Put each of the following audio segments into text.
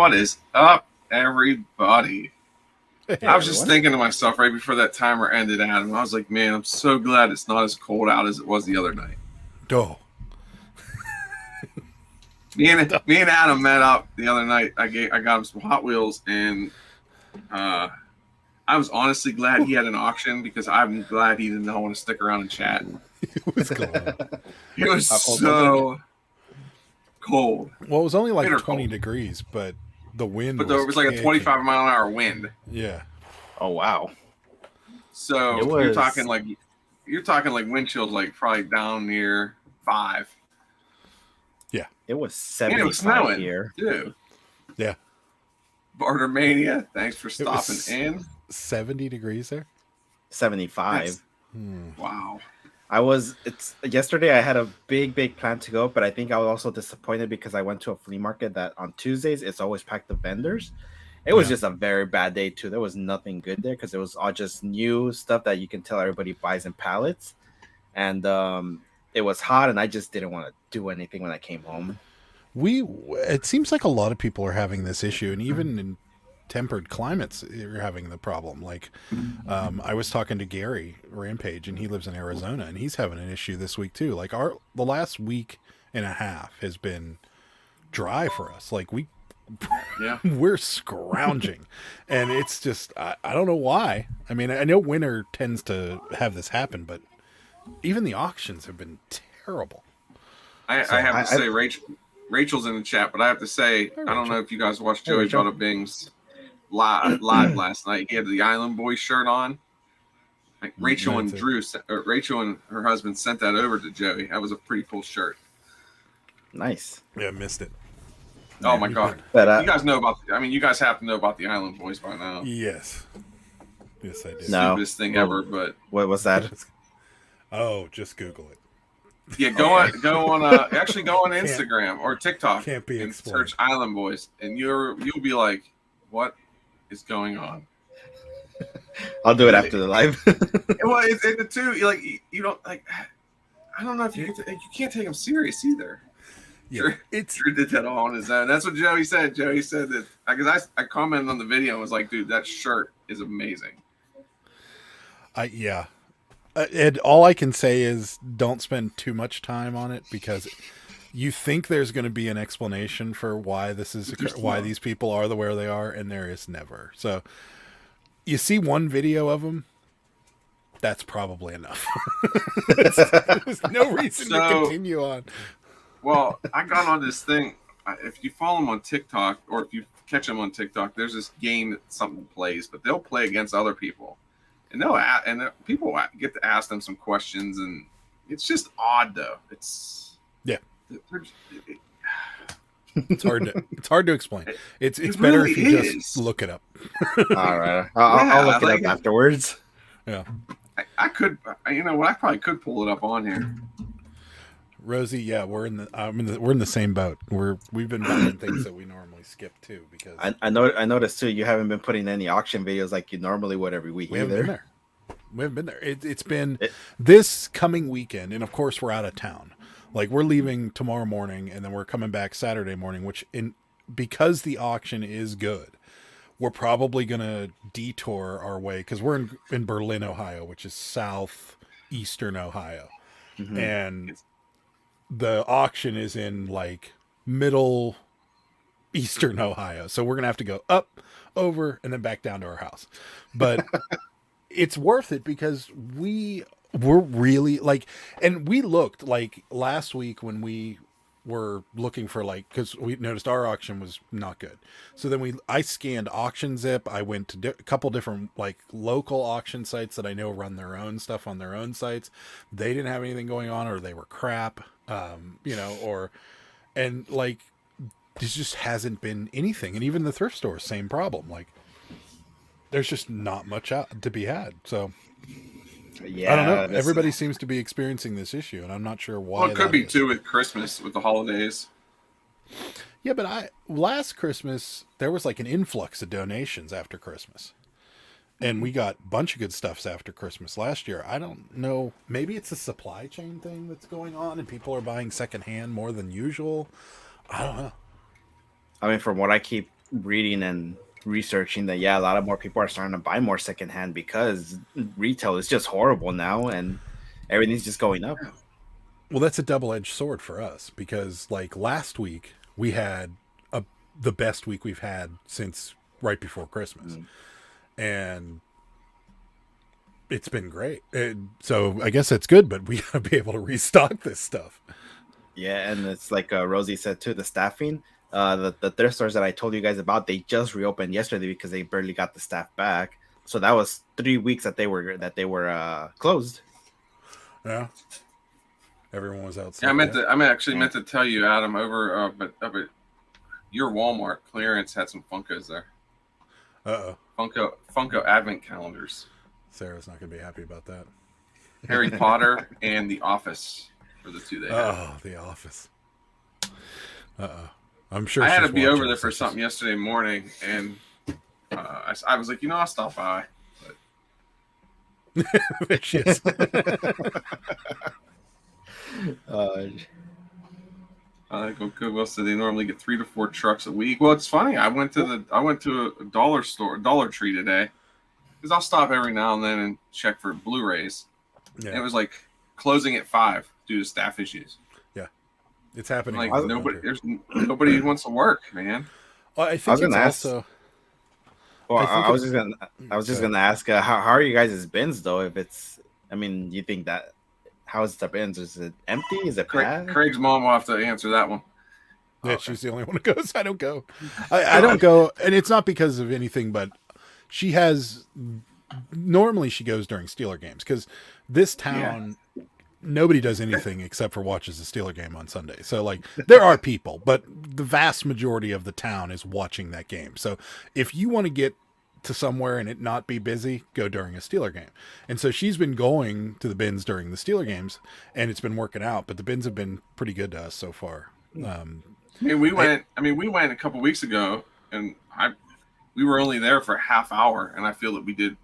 What is up, everybody? Hey, I was just thinking to myself right before that timer ended, Adam. I was like, man, I'm so glad it's not as cold out as it was the other night. Oh. Me and Adam met up the other night. I got him some Hot Wheels, and I was honestly glad he had an auction because I'm glad he didn't want to stick around and chat. It was cold. It was so cold. Well, it was only like Bitter 20 cold. degrees, but the wind But there was like a 25 mile an hour wind. Yeah. Oh wow. So you're talking like wind chills like probably down near 5. Yeah. It was 75 it was snowing here. Too. Yeah. Bartermania, thanks for stopping in. 70 degrees there? 75. Wow. Yesterday I had a big plan to go, but I think I was also disappointed because I went to a flea market that on Tuesdays it's always packed with vendors. It was just a very bad day too. There was nothing good there because it was all just new stuff that you can tell everybody buys in pallets. And it was hot and I just didn't want to do anything when I came home. It seems like a lot of people are having this issue, and even in tempered climates you're having the problem. Like I was talking to Gary Rampage, and he lives in Arizona, and he's having an issue this week too. Like the last week and a half has been dry for us. Like we're scrounging, and it's just I don't know why. I mean, I know winter tends to have this happen, but even the auctions have been terrible. I have to say, Rachel's in the chat, but I have to say, I don't know if you guys watched Joey Bada Bing's live last night. He had the Island Boys shirt on. Like Rachel and her husband sent that over to Joey. That was a pretty cool shirt. Nice. Yeah, I missed it. Oh my god! But, you guys know about? You guys have to know about the Island Boys by now. Yes, I did. Stupidest thing ever. But what was that? Oh, just Google it. Yeah, go on Instagram or TikTok. Can't be and explained. Search Island Boys, and you'll be like, what is going on? I'll do it after the live. Well, it's too like you don't like. I don't know if you can't take him serious either. Yeah, Drew did that all on his own. That's what Joey said. Joey said that because I commented on the video and was like, dude, that shirt is amazing. And all I can say is don't spend too much time on it, because you think there's going to be an explanation for why these people are the way they are, and there is never. So you see one video of them, that's probably enough. There's no reason to continue on. Well, I got on this thing. If you follow them on TikTok, or if you catch them on TikTok, there's this game that something plays, but they'll play against other people. And people get to ask them some questions, and it's just odd, though. It's hard to explain. It's better really if you just look it up. All right, I'll look it up afterwards. Yeah, I could. You know what? I probably could pull it up on here. Rosie, yeah, we're in the same boat. We've been buying things that we normally skip too, because I noticed too. You haven't been putting any auction videos like you normally would every week. We haven't been there. It's been this coming weekend, and of course we're out of town. Like we're leaving tomorrow morning, and then we're coming back Saturday morning. Because the auction is good, we're probably gonna detour our way because we're in Berlin, Ohio, which is southeastern Ohio, and the auction is in like middle eastern Ohio. So we're going to have to go up, over, and then back down to our house. But it's worth it because we're really like, and we looked like last week when we were looking for because we noticed our auction was not good. So then I scanned Auction Zip. I went to a couple different like local auction sites that I know run their own stuff on their own sites. They didn't have anything going on, or they were crap. There just hasn't been anything. And even the thrift store, same problem. Like there's just not much out to be had. So yeah, I don't know. Everybody seems to be experiencing this issue, and I'm not sure why. Well, it could be too with Christmas, with the holidays. Yeah, but last Christmas there was like an influx of donations after Christmas. And we got a bunch of good stuffs after Christmas last year. I don't know. Maybe it's a supply chain thing that's going on, and people are buying secondhand more than usual. I don't know. I mean, from what I keep reading and researching that a lot of more people are starting to buy more secondhand because retail is just horrible now and everything's just going up. Well, that's a double-edged sword for us because, like, last week we had the best week we've had since right before Christmas, and it's been great. So I guess it's good, but we gotta be able to restock this stuff. Yeah, and it's like Rosie said too, the staffing. The thrift stores that I told you guys about, they just reopened yesterday because they barely got the staff back. So that was 3 weeks that they were closed. Yeah, everyone was outside. Yeah, I meant to tell you, Adam, but your Walmart clearance had some Funkos there. Funko Advent calendars. Sarah's not gonna be happy about that. Harry Potter and The Office for the 2 days. Oh, The Office. I'm sure I had to be over there for something yesterday morning, and I was like, I'll stop by. But... there she is. I go Goodwill, so they normally get 3 to 4 trucks a week. Well, it's funny. I went to a dollar store, Dollar Tree today, because I'll stop every now and then and check for Blu-rays. Yeah. And it was like closing at 5 due to staff issues. Yeah, it's happening. Like nobody wants to work, man. Well, I think it's also. Well, I was just gonna ask, how are you guys' bins though? If it's, I mean, you think that. How is the bins? Is it empty? Is it packed? Craig's mom will have to answer that one. Yeah, okay. She's the only one who goes. I don't go. I don't go, and it's not because of anything, but she has. Normally, she goes during Steeler games because this town, nobody does anything except for watches the Steeler game on Sunday. So, like, there are people, but the vast majority of the town is watching that game. So, if you want to get to somewhere and it not be busy, go during a Steeler game. And so she's been going to the bins during the Steeler games, and it's been working out. But the bins have been pretty good to us so far. We went a couple weeks ago, and we were only there for a half hour, and I feel that we did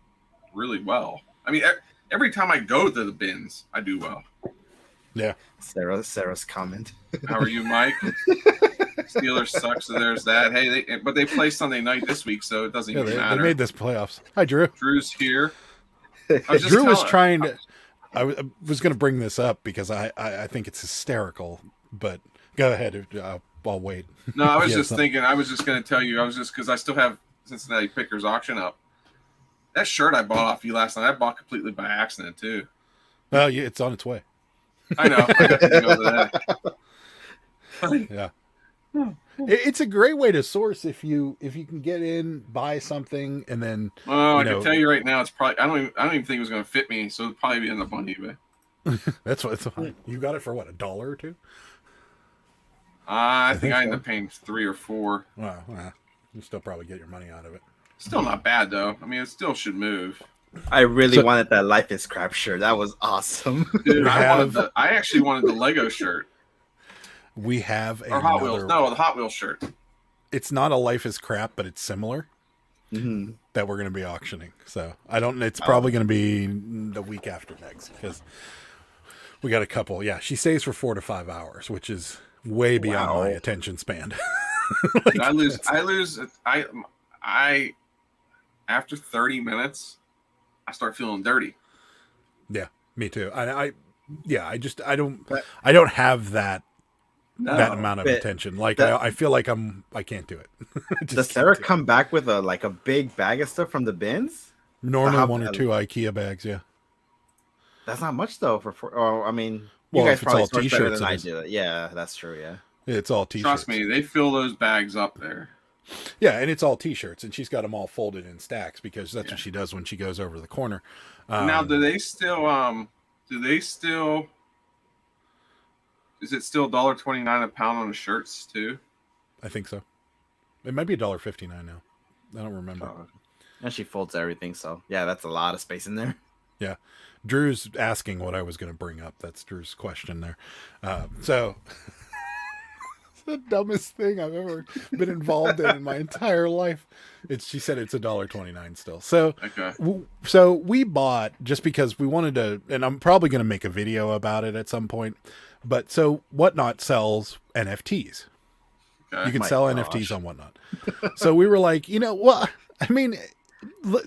really well. I mean, every time I go to the bins, I do well. Yeah. Sarah's comment. How are you, Mike? Steelers suck, so there's that. Hey, but they play Sunday night this week, so it doesn't even matter. They made this playoffs. Hi, Drew. Drew's here. Drew was trying to. I was going to bring this up because I think it's hysterical, but go ahead. I'll wait. No, I was just thinking. I was just going to tell you. Because I still have Cincinnati Pickers auction up. That shirt I bought off you last night, I bought completely by accident too. Oh, yeah, it's on its way. I know. I got to go to that. Yeah. It's a great way to source if you can get in, buy something, and then. Oh, I can tell you right now, it's probably I don't even think it was going to fit me, so it'll probably end up on eBay. That's what you got it for. What, $1 or $2? I think I ended up paying 3 or 4. Wow, you still probably get your money out of it. Still not bad though. I mean, it still should move. I really wanted that Life is Crap shirt. That was awesome. Dude, I actually wanted the Lego shirt. We have or Hot Wheels. No, the Hot Wheels shirt. It's not a Life is Crap, but it's similar. Mm-hmm. That we're going to be auctioning. So I don't. It's probably going to be the week after next because we got a couple. Yeah, she stays for 4 to 5 hours, which is way beyond my attention span. Like, I after 30 minutes, I start feeling dirty. Yeah, me too. I don't have that amount of attention. Like I feel like I can't do it. Does Sarah come back with a big bag of stuff from the bins? Normally 1 or 2 IKEA bags. Yeah, that's not much though. I mean, well, you guys probably probably it's all better t-shirts. than I do. Yeah, that's true. Yeah, it's all t-shirts. Trust me, they fill those bags up there. Yeah, and it's all t-shirts, and she's got them all folded in stacks because that's what she does when she goes over the corner. Now, do they still? Is it still $1.29 a pound on the shirts too? I think so. It might be $1.59 now. I don't remember. And she folds everything, so yeah, that's a lot of space in there. Yeah, Drew's asking what I was going to bring up. That's Drew's question there. So. The dumbest thing I've ever been involved in my entire life. She said it's $1.29 still. So, so we bought just because we wanted to, and I'm probably going to make a video about it at some point. But so Whatnot sells NFTs. Okay. You can sell NFTs on Whatnot. So we were like, well, I mean,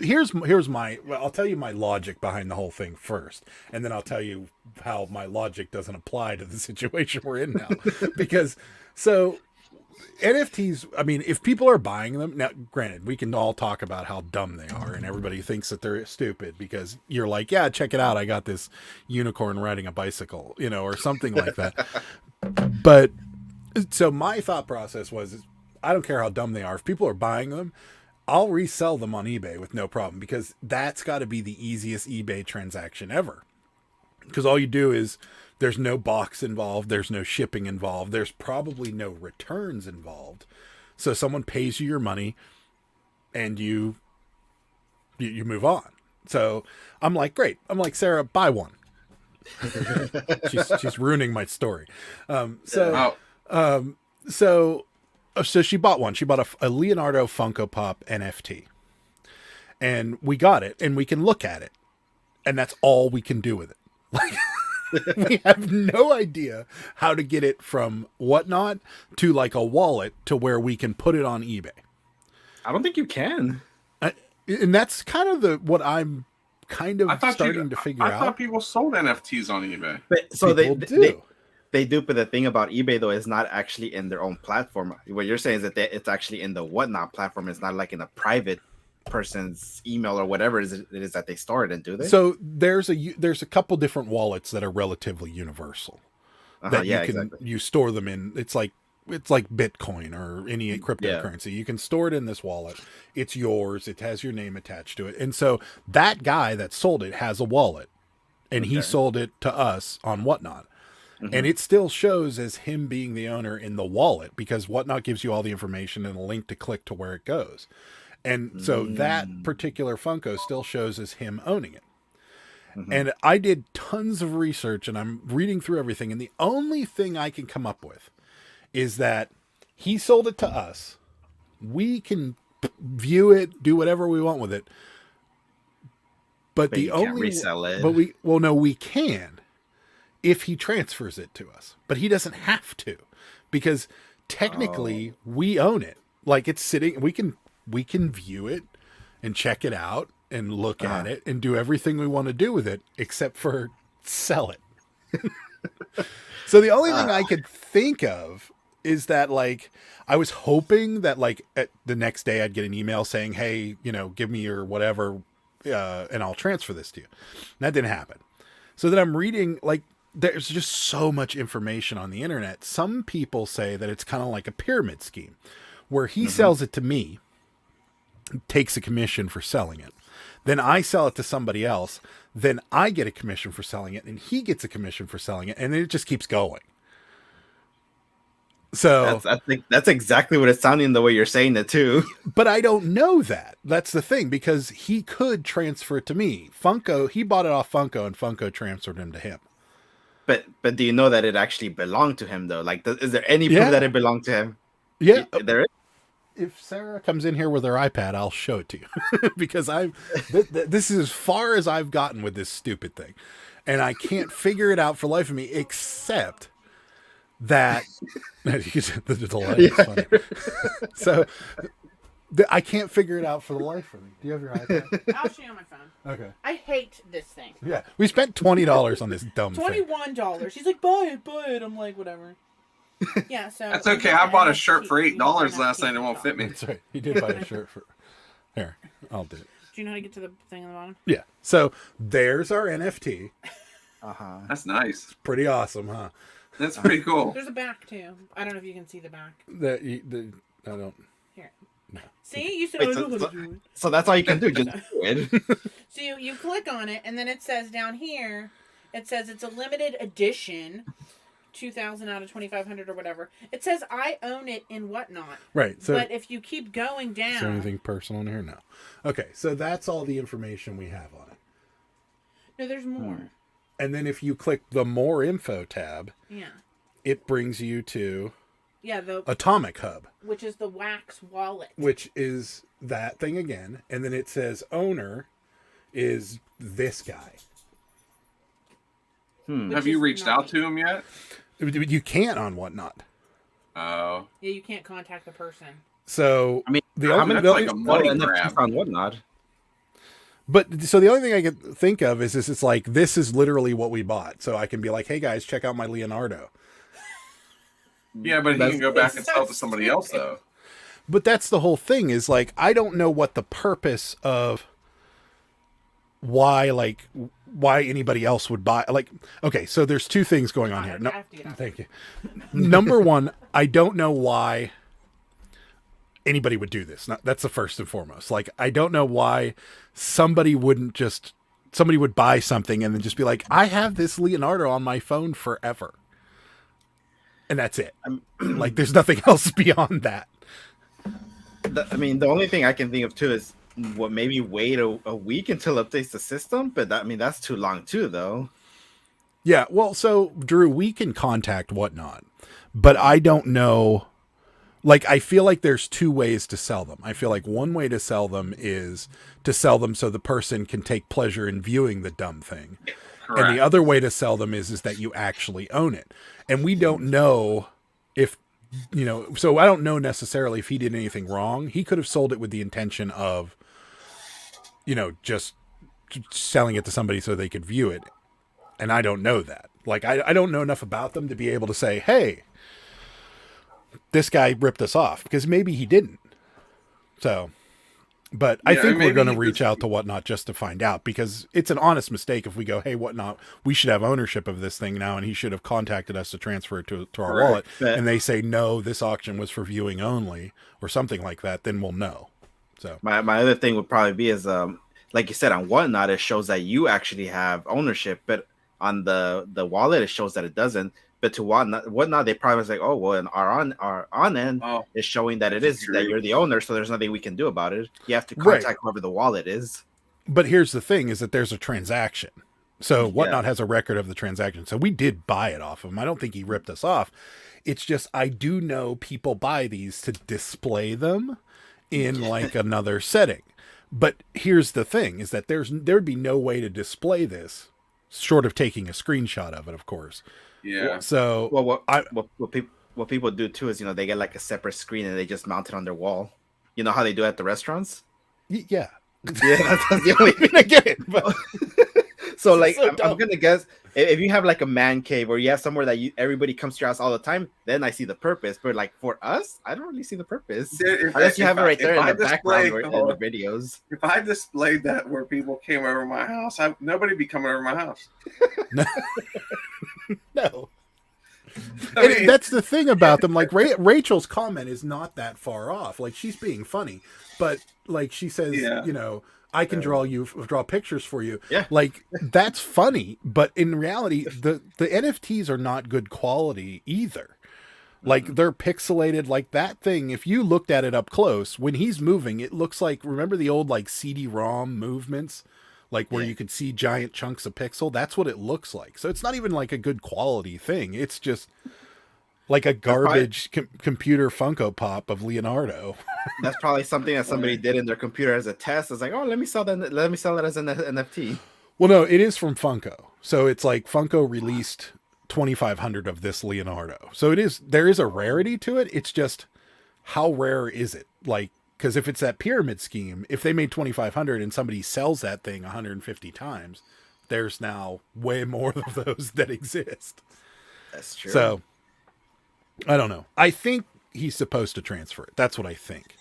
here's my. Well, I'll tell you my logic behind the whole thing first, and then I'll tell you how my logic doesn't apply to the situation we're in now. Because so NFTs, I mean, if people are buying them now, granted, we can all talk about how dumb they are, and everybody thinks that they're stupid because you're like, yeah, check it out, I got this unicorn riding a bicycle, or something like that. But so my thought process was, I don't care how dumb they are. If people are buying them, I'll resell them on eBay with no problem, because that's got to be the easiest eBay transaction ever. Because all you do is, there's no box involved, there's no shipping involved, there's probably no returns involved. So someone pays you your money and you move on. So I'm like, great. I'm like, Sarah, buy one. she's ruining my story. So she bought one. She bought a Leonardo Funko Pop NFT. And we got it, and we can look at it. And that's all we can do with it. Like, we have no idea how to get it from Whatnot to like a wallet to where we can put it on eBay. I don't think you can. And that's kind of what I'm kind of starting to figure out. I thought people sold NFTs on eBay. But, so people do. They do, but the thing about eBay though is not actually in their own platform. What you're saying is that it's actually in the Whatnot platform. It's not like in a private person's email or whatever it is that they store it in, do they? So there's a couple different wallets that are relatively universal. That you store them in. It's like Bitcoin or any cryptocurrency. You can store it in this wallet. It's yours. It has your name attached to it. And so that guy that sold it has a wallet, and he sold it to us on Whatnot. Mm-hmm. And it still shows as him being the owner in the wallet, because Whatnot gives you all the information and a link to click to where it goes. And so that particular Funko still shows as him owning it. Mm-hmm. And I did tons of research, and I'm reading through everything. And the only thing I can come up with is that he sold it to us. We can view it, do whatever we want with it. But the only can't resell it. But we can if he transfers it to us. But he doesn't have to, because technically we own it. Like, it's sitting, we can view it and check it out and look at it and do everything we want to do with it, except for sell it. So the only thing I could think of is that, like, I was hoping that, like, at the next day I'd get an email saying, hey, give me your whatever, and I'll transfer this to you. And that didn't happen. So then I'm reading, like, there's just so much information on the internet. Some people say that it's kind of like a pyramid scheme where he sells it to me, takes a commission for selling it. Then I sell it to somebody else. Then I get a commission for selling it, and he gets a commission for selling it. And then it just keeps going. So I think that's exactly what it's sounding the way you're saying it too. But I don't know that. That's the thing, because he could transfer it to me. He bought it off Funko, and Funko transferred him to him. But do you know that it actually belonged to him though? Like, is there any proof that it belonged to him? Yeah, there is. If Sarah comes in here with her iPad, I'll show it to you, because this is as far as I've gotten with this stupid thing, and I can't figure it out for the life of me, except that the delay is funny. So I can't figure it out for the life of me. Do you have your iPad? I'll show you on my phone. Okay. I hate this thing. Yeah, we spent $20 on this dumb thing. $21. She's like, buy it. I'm like, whatever. Yeah, so that's okay. I bought a shirt for $8 last night. It won't fit me. That's right. You did buy a shirt for. Here, I'll do it. Do you know how to get to the thing on the bottom? Yeah. So there's our NFT. That's nice. It's pretty awesome, huh? That's pretty cool. There's a back too. I don't know if you can see the back. I don't. Here. No. See, you said. So that's all you can do. Just do it. So you click on it, and then it says down here, it says it's a limited edition. 2,000 out of 2,500 or whatever. It says I own it in Whatnot. Right. So, but if you keep going down, is there anything personal in here? No. Okay. So that's all the information we have on it. No, there's more. And then if you click the More Info tab, it brings you to the Atomic Hub, which is the wax wallet, which is that thing again, and then it says owner is this guy. Have you reached out to him yet? You can't on Whatnot. Oh. Yeah, you can't contact the person. So I mean, the how only many that's like a money NFTs grab. on Whatnot? But so the only thing I could think of is it's like, this is literally what we bought. So I can be like, hey guys, check out my Leonardo. Yeah, but he can go back and sell it to somebody else though. But that's the whole thing, is like, I don't know what the purpose of why anybody else would buy. Like, okay, so there's two things going on here. No, thank you. Number one, I don't know why anybody would do this. That's the first and foremost. Like, I don't know why somebody would buy something and then just be like, I have this Leonardo on my phone forever. And that's it. Like, there's nothing else beyond that. I mean, the only thing I can think of too is maybe wait a week until it updates the system. But that's too long too, though. Yeah. Well, so Drew, we can contact Whatnot, but I don't know. Like, I feel like there's two ways to sell them. I feel like one way to sell them is to sell them so the person can take pleasure in viewing the dumb thing. Correct. And the other way to sell them is that you actually own it. And we don't know if, so I don't know necessarily if he did anything wrong. He could have sold it with the intention of, just selling it to somebody so they could view it. And I don't know that. Like, I don't know enough about them to be able to say, hey, this guy ripped us off, because maybe he didn't. So, but I think we're going to reach out to Whatnot just to find out, because it's an honest mistake if we go, hey, Whatnot, we should have ownership of this thing now, and he should have contacted us to transfer it to our wallet. And they say, no, this auction was for viewing only, or something like that. Then we'll know. So my other thing would probably be is, like you said, on Whatnot, it shows that you actually have ownership, but on the wallet, it shows that it doesn't. But to Whatnot, they probably was like, oh, well, and our on end is showing that it is that you're the owner, so there's nothing we can do about it. You have to contact whoever the wallet is. But here's the thing: is that there's a transaction, so Whatnot has a record of the transaction. So we did buy it off of him. I don't think he ripped us off. It's just, I do know people buy these to display them in like another setting. But here's the thing: is that there'd be no way to display this short of taking a screenshot of it, of course. Yeah. So what people do too is, they get like a separate screen and they just mount it on their wall. You know how they do at the restaurants? Yeah. Yeah, that's the only thing I get it. But so like, I'm gonna guess if you have like a man cave or you have somewhere that everybody comes to your house all the time, then I see the purpose. But like for us, I don't really see the purpose. Unless you have it right there in the background or in the videos. If I displayed that where people came over my house, nobody'd be coming over my house. No. I mean, that's the thing about them. Like, Rachel's comment is not that far off. Like, she's being funny, but like she says, I can draw pictures for you. Yeah. Like, that's funny, but in reality, the NFTs are not good quality either. Like, they're pixelated. Like, that thing, if you looked at it up close, when he's moving, it looks like, remember the old like CD-ROM movements? Like where you could see giant chunks of pixel. That's what it looks like. So it's not even like a good quality thing. It's just like a garbage computer Funko Pop of Leonardo. That's probably something that somebody did in their computer as a test. It's like, oh, let me sell that. Let me sell it as an NFT. Well, no, it is from Funko. So it's like Funko released 2,500 of this Leonardo. So there is a rarity to it. It's just, how rare is it? Like, because if it's that pyramid scheme, if they made 2,500 and somebody sells that thing 150 times, there's now way more of those that exist. That's true. So, I don't know. I think he's supposed to transfer it. That's what I think.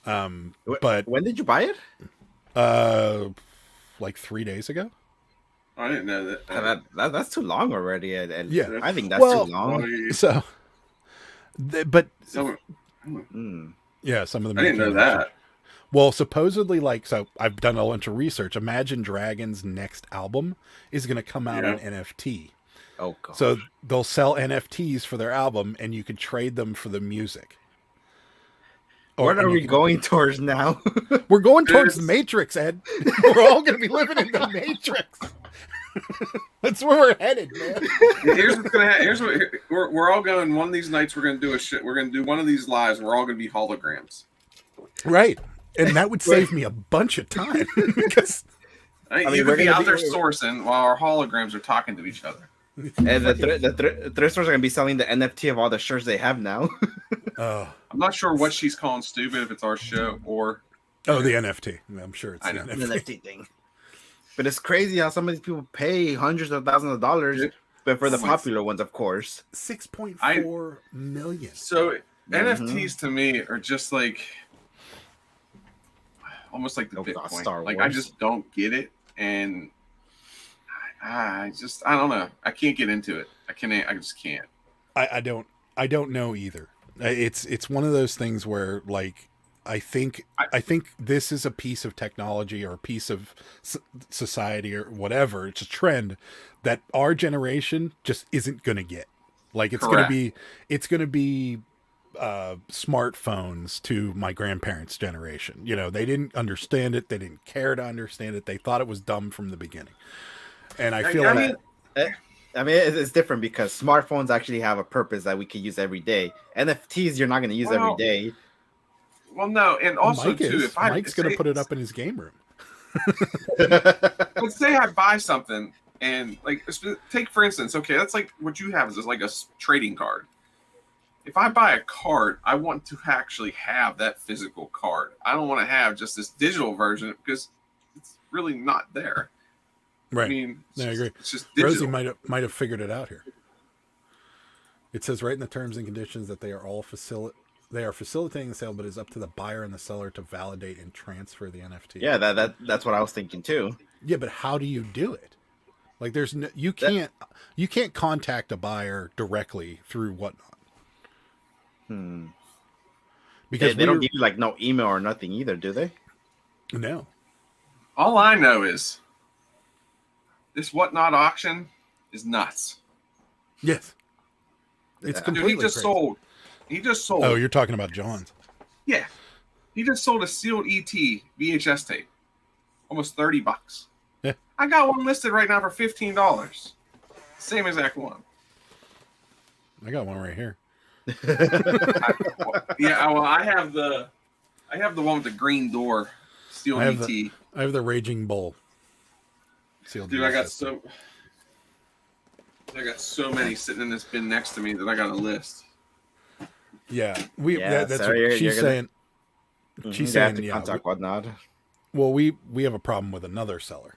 But when did you buy it? Like 3 days ago. I didn't know that. That's too long already. And yeah, I think that's too long. So, yeah, some of them. I didn't know that. Well, supposedly, so I've done a bunch of research. Imagine Dragons' next album is going to come out on NFT. Oh, God. So they'll sell NFTs for their album, and you can trade them for the music. What are we going towards now? We're going towards the Matrix, Ed. We're all going to be living in the Matrix. That's where we're headed, man. Here's what's gonna happen. We're all going. One of these nights, we're gonna do We're gonna do one of these lives. We're all gonna be holograms, right? And that would save me a bunch of time because you could be out there sourcing while our holograms are talking to each other. And the thrift stores are gonna be selling the NFT of all the shirts they have now. Oh, I'm not sure what she's calling stupid, if it's our show or. oh, the NFT. I'm sure it's I the know. The NFT. NFT thing. But it's crazy how some of these people pay hundreds of thousands of dollars, but for the popular ones, of course. 6.4 million. So NFTs to me are just like almost like the Bitcoin. Star Like Wars. I just don't get it, and I don't know. I can't get into it. I just can't. I don't know either. It's one of those things where like I think this is a piece of technology or a piece of society or whatever. It's a trend that our generation just isn't going to get. Like it's going to be smartphones to my grandparents' generation. You know, they didn't understand it. They didn't care to understand it. They thought it was dumb from the beginning. And I feel it's different because smartphones actually have a purpose that we can use every day. NFTs you're not going to use every day. Well, no, and also Mike's going to put it up in his game room. Let's say I buy something and like take for instance, okay, that's like what you have is like a trading card. If I buy a card, I want to actually have that physical card. I don't want to have just this digital version because it's really not there. Right. I mean, I agree. It's just digital. Rosie might have figured it out here. It says right in the terms and conditions that they are facilitating the sale, but it's up to the buyer and the seller to validate and transfer the NFT. Yeah, that's what I was thinking too. Yeah, but how do you do it? Like, there's no, you can't contact a buyer directly through whatnot. Because they don't give you like no email or nothing either, do they? No. All I know is this whatnot auction is nuts. Yes. It's completely Dude, he just sold. Oh, you're talking about John's. Yeah. He just sold a sealed ET VHS tape. Almost $30. Yeah. I got one listed right now for $15. Same exact one. I got one right here. I have the one with the green door. Sealed ET. I have the Raging Bull. Sealed Dude, VHS I got so many sitting in this bin next to me that I got a list. Yeah, that's so what she's saying. She's saying, yeah. Contact whatnot. Well, we have a problem with another seller,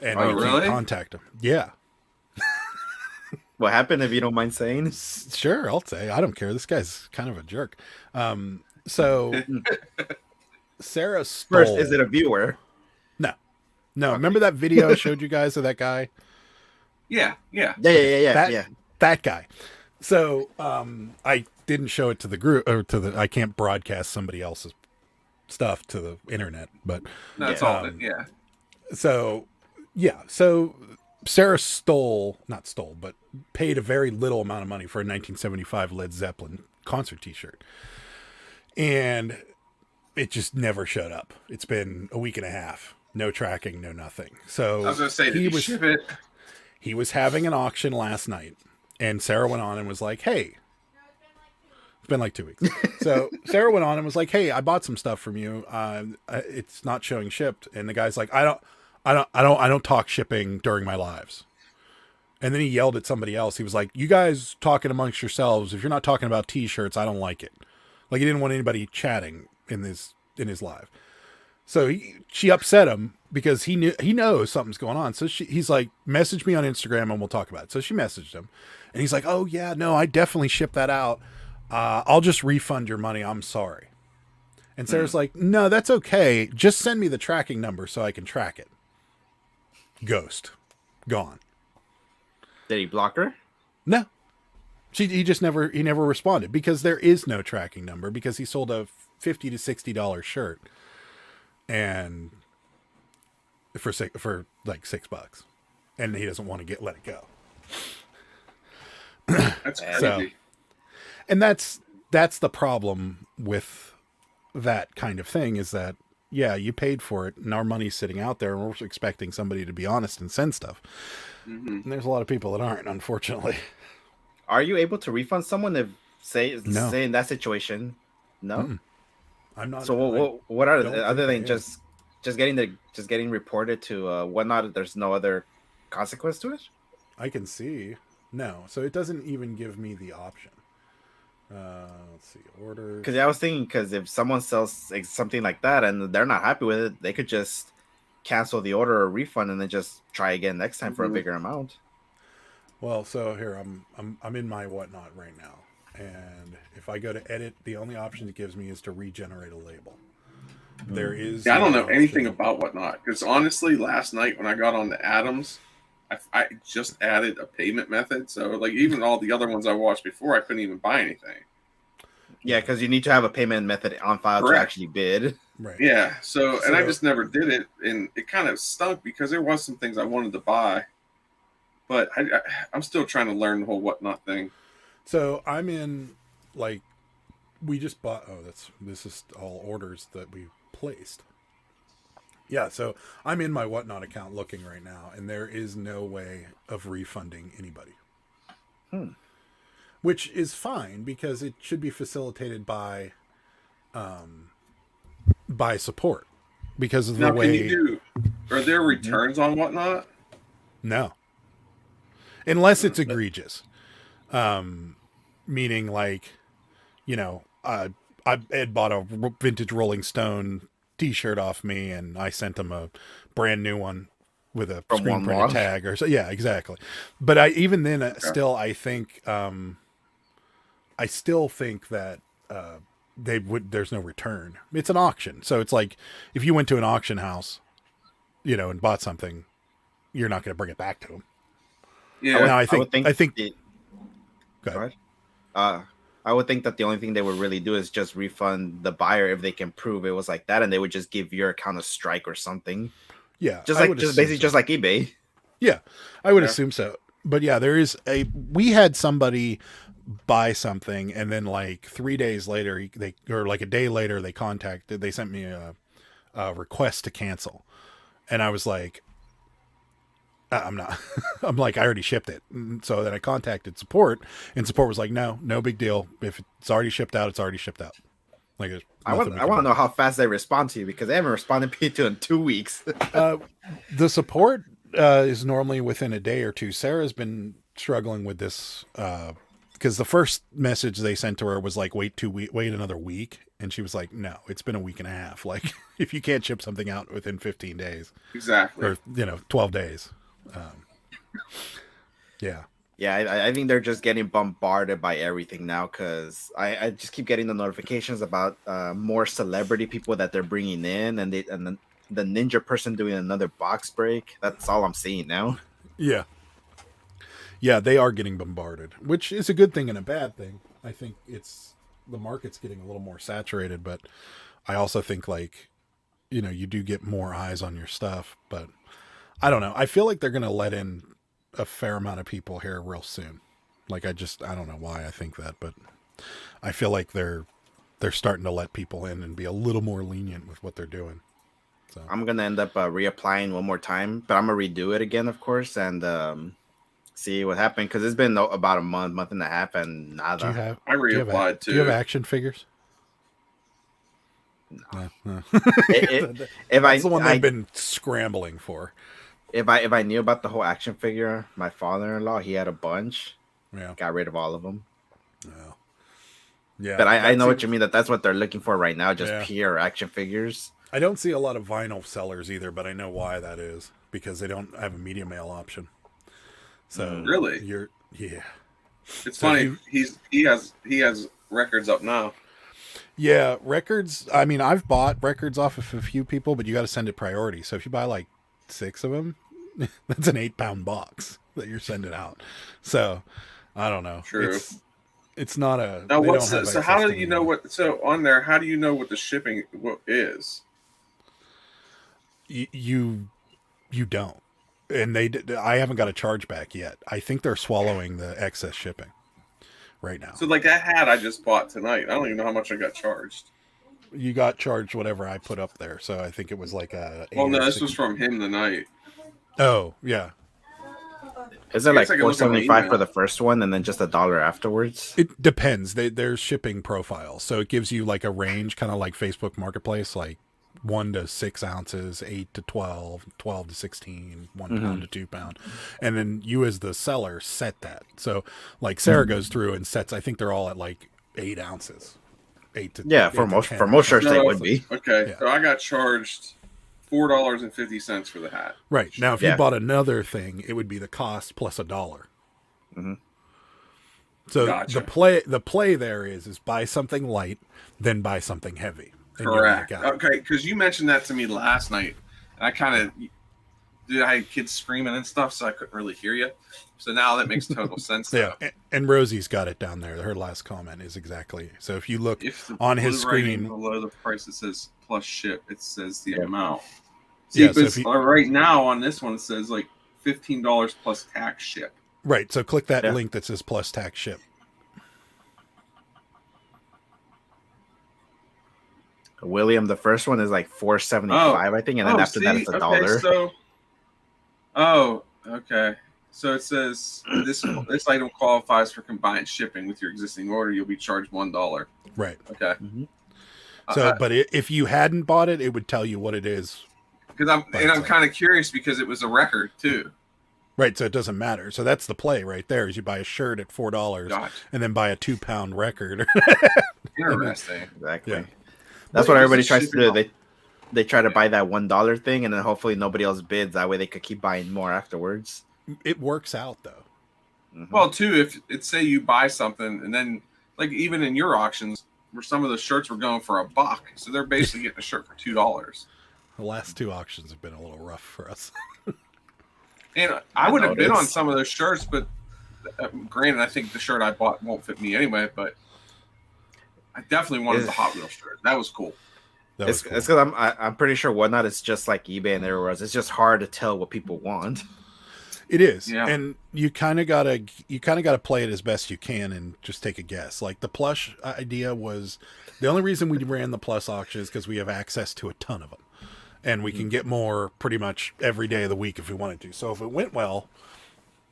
and we really? can't contact him. Yeah. What happened, if you don't mind saying? Sure, I'll say. I don't care. This guy's kind of a jerk. So Sarah stole. First, is it a viewer? No. Remember that video I showed you guys of that guy? Yeah. That guy. So I didn't show it to the group or I can't broadcast somebody else's stuff to the internet, but that's all. Yeah. So Sarah but paid a very little amount of money for a 1975 Led Zeppelin concert t-shirt. And it just never showed up. It's been a week and a half. No tracking, no nothing. So I was going to say, did you ship it? He was having an auction last night, and Sarah went on and was like, hey, it's been like 2 weeks. So Sarah went on and was like, hey, I bought some stuff from you. It's not showing shipped. And the guy's like, I don't talk shipping during my lives. And then he yelled at somebody else. He was like, you guys talking amongst yourselves. If you're not talking about t-shirts, I don't like it. Like, he didn't want anybody chatting in his live. So she upset him because he knows something's going on. So he's like, message me on Instagram and we'll talk about it. So she messaged him and he's like, oh yeah, no, I definitely shipped that out. I'll just refund your money. I'm sorry. And Sarah's like, no, that's okay. Just send me the tracking number so I can track it. Ghost. Gone. Did he block her? No. He never responded because there is no tracking number because he sold a $50 to $60 shirt. And for like $6, and he doesn't want to let it go. That's crazy. So, and that's the problem with that kind of thing is that, yeah, you paid for it and our money's sitting out there and we're expecting somebody to be honest and send stuff. And there's a lot of people that aren't, unfortunately. Are you able to refund someone if say in that situation? No. Mm-mm. I'm not. So what are other than just getting reported to whatnot? There's no other consequence to it. I can see. No, so it doesn't even give me the option. Let's see, order. Because I was thinking, because if someone sells something like that and they're not happy with it, they could just cancel the order or refund and then just try again next time for a bigger amount. Well, so here I'm in my whatnot right now, and if I go to edit, the only option it gives me is to regenerate a label. There is. Yeah, I don't know anything about whatnot because honestly, last night when I got on the Adams, I just added a payment method. So like even all the other ones I watched before, I couldn't even buy anything. Yeah, because you need to have a payment method on file to actually bid. Right. Yeah. So and I just never did it, and it kind of stunk because there was some things I wanted to buy, but I'm still trying to learn the whole whatnot thing. So I'm in like we just bought. Oh, this is all orders that we placed. Yeah, so I'm in my whatnot account looking right now, and there is no way of refunding anybody. Which is fine because it should be facilitated by support because of the way. Are there returns on whatnot? No, unless it's egregious. Meaning like, I had bought a vintage Rolling Stone T-shirt off me, and I sent him a brand new one with a screen printed tag or so. Yeah, exactly. But even then, still, I think that there's no return. It's an auction, so it's like if you went to an auction house, and bought something, you're not going to bring it back to them. Yeah, now I think. Go ahead. I would think that the only thing they would really do is just refund the buyer if they can prove it was like that, and they would just give your account a strike or something. Yeah, just like eBay. Yeah, I would assume so. But yeah, we had somebody buy something, and then like 3 days later, like a day later, they sent me a request to cancel, and I was like, I'm not. I'm like, I already shipped it. So then I contacted support, and support was like, no big deal. If it's already shipped out, it's already shipped out. Like, I want to know how fast they respond to you because they haven't responded to you in 2 weeks. The support is normally within a day or two. Sarah's been struggling with this because the first message they sent to her was like, wait another week. And she was like, no, it's been a week and a half. Like, if you can't ship something out within 15 days. Exactly. Or, 12 days. Yeah, I think they're just getting bombarded by everything now because I just keep getting the notifications about more celebrity people that they're bringing in, and the ninja person doing another box break. That's all I'm seeing now. Yeah, they are getting bombarded, which is a good thing and a bad thing. I think the market's getting a little more saturated, but I also think you do get more eyes on your stuff, but I don't know. I feel like they're going to let in a fair amount of people here real soon. Like, I don't know why I think that, but I feel like they're starting to let people in and be a little more lenient with what they're doing. So I'm going to end up reapplying one more time, but I'm going to redo it again, of course, and see what happened. Because it's been about a month and a half, and nada. I reapplied too. Do you have action figures? No. That's the one I've been scrambling for. If I knew about the whole action figure, my father-in-law, he had a bunch. Yeah. Got rid of all of them. Yeah. Yeah. But I know what you mean, that's what they're looking for right now, just pure action figures. I don't see a lot of vinyl sellers either, but I know why that is. Because they don't have a media mail option. So really? It's funny. He has records up now. Yeah, records. I mean, I've bought records off of a few people, but you got to send it priority. So if you buy like 6 of them, that's an 8-pound box that you're sending out. So I don't know. True. It's not a. Now, so how do you know what? So on there, how do you know what the shipping is? You don't, and I haven't got a chargeback yet. I think they're swallowing the excess shipping right now. So like that hat I just bought tonight, I don't even know how much I got charged. You got charged whatever I put up there, so I think it was like a. Well, no, this was from him tonight. Oh yeah. Is it like $4.75 for the first one, and then just $1 afterwards? It depends. There's shipping profiles, so it gives you like a range, kind of like Facebook Marketplace. Like 1 to 6 ounces, 8 to 12, 12 to 16, 1 pound to 2 pound. And then you as the seller set that. So like Sarah goes through and sets, I think they're all at like 8 ounces. 8 to for most 10. shirts they would be. Okay, Yeah. so I got charged $4.50 for the hat. Right. Now if you bought another thing, it would be the cost plus $1. Mm-hmm. So Gotcha. the play there is buy something light, then buy something heavy. And Correct. Okay, because you mentioned that to me last night, and I kind of, I had kids screaming and stuff, so I couldn't really hear you. So now that makes total sense. Yeah, and Rosie's got it down there. Her last comment is exactly. So if you look on his screen below the price, it says plus ship. It says the amount. See, yeah, so right now on this one it says like $15 plus tax ship. Right. So click that link that says plus tax ship. William, the first one is like $4.75, I think, and then after that it's $1. Okay. So it says this item qualifies for combined shipping with your existing order. You'll be charged $1. Right. Okay. Mm-hmm. So, but if you hadn't bought it, it would tell you what it is. Because I'm kind of curious because it was a record too. Right, so it doesn't matter. So that's the play right there. Is you buy a shirt at $4 and then buy a 2-pound record. Interesting. Exactly. Yeah. That's what everybody tries to do. They try to buy that $1 thing, and then hopefully nobody else bids. That way they could keep buying more afterwards. It works out though. Mm-hmm. Well, too, if it's say you buy something and then like even in your auctions where some of the shirts were going for $1, so they're basically getting a shirt for $2. The last 2 auctions have been a little rough for us. And I would have bid on some of those shirts, but granted, I think the shirt I bought won't fit me anyway. But I definitely wanted the Hot Wheels shirt. That was cool. It's because I'm pretty sure Whatnot is just like eBay and everywhere else. It's just hard to tell what people want. It is, and you kind of gotta play it as best you can and just take a guess. Like the plush idea was the only reason we ran the plus auction is because we have access to a ton of them. And we can get more pretty much every day of the week if we wanted to. So if it went well,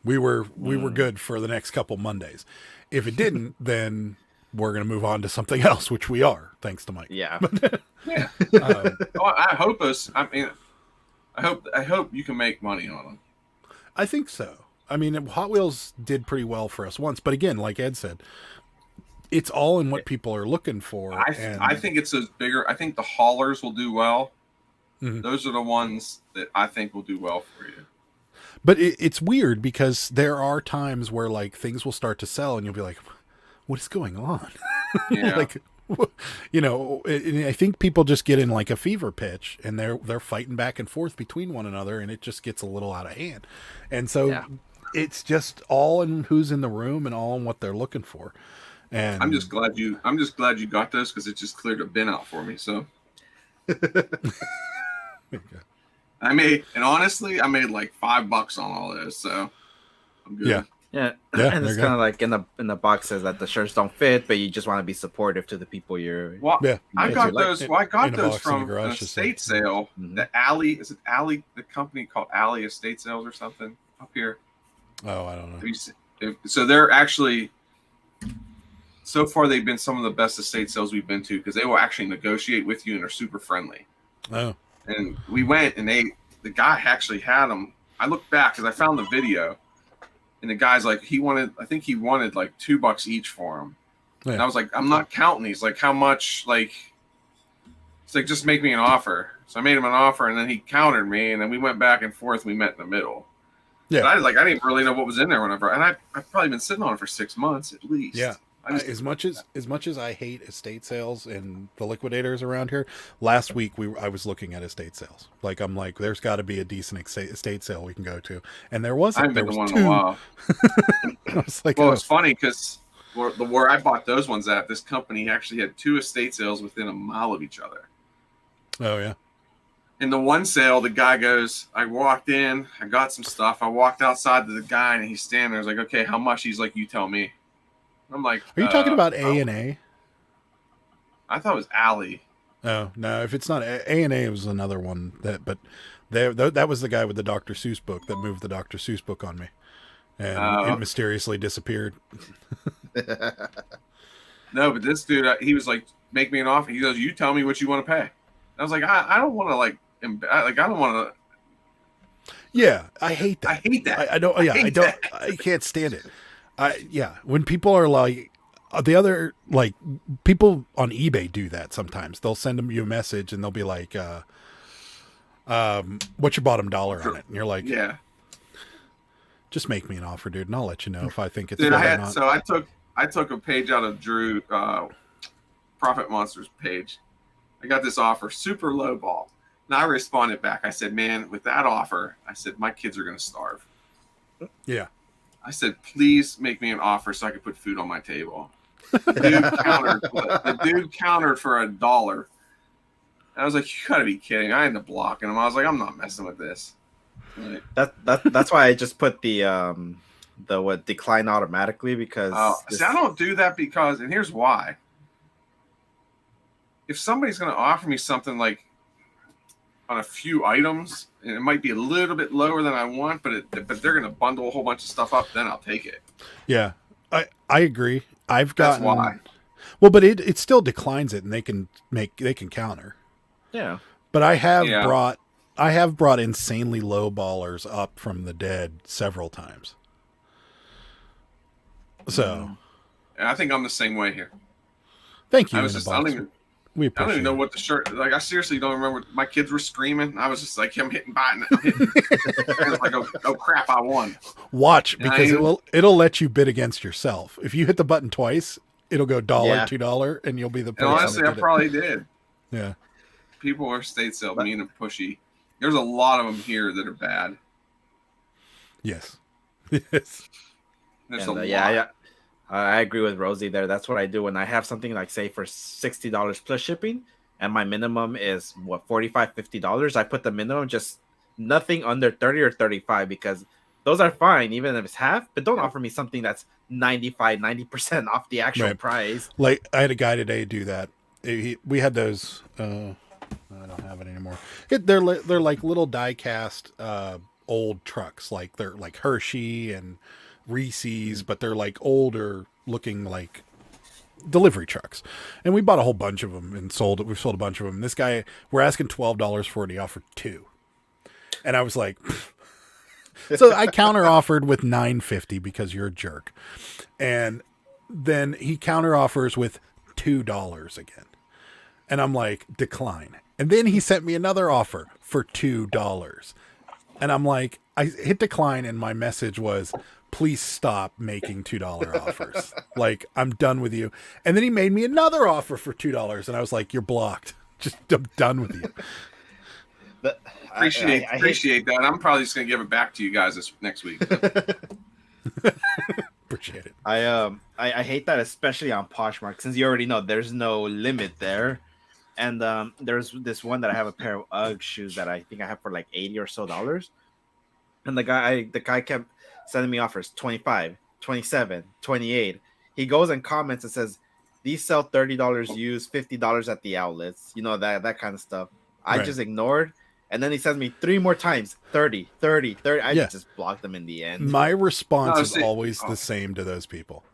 we were good for the next couple Mondays. If it didn't, then we're going to move on to something else, which we are, thanks to Mike. Yeah. Yeah. I hope us. I mean, I hope you can make money on them. I think so. I mean, Hot Wheels did pretty well for us once, but again, like Ed said, it's all in what people are looking for. I think it's a bigger. I think the haulers will do well. Mm-hmm. Those are the ones that I think will do well for you. But it's weird because there are times where like things will start to sell and you'll be like, what is going on? Yeah. Like, you know, I think people just get in like a fever pitch and they're fighting back and forth between one another and it just gets a little out of hand. And so it's just all in who's in the room and all in what they're looking for. And I'm just glad you got those because it just cleared a bin out for me. So honestly, I made like $5 on all this, so I'm good. Yeah. And it's kind of like in the box says that the shirts don't fit, but you just want to be supportive to the people you're. Well, I got those. I got those from an estate sale. Mm-hmm. The Alley is it Alley? The company called Alley Estate Sales or something up here. Oh, I don't know. So they're actually. So far, they've been some of the best estate sales we've been to because they will actually negotiate with you and are super friendly. Oh. And we went and the guy actually had them. I looked back because I found the video and the guy's like, I think he wanted like $2 each for them. Yeah. And I was like, I'm not counting these. Like how much, like, it's like, just make me an offer. So I made him an offer and then he countered me and then we went back and forth. We met in the middle. Yeah. But I didn't really know what was in there whenever. And I've probably been sitting on it for 6 months at least. Yeah. As much as I hate estate sales and the liquidators around here, last week I was looking at estate sales. Like I'm like, there's got to be a decent estate sale we can go to, and there wasn't. I haven't been to one in a while. I was like, well, it's funny because where I bought those ones at, this company actually had 2 estate sales within a mile of each other. Oh yeah. In the one sale, the guy goes, I walked in, I got some stuff, I walked outside to the guy, and he's standing there. I was like, okay, how much? He's like, you tell me. I'm like, are you talking about A&A? I thought it was Alley. Oh no, if it's not A&A, it was another one that was the guy with the Dr. Seuss book that moved the Dr. Seuss book on me, and it mysteriously disappeared. No, but this dude, he was like, make me an offer. He goes, you tell me what you want to pay. I was like, I don't want to like I don't want to. Yeah, I hate that. I hate that. I don't. Yeah, I don't. That. I can't stand it. When people are like the other like people on eBay do that sometimes. They'll send you a message and they'll be like, "What's your bottom dollar on it?" And you're like, yeah. Just make me an offer, dude, and I'll let you know if I think it's good or not. So I took a page out of Drew Profit Monsters page. I got this offer, super low ball. And I responded back. I said, man, with that offer, I said, my kids are going to starve. Yeah. I said, please make me an offer so I can put food on my table. The dude countered for $1. And I was like, you got to be kidding. I ended up blocking him. I was like, I'm not messing with this. Right. That's why I just put the decline automatically because see, I don't do that because, and here's why. If somebody's going to offer me something like on a few items, and it might be a little bit lower than I want, but they're going to bundle a whole bunch of stuff up, then I'll take it. Yeah, I agree. I've gotten That's why. Well, but it still declines it, and they can counter. Yeah, but I have brought insanely low ballers up from the dead several times. So, I think I'm the same way here. Thank you. I don't even know what the shirt. Like, I seriously don't remember. My kids were screaming. I was just like, I'm hitting buy. I'm hitting. I was like, oh crap, I won. Watch, because it'll let you bid against yourself. If you hit the button twice, it'll go $1, $2, and you'll be the person. And honestly, I probably did. Yeah. People are state sale mean and pushy. There's a lot of them here that are bad. Yes. Yes. There's a lot. Yeah. I agree with Rosie there. That's what I do when I have something like, say, for $60 plus shipping, and my minimum is what, $45, $50. I put the minimum, just nothing under 30 or 35, because those are fine, even if it's half. But don't offer me something that's 90% off the actual price. Like, I had a guy today do that. We had those. I don't have it anymore. They're like little die cast old trucks. Like they're like Hershey and Reese's, but they're like older looking like delivery trucks. And we bought a whole bunch of them and we've sold a bunch of them. This guy, we're asking $12 for it. He offered 2. And I was like, so I counter offered with $9.50 because you're a jerk. And then he counter offers with $2 again. And I'm like, decline. And then he sent me another offer for $2. And I'm like, I hit decline, and my message was, please stop making $2 offers. Like, I'm done with you. And then he made me another offer for $2, and I was like, you're blocked. Just, I'm done with you. But appreciate that. I'm probably just gonna give it back to you guys this next week. Appreciate it. I hate that, especially on Poshmark, since you already know there's no limit there. And there's this one that I have a pair of UGG shoes that I think I have for like $80 or so. And the guy kept sending me offers, 25, 27, 28. He goes and comments and says, these sell $30 used, $50 at the outlets, that kind of stuff. I just ignored. And then he sends me 3 more times, 30. I just blocked them in the end. My response is always the same to those people.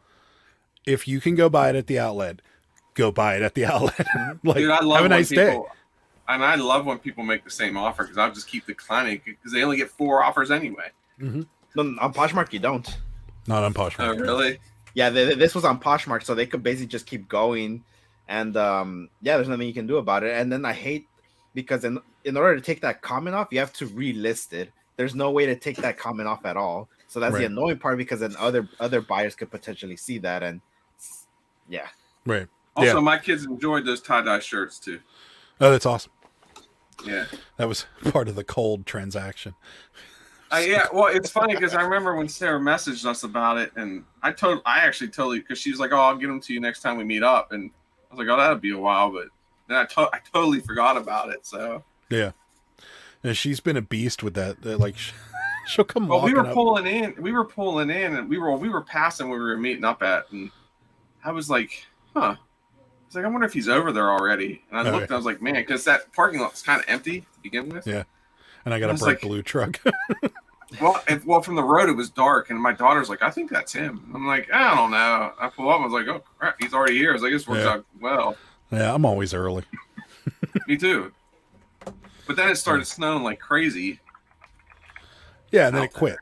If you can go buy it at the outlet, go buy it at the outlet. Like, dude, I love have a nice day. And I love when people make the same offer, because I'll just keep declining because they only get 4 offers anyway. Mm-hmm. On Poshmark, you don't. Not on Poshmark. Oh, really? Yeah, this was on Poshmark, so they could basically just keep going. And there's nothing you can do about it. And then I hate, because in order to take that comment off, you have to relist it. There's no way to take that comment off at all. So that's the annoying part, because then other buyers could potentially see that. And yeah. Right. Also, my kids enjoyed those tie-dye shirts too. Oh, that's awesome. Yeah. That was part of the cold transaction. Yeah, well, it's funny because I remember when Sarah messaged us about it, and I actually totally, because she was like, oh, I'll get them to you next time we meet up. And I was like, oh, that'll be a while. But then I totally forgot about it. So yeah. And she's been a beast with that. Like, she'll come walking we were up. pulling in, and we were passing where we were meeting up at. And I was like, huh. I was like, I wonder if he's over there already. And I looked, and I was like, man, because that parking lot's kind of empty to begin with. Yeah. And I got a bright blue truck. well, from the road, it was dark. And my daughter's like, I think that's him. I'm like, I don't know. I pull up. I was like, oh, crap, he's already here. I was like, this works out well. Yeah, I'm always early. Me too. But then it started snowing like crazy. Yeah, and then it quit.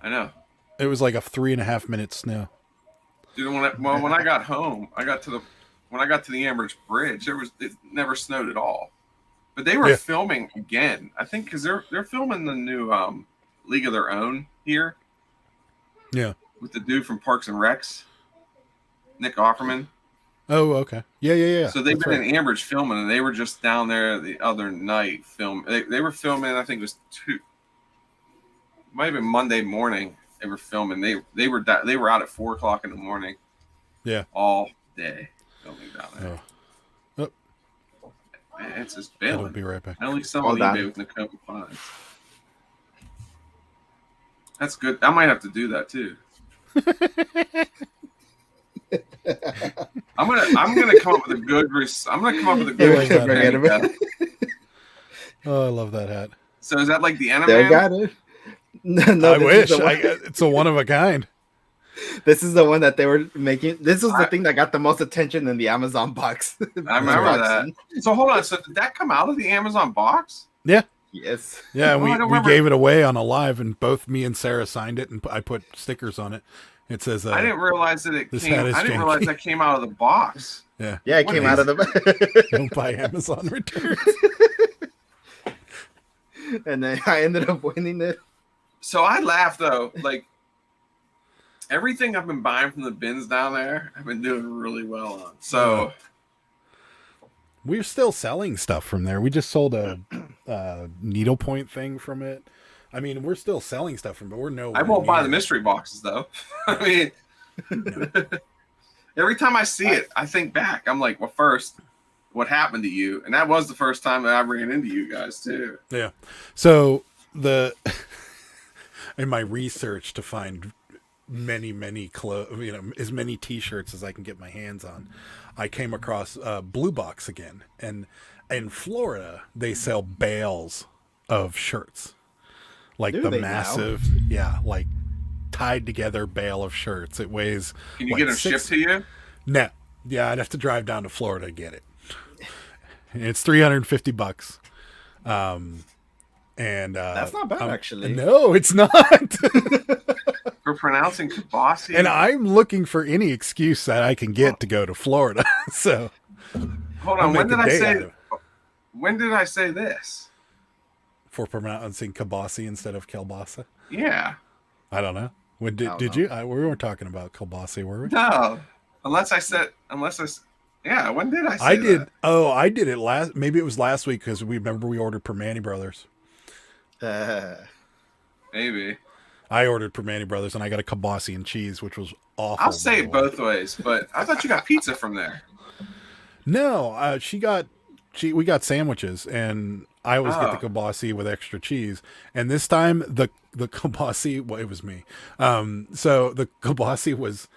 I know. It was like a 3.5 minute snow. Dude, when I got home, when I got to the Ambridge Bridge, it never snowed at all. But they were filming again, I think, because they're filming the new League of Their Own here. Yeah. With the dude from Parks and Recs, Nick Offerman. Oh, okay. Yeah. So they've been in Ambridge filming, and they were just down there the other night filming. They were filming, I think it was might have been Monday morning. They were filming. They were out at 4:00 in the morning. Yeah. All day filming down there. Oh. Man, it's just bailing. I'll be right back. I only sell on eBay with Nakoma Finds. That's good. I might have to do that too. I'm gonna come up with a good. I'm gonna come up with a good. Oh, I love that hat. So is that like the anime? They got it. No, I wish. It's a one of a kind. This is the one that they were making. This was the thing that got the most attention in the Amazon box. I remember that. So hold on. So did that come out of the Amazon box? Yeah. Yes. Yeah, we gave it away on a live, and both me and Sarah signed it, and I put stickers on it. It says, I didn't realize that it came. I didn't janky. realize that came out of the box. Yeah. Yeah, it came out of the. Don't buy Amazon returns. And then I ended up winning it. So I laugh though, like everything I've been buying from the bins down there, I've been doing really well on. So we're still selling stuff from there. We just sold a needlepoint thing from it. I mean, we're still selling stuff from it, but we're no. I won't buy the mystery boxes though. I mean, no. Every time I see it, I think back. I'm like, well, first, what happened to you? And that was the first time that I ran into you guys too. Yeah. So in my research to find many clothes, as many T-shirts as I can get my hands on, I came across Blue Box again, and in Florida they sell bales of shirts, like the massive, like tied together bale of shirts. It weighs. Can you get them shipped to you? No, yeah, I'd have to drive down to Florida to get it. It's $350. And that's not bad, actually. No, it's not. For pronouncing Kabasi. And I'm looking for any excuse that I can get to go to Florida. So hold on, when did I say this? For pronouncing Kabasi instead of Kielbasa? Yeah. I don't know. When did you? We weren't talking about Kielbasa, were we? No. Yeah, when did I say I did. That? Oh, I did it maybe it was last week because we ordered Permani Brothers. Maybe. I ordered Permani Brothers and I got a Kabasi and cheese, which was awful. I'll say it both ways, but I thought you got pizza from there. No, we got sandwiches, and I always get the Kabasi with extra cheese. And this time the Kabasi, well, it was me. So the Kabasi was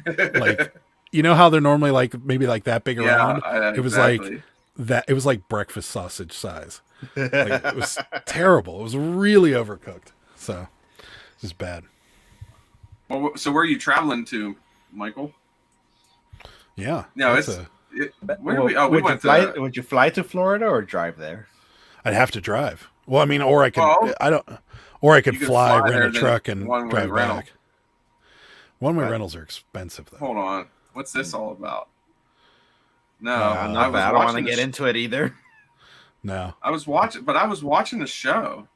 like, you know how they're normally like maybe like that big around? It was like that. It was like breakfast sausage size. Like, it was terrible. It was really overcooked. So this is bad. Well, so where are you traveling to, Michael? Yeah. No, where do we? Oh, would you fly to Florida or drive there? I'd have to drive. Well, I mean, or I could. Or I could fly, rent a truck, and drive back. One-way rentals are expensive, though. Hold on. What's this all about? No, I don't want to get into it either. No. I was watching the show.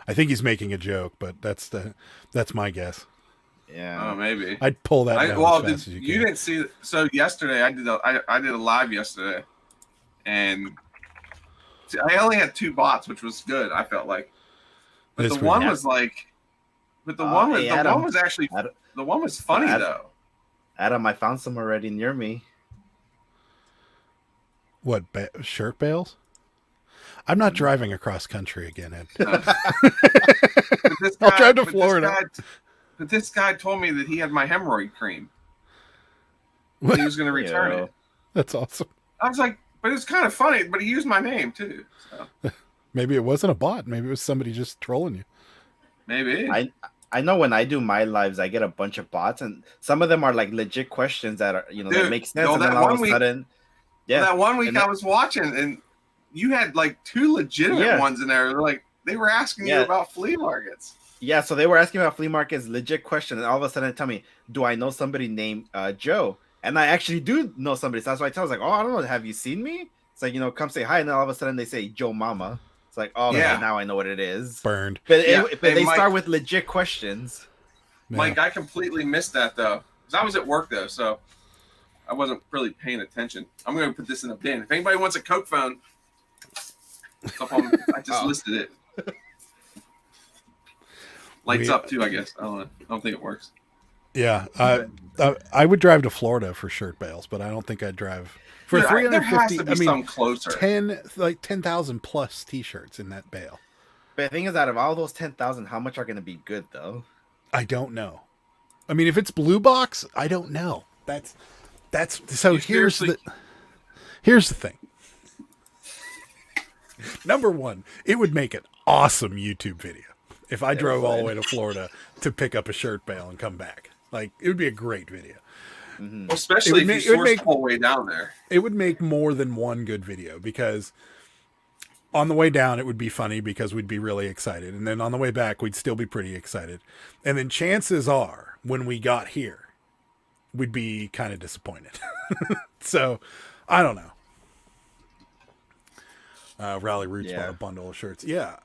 I think he's making a joke, but that's my guess. Yeah. Oh, maybe. I'd pull that down as fast as you can. You didn't see. So yesterday, I did a live yesterday, and I only had 2 bots, which was good. I felt like, but the one was like, the one was funny though. Adam, I found some already near me. What, shirt bales? I'm not driving across country again, Ed. I'll drive to Florida. But this guy told me that he had my hemorrhoid cream. He was going to return it. That's awesome. I was like, but it's kind of funny. But he used my name too. So. Maybe it wasn't a bot. Maybe it was somebody just trolling you. Maybe. I know when I do my lives, I get a bunch of bots, and some of them are like legit questions that are that make sense. And then all of a sudden, Yeah. That one week And I was watching, and you had like 2 legitimate ones in there. They're like, they were asking you about flea markets. Yeah, so they were asking about flea markets, legit question, and all of a sudden tell me, do I know somebody named Joe? And I actually do know somebody. So that's why I tell. I was like, oh, I don't know. Have you seen me? It's like, come say hi, and then all of a sudden they say Joe Mama. It's like, oh, okay, now I know what it is. Burned. But they start with legit questions. Mike, I completely missed that though, because I was at work though, so I wasn't really paying attention. I'm going to put this in a bin. If anybody wants a Coke phone, I just listed it. Lights up too, I guess. I don't know. I don't think it works. Yeah, I would drive to Florida for shirt bales, but I don't think I'd drive for 350. There has to be some closer. 10,000 plus t-shirts in that bale. But the thing is, out of all those 10,000, how much are going to be good though? I don't know. I mean, if it's blue box, I don't know. That's so. Here's the thing. Number one, it would make an awesome YouTube video if I drove all the way to Florida to pick up a shirt bale and come back. Like, it would be a great video. Mm-hmm. Especially if you sourced the whole way down there. It would make more than one good video, because on the way down, it would be funny because we'd be really excited. And then on the way back, we'd still be pretty excited. And then chances are, when we got here, we'd be kind of disappointed. So, I don't know. Rally Roots bought a bundle of shirts. Yeah,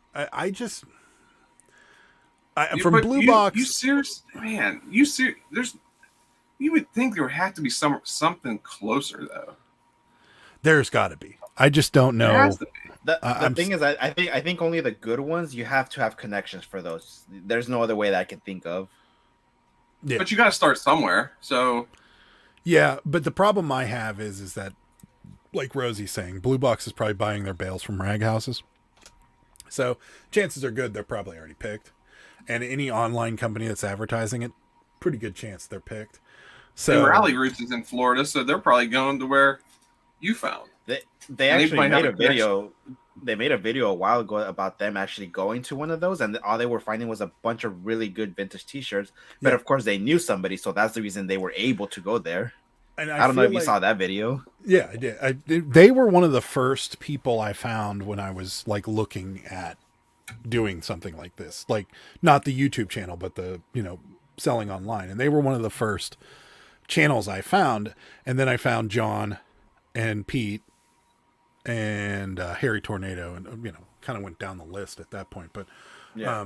from Blue Box. You serious, man? You would think there would have to be something closer though. There's got to be. I just don't know. There has to be. The thing is, I think only the good ones, you have to have connections for those. There's no other way that I can think of. Yeah. But you got to start somewhere. So yeah, but the problem I have is that, like Rosie's saying, Blue Box is probably buying their bales from rag houses. So chances are good they're probably already picked. And any online company that's advertising it, pretty good chance they're picked. So and Rally Roots is in Florida, so they're probably going to where you found. They actually made a video. They made a video a while ago about them actually going to one of those, and all they were finding was a bunch of really good vintage T-shirts. But of course, they knew somebody, so that's the reason they were able to go there. And I don't know if you saw that video. Yeah, I did. They were one of the first people I found when I was like looking at doing something like this, like not the YouTube channel, but the selling online. And they were one of the first channels I found. And then I found John and Pete and Harry Tornado, and kind of went down the list at that point. But yeah,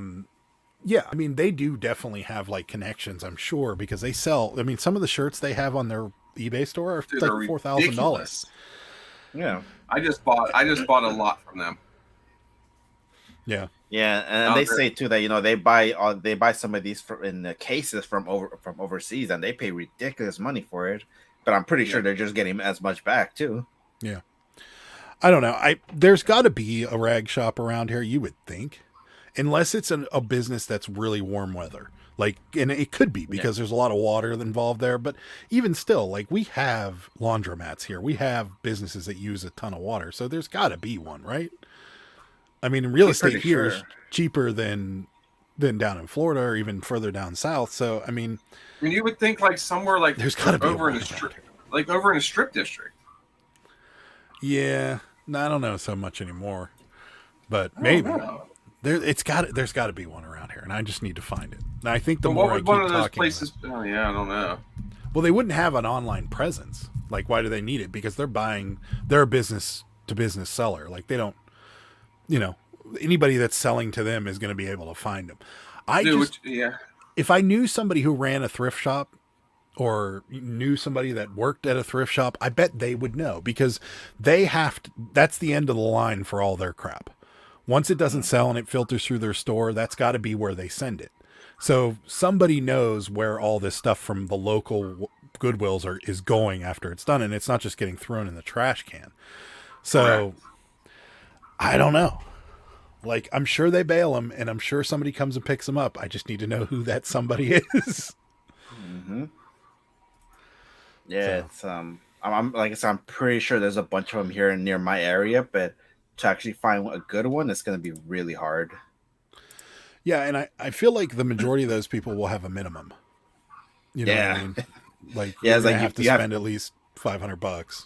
I mean, they do definitely have like connections, I'm sure, because they sell. I mean, some of the shirts they have on their eBay store are like $4,000. Yeah, I just bought a lot from them. Yeah, and they say too that they buy some of these in the cases from overseas, and they pay ridiculous money for it. But I'm pretty sure they're just getting as much back too. Yeah, I don't know. There's got to be a rag shop around here, you would think, unless it's a business that's really warm weather. Like, and it could be because there's a lot of water involved there. But even still, like, we have laundromats here. We have businesses that use a ton of water. So there's got to be one, right? I mean, real estate here is cheaper than down in Florida or even further down south. So, I mean, you would think like somewhere like there's got to be over in a strip district. Yeah, no, I don't know so much anymore, but maybe there's got to be one around here, and I just need to find it. And I think the more I keep one of those talking, places. Oh yeah, I don't know. Well, they wouldn't have an online presence. Like, why do they need it? Because they're a business to business seller. Like, they don't, anybody that's selling to them is going to be able to find them. If I knew somebody who ran a thrift shop or knew somebody that worked at a thrift shop, I bet they would know, because they have to, that's the end of the line for all their crap. Once it doesn't sell and it filters through their store, that's got to be where they send it. So somebody knows where all this stuff from the local Goodwills is going after it's done, and it's not just getting thrown in the trash can. So I don't know. Like, I'm sure they bail them, and I'm sure somebody comes and picks them up. I just need to know who that somebody is. Mm-hmm. Yeah, so. I'm like I said, I'm pretty sure there's a bunch of them here near my area, but to actually find a good one, it's going to be really hard. Yeah, and I feel like the majority of those people will have a minimum. You know what I mean? Like, you're going to have to spend at least $500.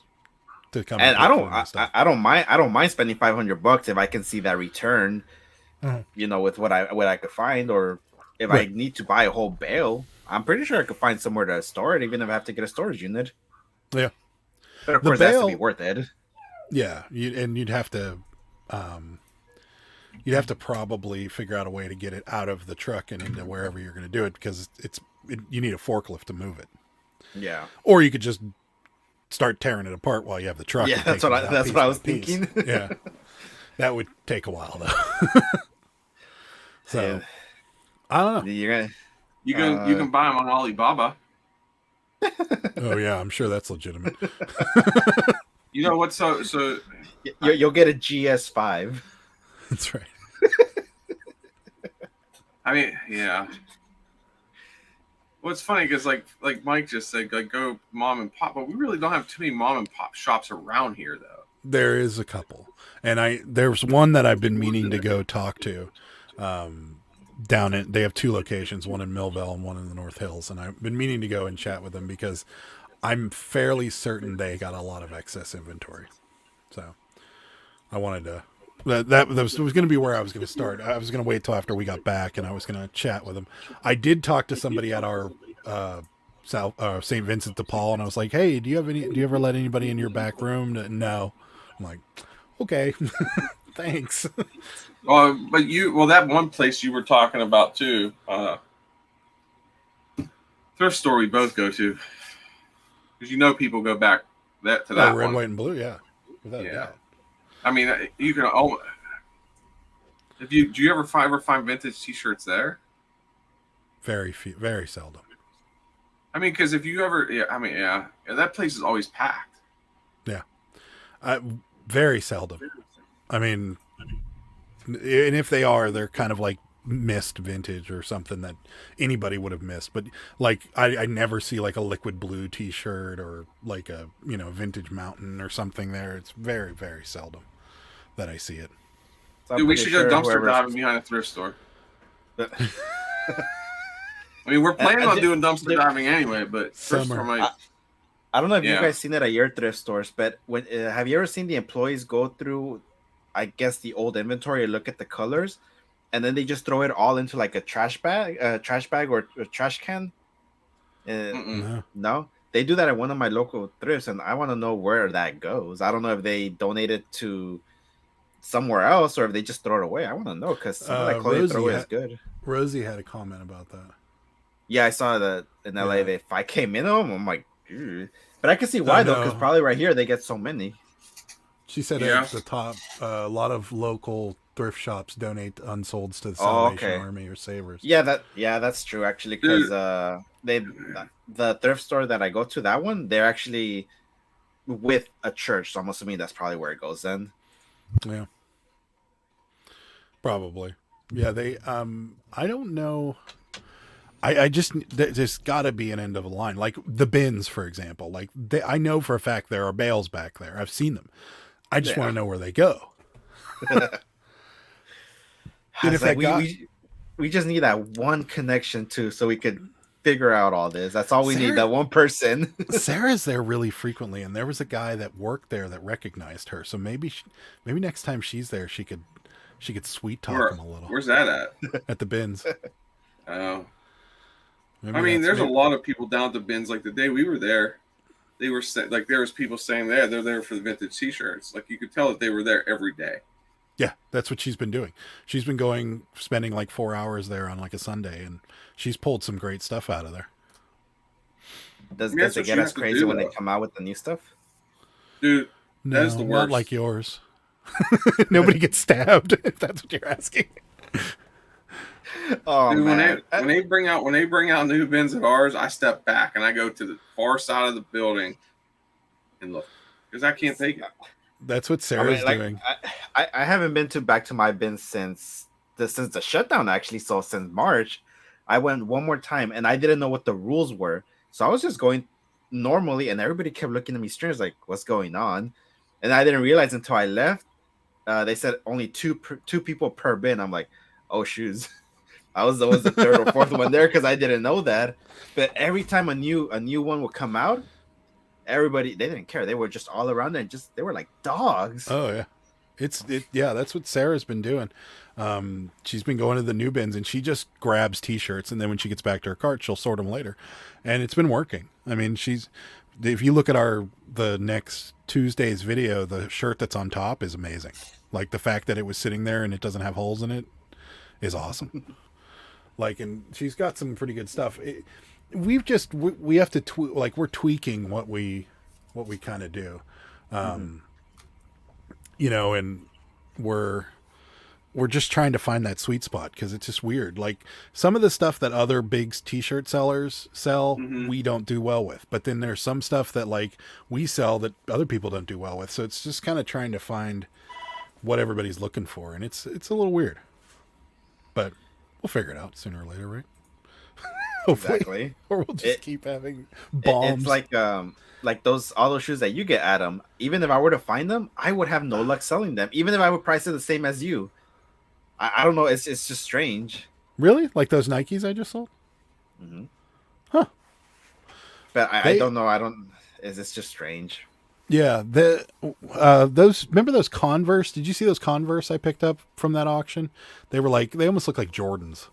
to come. And I don't mind spending $500 if I can see that return, with what I could find, or if I need to buy a whole bale, I'm pretty sure I could find somewhere to store it, even if I have to get a storage unit. Yeah, but of course, it has to be worth it. Yeah, you'd have to probably figure out a way to get it out of the truck and into wherever you're going to do it, because you need a forklift to move it. Yeah, or you could just start tearing it apart while you have the truck. Yeah, that's what I was thinking. Yeah, that would take a while though. So yeah. I don't know. You can buy them on Alibaba. Oh yeah, I'm sure that's legitimate. You know what? So you'll get a GS5. That's right. I mean, yeah. Well, it's funny because like Mike just said, like go mom and pop, but we really don't have too many mom and pop shops around here, though. There is a couple, and there's one that I've been meaning to go talk to. They have two locations, one in Millville and one in the North Hills, and I've been meaning to go and chat with them because I'm fairly certain they got a lot of excess inventory. So I wanted to. That was going to be where I was going to start. I was going to wait till after we got back, and I was going to chat with them. I did talk to somebody at our St. Vincent de Paul, and I was like, "Hey, do you ever let anybody in your back room?" No. I'm like, "Okay, thanks." But that one place you were talking about too, thrift store we both go to, because people go back to that red, one. white, and blue, yeah, without a doubt. I mean, you can. Do you ever find vintage T-shirts there? Very few, very seldom. I mean, because if you ever, that place is always packed. Yeah, very seldom. I mean, and if they are, they're kind of like missed vintage or something that anybody would have missed. But like, I never see like a liquid blue T-shirt or like a vintage mountain or something there. It's very, very seldom that I see it. So dude, we should go dumpster diving behind a thrift store. I mean, we're planning on doing dumpster diving anyway, but thrift store might. I don't know if you guys seen it at your thrift stores, but have you ever seen the employees go through, I guess, the old inventory and look at the colors, and then they just throw it all into like a trash bag or a trash can? No, they do that at one of my local thrifts, and I want to know where that goes. I don't know if they donate it to somewhere else or if they just throw it away. I want to know, because that clothing throw is good. Rosie had a comment about that. Yeah, I saw that in LA. If I came in them, I'm like, ew. But I can see why though, because probably right here they get so many. She said at the top, a lot of local thrift shops donate unsolds to the Salvation Army or Savers. Yeah, that's true actually, because the thrift store that I go to, that one, they're actually with a church, so I'm assuming that's probably where it goes then. Yeah, probably. Yeah, they. I don't know. There's got to be an end of a line, like the bins, for example. Like I know for a fact there are bales back there. I've seen them. I just want to know where they go. We just need that one connection too, so we could figure out all this. That's all we need. That one person. Sarah's there really frequently, and there was a guy that worked there that recognized her. So maybe next time she's there, she could sweet talk him a little. Where's that at? At the bins. Oh. I mean, there's a lot of people down at the bins. Like the day we were there, they were like there was people saying they're there for the vintage T-shirts. Like you could tell that they were there every day. Yeah, that's what she's been doing. She's been spending like 4 hours there on like a Sunday, and she's pulled some great stuff out of there. Does it get us crazy when they come out with the new stuff? Dude, that's the worst. Not like yours. Nobody gets stabbed, if that's what you're asking. Oh, dude, man. when they bring out new bins of ours, I step back and I go to the far side of the building and look, because I can't take it. That's what Sarah's doing. I haven't been back to my bins since the shutdown, actually. So since March, I went one more time, and I didn't know what the rules were. So I was just going normally, and everybody kept looking at me strange, like, what's going on? And I didn't realize until I left. They said only two people per bin. I'm like, oh, shoes. I was the third or fourth one there because I didn't know that. But every time a new one would come out, everybody, they didn't care. They were just all around and they were like dogs. Oh yeah. Yeah, that's what Sarah's been doing. She's been going to the new bins and she just grabs t-shirts, and then when she gets back to her cart, she'll sort them later. And it's been working. I mean, if you look at the next Tuesday's video, the shirt that's on top is amazing. Like the fact that it was sitting there and it doesn't have holes in it is awesome. Like, and she's got some pretty good stuff. We have to we're tweaking what we kind of do. You know, and we're just trying to find that sweet spot, because it's just weird. Like some of the stuff that other big t-shirt sellers sell, we don't do well with. But then there's some stuff that like we sell that other people don't do well with. So it's just kind of trying to find what everybody's looking for, and it's a little weird. But we'll figure it out sooner or later, right? Hopefully. Exactly. Or we'll just keep having bombs. It's like all those shoes that you get, Adam. Even if I were to find them, I would have no luck selling them. Even if I would price it the same as you, I don't know. It's just strange. Really, like those Nikes I just sold. Huh? But I don't know. It's just strange. Yeah, remember those Converse? Did you see those Converse I picked up from that auction? They almost look like Jordans.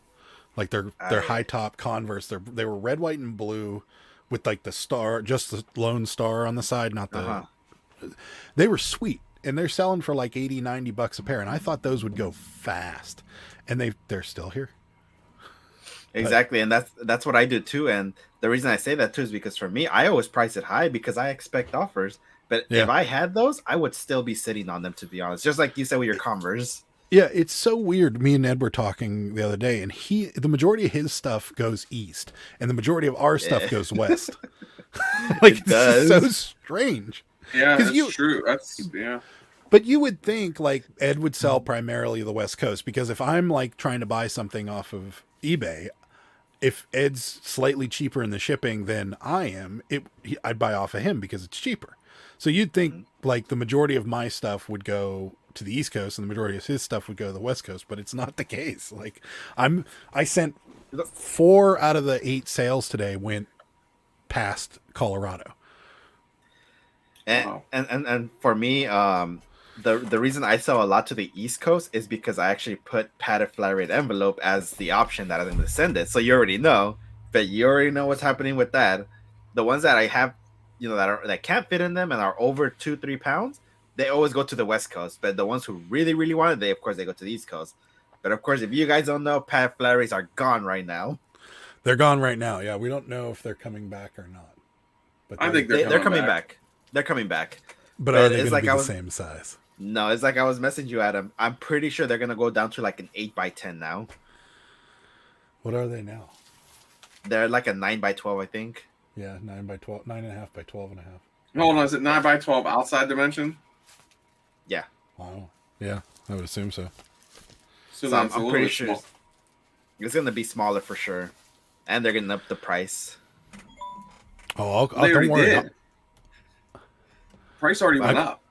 Like they're high top Converse. They were red, white, and blue with like the star, just the lone star on the side, not the They were sweet, and they're selling for like $80-$90 a pair, and I thought those would go fast. And they're still here. Exactly, and that's what I do too. And the reason I say that too is because for me, I always price it high because I expect offers. But if I had those, I would still be sitting on them, to be honest. Just like you said with your Converse. Yeah, it's so weird. Me and Ed were talking the other day, and the majority of his stuff goes east, and the majority of our stuff goes west. Like, it's so strange. Yeah, that's true. But you would think like Ed would sell primarily the West Coast, because if I'm like trying to buy something off of eBay, if Ed's slightly cheaper in the shipping than I am, I'd buy off of him because it's cheaper. So you'd think like the majority of my stuff would go to the East Coast and the majority of his stuff would go to the West Coast, but it's not the case. Like I sent 4 out of the 8 sales today went past Colorado. And for me, the reason I sell a lot to the East Coast is because I actually put padded flat rate envelope as the option that I'm going to send it. So you already know, but you already know what's happening with that. The ones that I have, you know, that can't fit in them and are over 2-3 pounds, they always go to the West Coast. But the ones who really, really want it, they go to the East Coast. But of course, if you guys don't know, padded flat rates are gone right now. They're gone right now. Yeah, we don't know if they're coming back or not. But I think they're coming back. They're coming back. But are they going to be the same size? No, it's like I was messaging you, Adam. I'm pretty sure they're going to go down to like an 8x10 now. What are they now? They're like a 9x12, I think. Yeah, 9x12, 9.5 by 12.5. Hold on, is it 9x12 outside dimension? Yeah. Wow. Yeah, I would assume so. So I'm pretty sure it's going to be smaller for sure. And they're going to up the price. Oh, don't worry. Price already went up.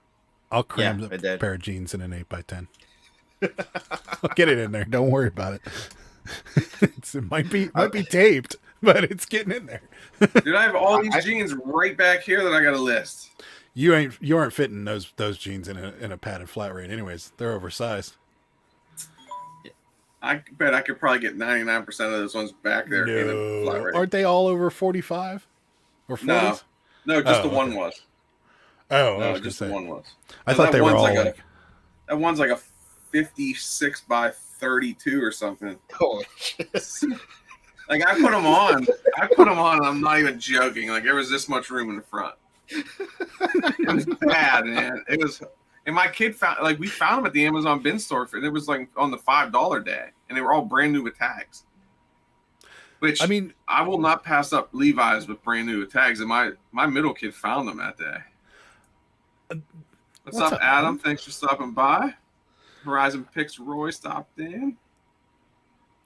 I'll cram a pair of jeans in an 8x10. I'll get it in there. Don't worry about it. It might be taped, but it's getting in there. Dude, I have all these jeans right back here that I got to list. You aren't fitting those jeans in a padded flat rate. Anyways, they're oversized. I bet I could probably get 99% of those ones back there in a flat rate. Aren't they all over 45 or 40s? No, just the one was. Oh, no, just the one was. I thought they were all that one's like a 56 by 32 or something. Oh, like I put them on, and I'm not even joking. Like there was this much room in the front. It was bad, man. It was, and my kid we found them at the Amazon bin store. It was like on the $5 day, and they were all brand new with tags. Which I mean, I will not pass up Levi's with brand new with tags. And my middle kid found them that day. What's up, Adam? Thanks for stopping by. Horizon Picks Roy stopped in.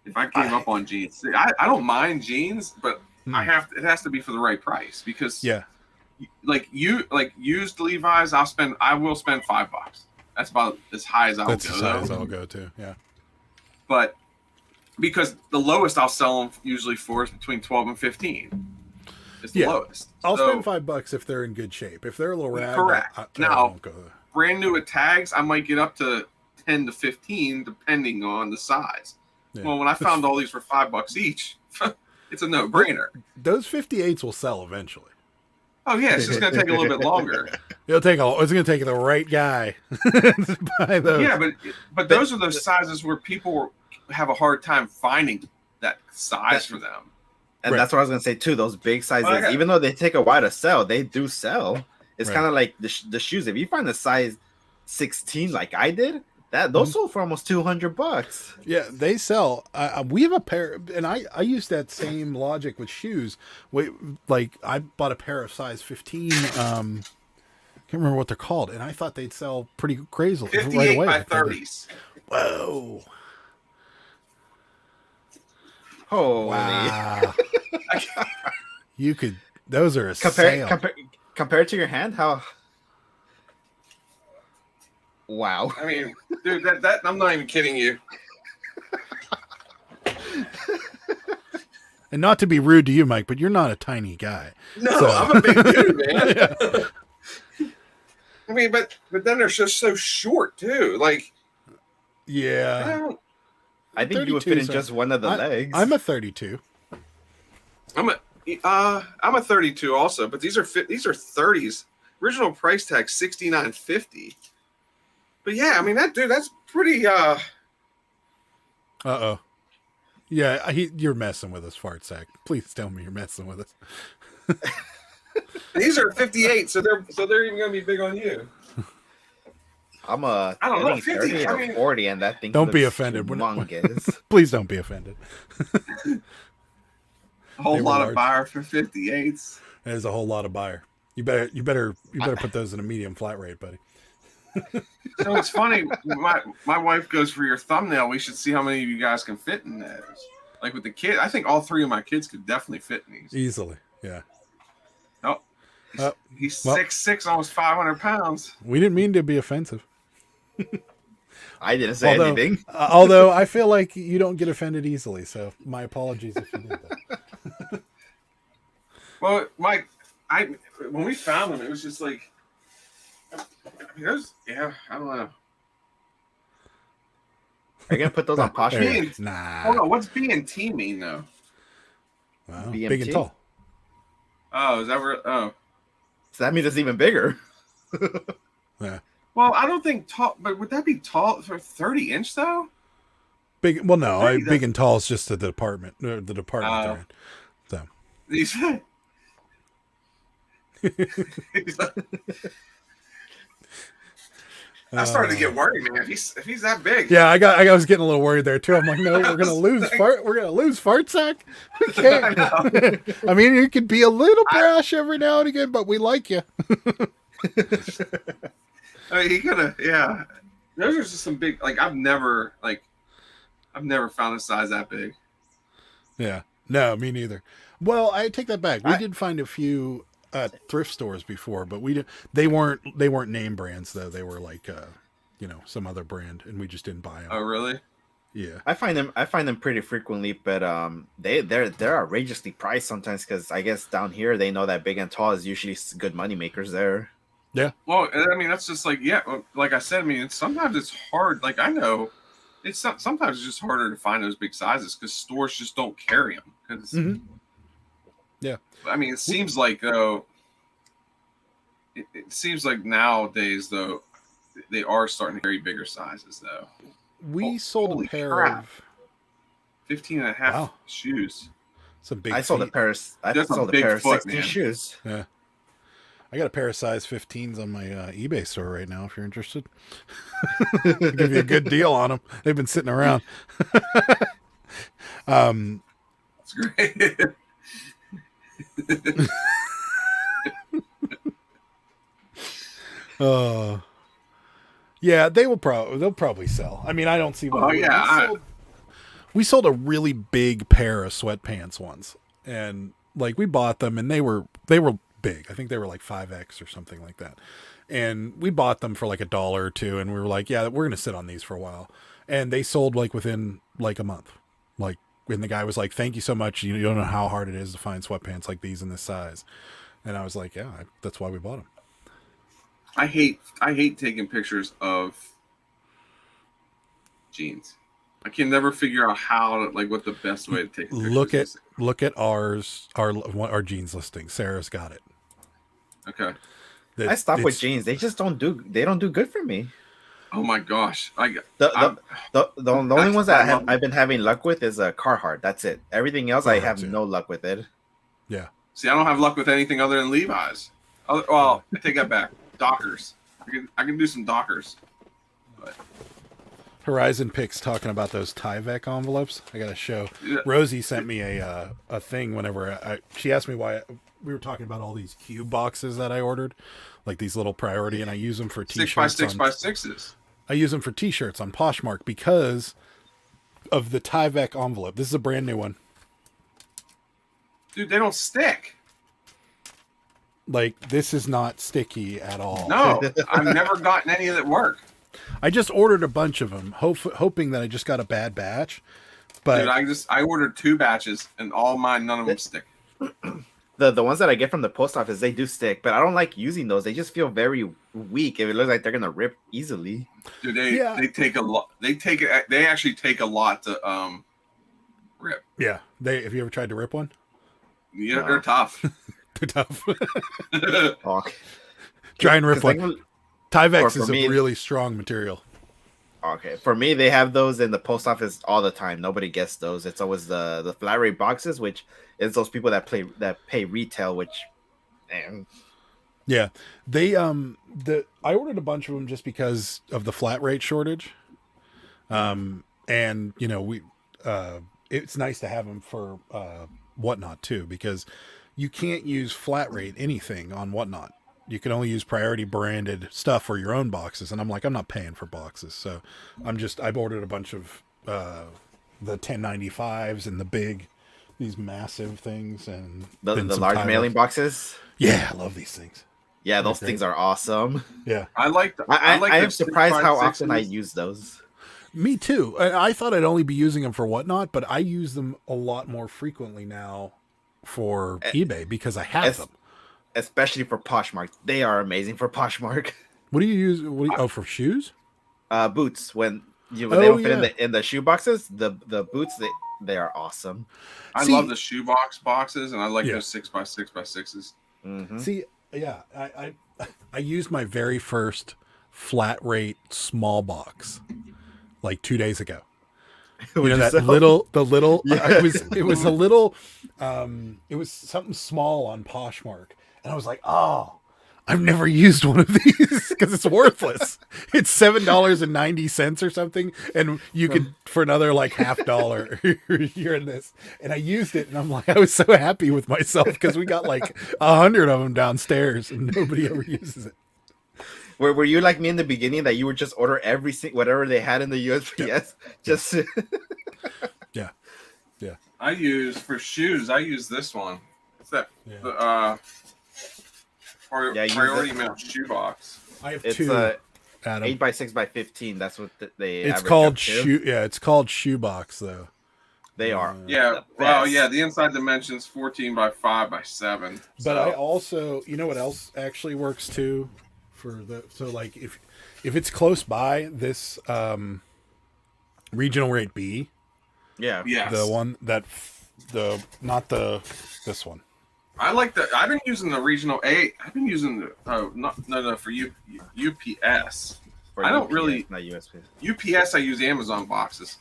If I came up on jeans, see, I don't mind jeans, but it has to be for the right price, because used Levi's, I will spend $5. That's about as high as I'll go. That's as high as I'll go too. Yeah. But because the lowest I'll sell them usually for is between 12 and 15. is the lowest. I'll spend $5 if they're in good shape. If they're a little ragged, correct. I Now, won't go there. Brand new with tags, I might get up to 10 to 15 depending on the size. Yeah. Well, when I found all these for $5 each, it's a no-brainer. Those 58s will sell eventually. Oh yeah, it's just going to take a little bit longer. It's going to take the right guy to buy those. Yeah, but those are those sizes where people have a hard time finding that size for them. And that's what I was going to say too. Those big sizes, even though they take a while to sell, they do sell. It's kind of like the shoes. If you find a size 16 like I did, those sold for almost $200. Yeah, they sell. We have a pair, and I use that same logic with shoes. I bought a pair of size 15. Can't remember what they're called, and I thought they'd sell pretty crazily 58 right away. by 30s. Whoa! Holy! Wow. You could. Those are a sale. Compared to your hand, how? Wow. I mean, dude, that I'm not even kidding you. And not to be rude to you, Mike, but you're not a tiny guy. No, so. I'm a big dude, man. Yeah. I mean, but then they're just so short too. Like, yeah. I think you would fit in just one of the legs. I'm a 32. I'm a 32 also, but these are 30s. Original price tag $69.50. But yeah, I mean that's pretty. Uh-oh. Yeah, you're messing with us, fart sack. Please tell me you're messing with us. These are 58, so they're even gonna be big on you. I don't know, 50 or 40, and that thing. Don't be offended. Please don't be offended. A whole lot of buyer for 58s. There's a whole lot of buyer. You better put those in a medium flat rate, buddy. So it's funny. My wife goes for your thumbnail. We should see how many of you guys can fit in those. Like with the kid, I think all three of my kids could definitely fit in these easily. Yeah. Oh, he's 6'6", almost 500 pounds. We didn't mean to be offensive. I didn't say anything. Although I feel like you don't get offended easily, so my apologies if you did that. Well, Mike, when we found them, it was just like, I don't know. Are you gonna put those on Poshmark? Nah. Hold on, what's B&T mean though? Well, big and tall. Oh, is that where? Oh, so that means it's even bigger. Yeah. Well, I don't think tall, but would that be tall for 30-inch though? Big. Well, no. Big and tall is just the department. The department they're in. So. These. I started to get worried, man. If he's that big. Yeah, I was getting a little worried there too. I'm like, no, we're gonna lose fart. We're gonna lose fart sack. We can't. I mean, you could be a little brash every now and again, but we like you. I mean, he could have. Yeah, those are just some big. Like I've never found a size that big. Yeah. No, me neither. Well, I take that back. We did find a few thrift stores before, but they weren't name brands though. They were like some other brand, and we just didn't buy them. Oh really? Yeah. I find them pretty frequently, but they're outrageously priced sometimes, because I guess down here they know that big and tall is usually good money makers there. Yeah. Well, I mean that's just like like I said. I mean sometimes it's hard. Like I know sometimes it's just harder to find those big sizes because stores just don't carry them. Because yeah. I mean, it seems like though. It seems like nowadays though, they are starting to carry bigger sizes though. We sold a pair of 15 and a half shoes. Some big. I sold a pair of 16 shoes. Yeah. I got a pair of size 15s on my eBay store right now. If you're interested, give you a good deal on them. They've been sitting around. That's great. Yeah, they'll probably sell. I mean, I don't see why. Oh yeah, we sold a really big pair of sweatpants once, and like we bought them, and they were big. I think they were like 5X or something like that. And we bought them for like $1 or $2, and we were like, yeah, we're gonna sit on these for a while. And they sold like within like a month. Like and the guy was like, "Thank you so much. You don't know how hard it is to find sweatpants like these in this size." And I was like, "Yeah, that's why we bought them." I hate taking pictures of jeans. I can never figure out what the best way to take pictures Look at our jeans listing. Sarah's got it. Okay. I stopped with jeans. They just don't do good for me. Oh my gosh! The only ones that I've been having luck with is a Carhartt. That's it. Everything else, I have no luck with it. Yeah. See, I don't have luck with anything other than Levi's. Well, I take that back. Dockers. I can do some Dockers. But Horizon Picks talking about those Tyvek envelopes. I got to show. Rosie sent me a thing whenever she asked me why we were talking about all these cube boxes that I ordered, like these little priority, and I use them for t-shirts. 6x6x6s. I use them for t-shirts on Poshmark because of the Tyvek envelope. This is a brand new one. Dude, they don't stick. Like, this is not sticky at all. No, I've never gotten any that work. I just ordered a bunch of them, hoping that I just got a bad batch. But dude, I ordered 2 batches, and none of them stick. The ones that I get from the post office, they do stick, but I don't like using those. They just feel very weak. It looks like they're gonna rip easily. Dude, they take a lot. They actually take a lot to rip. Yeah, have you ever tried to rip one? Yeah, no. They're tough. They're tough. Oh. Try and rip one. Tyvek is a really strong material. Okay, for me, they have those in the post office all the time. Nobody gets those. It's always the flat rate boxes, which is those people that pay retail. Which, man. Yeah, they I ordered a bunch of them just because of the flat rate shortage. And it's nice to have them for Whatnot too, because you can't use flat rate anything on Whatnot. You can only use priority branded stuff for your own boxes. And I'm like, I'm not paying for boxes. So I've ordered a bunch of the 1095s and these massive things. And the large mailing boxes. Yeah, I love these things. Yeah, those things are awesome. Yeah. I am surprised how often I use those. Me too. I thought I'd only be using them for Whatnot, but I use them a lot more frequently now for eBay because I have them. Especially for Poshmark. They are amazing for Poshmark. What do you use? For shoes? Boots. When they don't fit in the shoe boxes, the boots, they are awesome. I love the shoebox boxes, and I like those 6x6x6s. Mm-hmm. See, yeah, I used my very first flat rate small box like 2 days ago. It was something small on Poshmark. And I was like, oh, I've never used one of these because it's worthless. It's $7.90 or something. And you could, for another like $50, you're in this. And I used it and I'm like, I was so happy with myself because we got like 100 of them downstairs and nobody ever uses it. Were you like me in the beginning that you would just order whatever they had in the USPS? Yep. Just yeah. For shoes, I use this one. What's that? Yeah. Priority mail shoebox. I have 2. 8x6x15. That's what they. It's called shoe. Yeah, it's called shoebox though. They are. Yeah. Well, yeah. The inside dimensions 14x5x7. But I also, you know what else actually works too, like if it's close by, this regional rate B. Yeah. Yes. The one this one. I like that. I've been using the regional A. I've been using the for UPS. I don't really not USPS. UPS. I use Amazon boxes.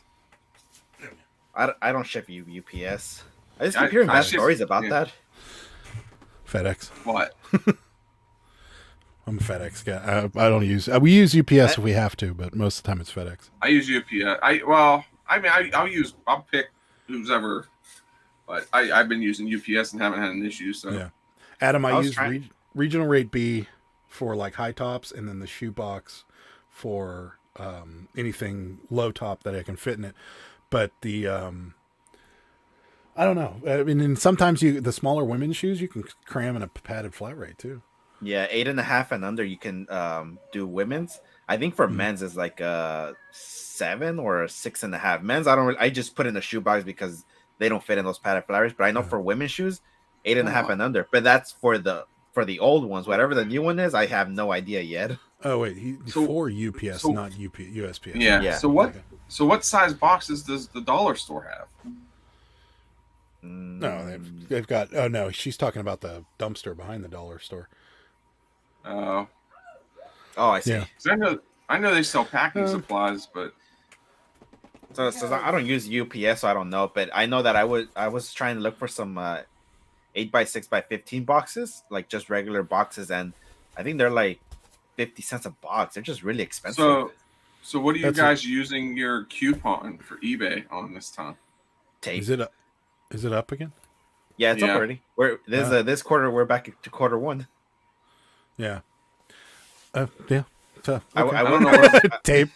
I don't ship UPS. I just keep hearing bad stories about that. FedEx. What? I'm a FedEx guy. I don't use. We use UPS if we have to, but most of the time it's FedEx. I use UPS. I'll pick who's ever. But I've been using UPS and haven't had an issue. So yeah, Adam, I use regional rate B for like high tops, and then the shoebox for anything low top that I can fit in it. But the I don't know. I mean, and sometimes the smaller women's shoes you can cram in a padded flat rate too. Yeah, 8.5 and under you can do women's. I think for men's is like a 7 or a 6.5. Men's I just put in a shoebox because they don't fit in those padded flatters. But I know for women's shoes, 8.5 and under. But that's for the old ones. Whatever the new one is, I have no idea yet. Oh wait, for UPS, not USPS. Yeah. So what size boxes does the dollar store have? No, they've got. Oh no, she's talking about the dumpster behind the dollar store. Oh, I see. Yeah. I know they sell packing supplies, but so I don't use UPS, so I don't know. But I know that I was trying to look for some 8x6x15 boxes, like just regular boxes, and I think they're like 50 cents a box. They're just really expensive. So what are you guys using your coupon for eBay on this time? Tape. Is it up again? Yeah, it's up already. This quarter we're back to quarter one. Yeah. Yeah. So, I don't know tape.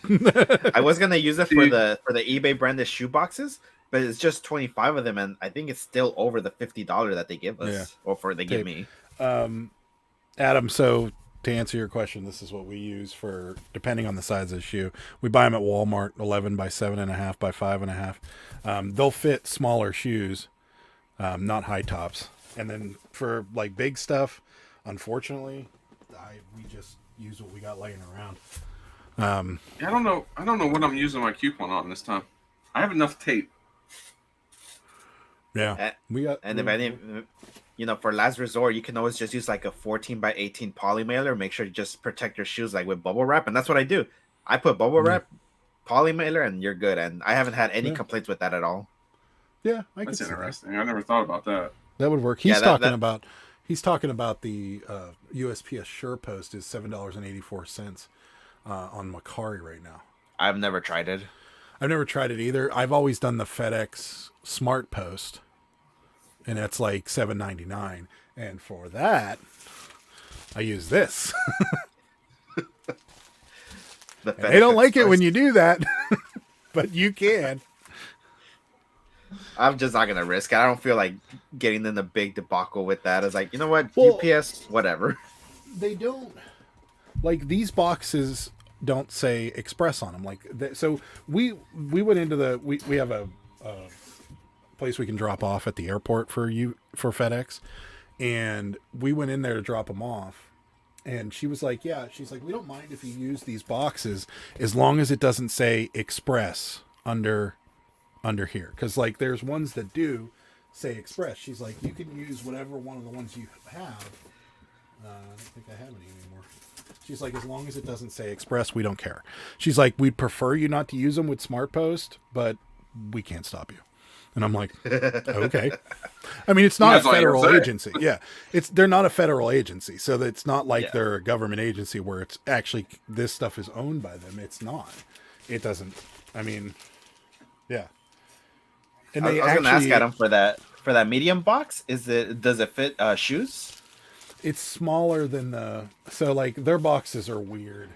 I was gonna use it for the eBay branded shoe boxes, but it's just 25 of them, and I think it's still over the $50 that they give us, or they give me. Adam, so to answer your question, this is what we use for, depending on the size of the shoe. We buy them at Walmart, 11 by 7.5 by 5.5. They'll fit smaller shoes, not high tops. And then for like big stuff, unfortunately, we just use what we got laying around. I don't know what I'm using my coupon on this time. I have enough tape. Yeah, for last resort, you can always just use like a 14 by 18 poly mailer. Make sure you just protect your shoes like with bubble wrap, and that's what I do. I put bubble wrap, poly mailer, and you're good. And I haven't had any complaints with that at all. Yeah, that's interesting. I never thought about that. That would work. He's talking about the USPS SurePost is $7.84 on Macari right now. I've never tried it. I've never tried it either. I've always done the FedEx Smart Post, and that's like $7.99. And for that, I use this. They don't like it when you do that, but you can. I'm just not gonna risk it. I don't feel like getting in the big debacle with that. It's like, you know what, UPS, whatever. They don't like these boxes. Don't say Express on them. Like so, we went into we have a place we can drop off at the airport for FedEx, and we went in there to drop them off. And she was like, she's like, we don't mind if you use these boxes as long as it doesn't say Express under here. Because like there's ones that do say Express. She's like, you can use whatever one of the ones you have. I don't think I have any anymore. She's like, as long as it doesn't say Express, we don't care. She's like, we'd prefer you not to use them with Smart Post, but we can't stop you. And I'm like, okay. I mean, it's not a federal agency. Yeah. They're not a federal agency. So it's not like they're a government agency where it's actually, this stuff is owned by them. It's not. It doesn't, I mean, yeah. And I was going to ask Adam for that medium box. Does it fit shoes? It's smaller than so like their boxes are weird.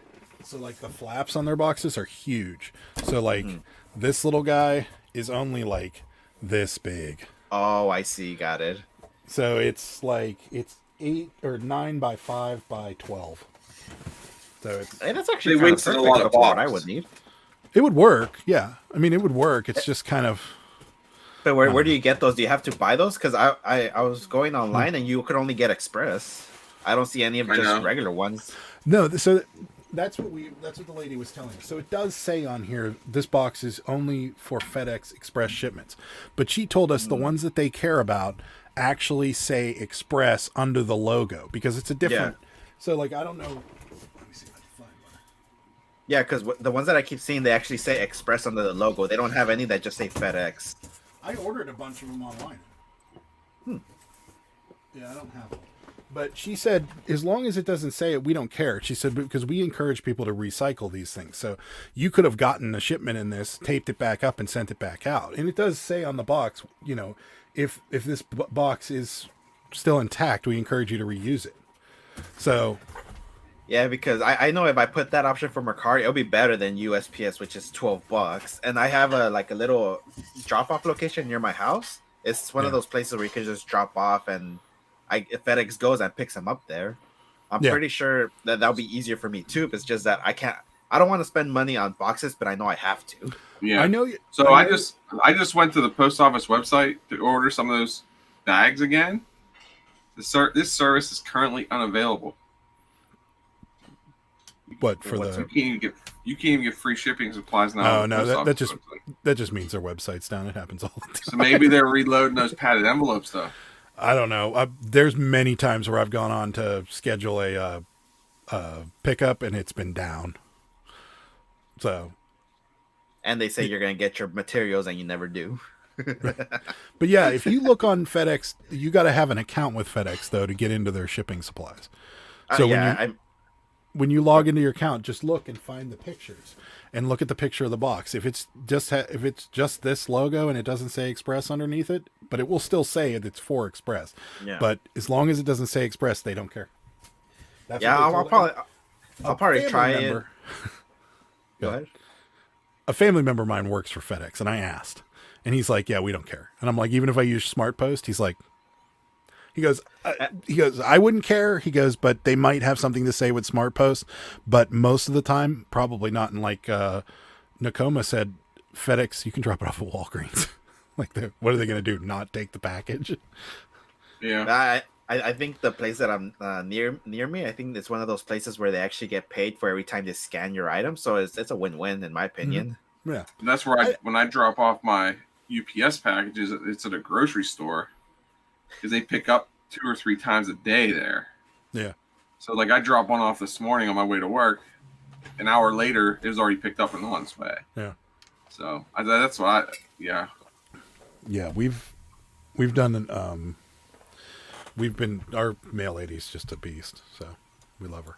So like the flaps on their boxes are huge. So like this little guy is only like this big. Oh, I see. Got it. So it's 8 or 9 by 5 by 12. So that's actually kind of perfect a lot of what I would need. It would work. Yeah. I mean, it would work. It's just kind of. But where do you get those? Do you have to buy those? Because I was going online and you could only get Express. I don't see any of just regular ones. No, so that's what the lady was telling us. So it does say on here this box is only for FedEx Express shipments, but she told us the ones that they care about actually say Express under the logo because it's a different. Yeah. So like I don't know. Let me see if I can find one. Yeah, because the ones that I keep seeing they actually say Express under the logo. They don't have any that just say FedEx. I ordered a bunch of them online. Yeah, I don't have them. But she said, as long as it doesn't say it, we don't care. She said, because we encourage people to recycle these things. So you could have gotten a shipment in this, taped it back up, and sent it back out. And it does say on the box, if this box is still intact, we encourage you to reuse it. So. Yeah, because I know if I put that option for Mercari, it'll be better than USPS, which is $12. And I have a little drop-off location near my house. It's one of those places where you can just drop off and if FedEx goes and picks them up there. I'm pretty sure that'll be easier for me too. It's just that I can't I don't want to spend money on boxes, but I know I have to. Yeah, I know. So I just went to the post office website to order some of those bags again. This service is currently unavailable. But for you can't even get free shipping supplies now. Oh no, that just means their website's down. It happens all the time. So maybe they're reloading those padded envelopes though. I don't know. There's many times where I've gone on to schedule a pickup and it's been down. So, and they say you're going to get your materials and you never do. But yeah, if you look on FedEx, you got to have an account with FedEx though to get into their shipping supplies. So when you log into your account, just look and find the pictures and look at the picture of the box. If it's just this logo and it doesn't say Express underneath it, but it will still say it's for Express. Yeah. But as long as it doesn't say Express, they don't care. That's I'll probably try it. Go ahead. A family member of mine works for FedEx, and I asked, and he's like, "Yeah, we don't care." And I'm like, "Even if I use SmartPost?" He goes, "I wouldn't care." He goes, "But they might have something to say with SmartPost, but most of the time, probably not." And like Nakoma said, FedEx, you can drop it off at Walgreens. Like, what are they going to do? Not take the package? Yeah. I think the place that I'm near me, I think it's one of those places where they actually get paid for every time they scan your item. So it's a win-win in my opinion. Mm-hmm. Yeah. And that's where when I drop off my UPS packages, it's at a grocery store because they pick up 2 or 3 times a day there. Yeah. So like I dropped one off this morning on my way to work. An hour later, it was already picked up and on its way. Yeah. So that's what yeah. Yeah, we've done our mail lady's just a beast, so we love her.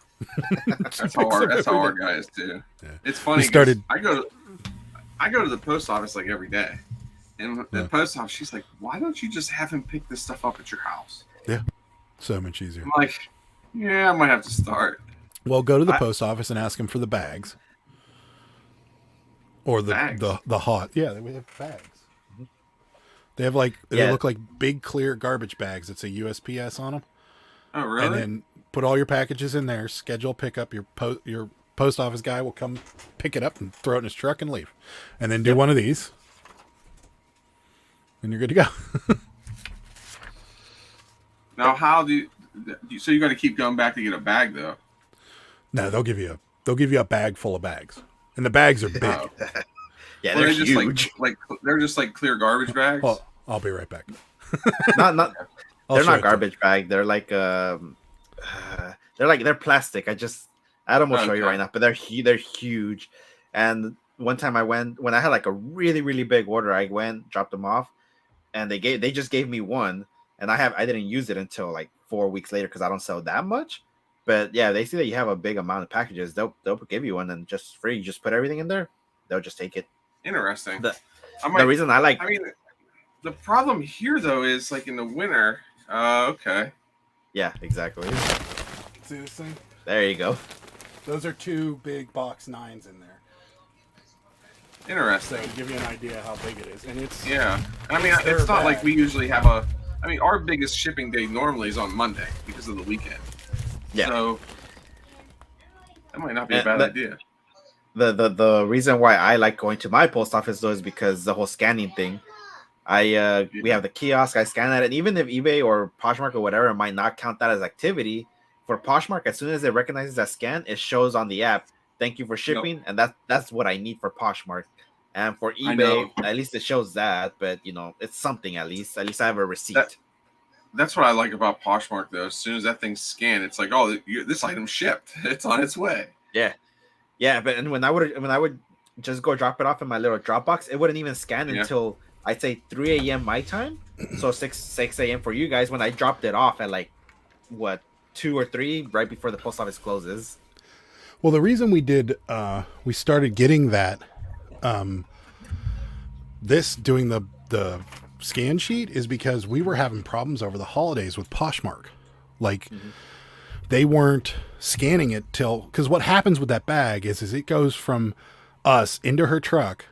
That's how our guy is too. Yeah. It's funny. I go to the post office like every day, and the post office, she's like, "Why don't you just have him pick this stuff up at your house?" Yeah, so much easier. I'm like, yeah, I might have to start. Well, go to the post office and ask him for the bags, or the hot. Yeah, we have bags. They have they look like big clear garbage bags. It's a USPS on them. Oh, really? And then put all your packages in there. Schedule pickup. Your post office guy will come pick it up and throw it in his truck and leave. And then do one of these, and you're good to go. Now, how do you? So you got to keep going back to get a bag, though. No, they'll give you a bag full of bags, and the bags are big. Oh. Yeah, they're huge. Just they're just like clear garbage bags. Well, I'll be right back. They're not garbage bag. They're like they're plastic. I'd almost show you right now, but they're huge. And one time when I had like a really, really big order, I went, dropped them off, and they just gave me one, and I didn't use it until like 4 weeks later because I don't sell that much. But yeah, they see that you have a big amount of packages, they'll give you one and just free. You just put everything in there, they'll just take it. Interesting. The reason the problem here though is like in the winter. Okay. Yeah, exactly. See this thing? There you go. Those are 2 big box 9s in there. Interesting. So to give you an idea how big it is, and it's it's not like we usually have our biggest shipping day normally is on Monday because of the weekend. Yeah. So that might not be a bad idea. The reason why I like going to my post office though is because the whole scanning thing. We have the kiosk. I scan that, and even if eBay or Poshmark or whatever might not count that as activity, for Poshmark, as soon as it recognizes that scan, it shows on the app, "Thank you for shipping," and that's what I need for Poshmark. And for eBay, at least it shows that, but it's something at least. At least I have a receipt. That's what I like about Poshmark though. As soon as that thing's scanned, it's like, oh, this item shipped. It's on its way. Yeah, but when I would just go drop it off in my little Dropbox, it wouldn't even scan until I'd say 3 a.m. my time, so 6 a.m. for you guys. When I dropped it off at 2 or 3 right before the post office closes. Well, the reason we started getting that, doing the scan sheet is because we were having problems over the holidays with Poshmark. They weren't scanning it because what happens with that bag is it goes from us into her truck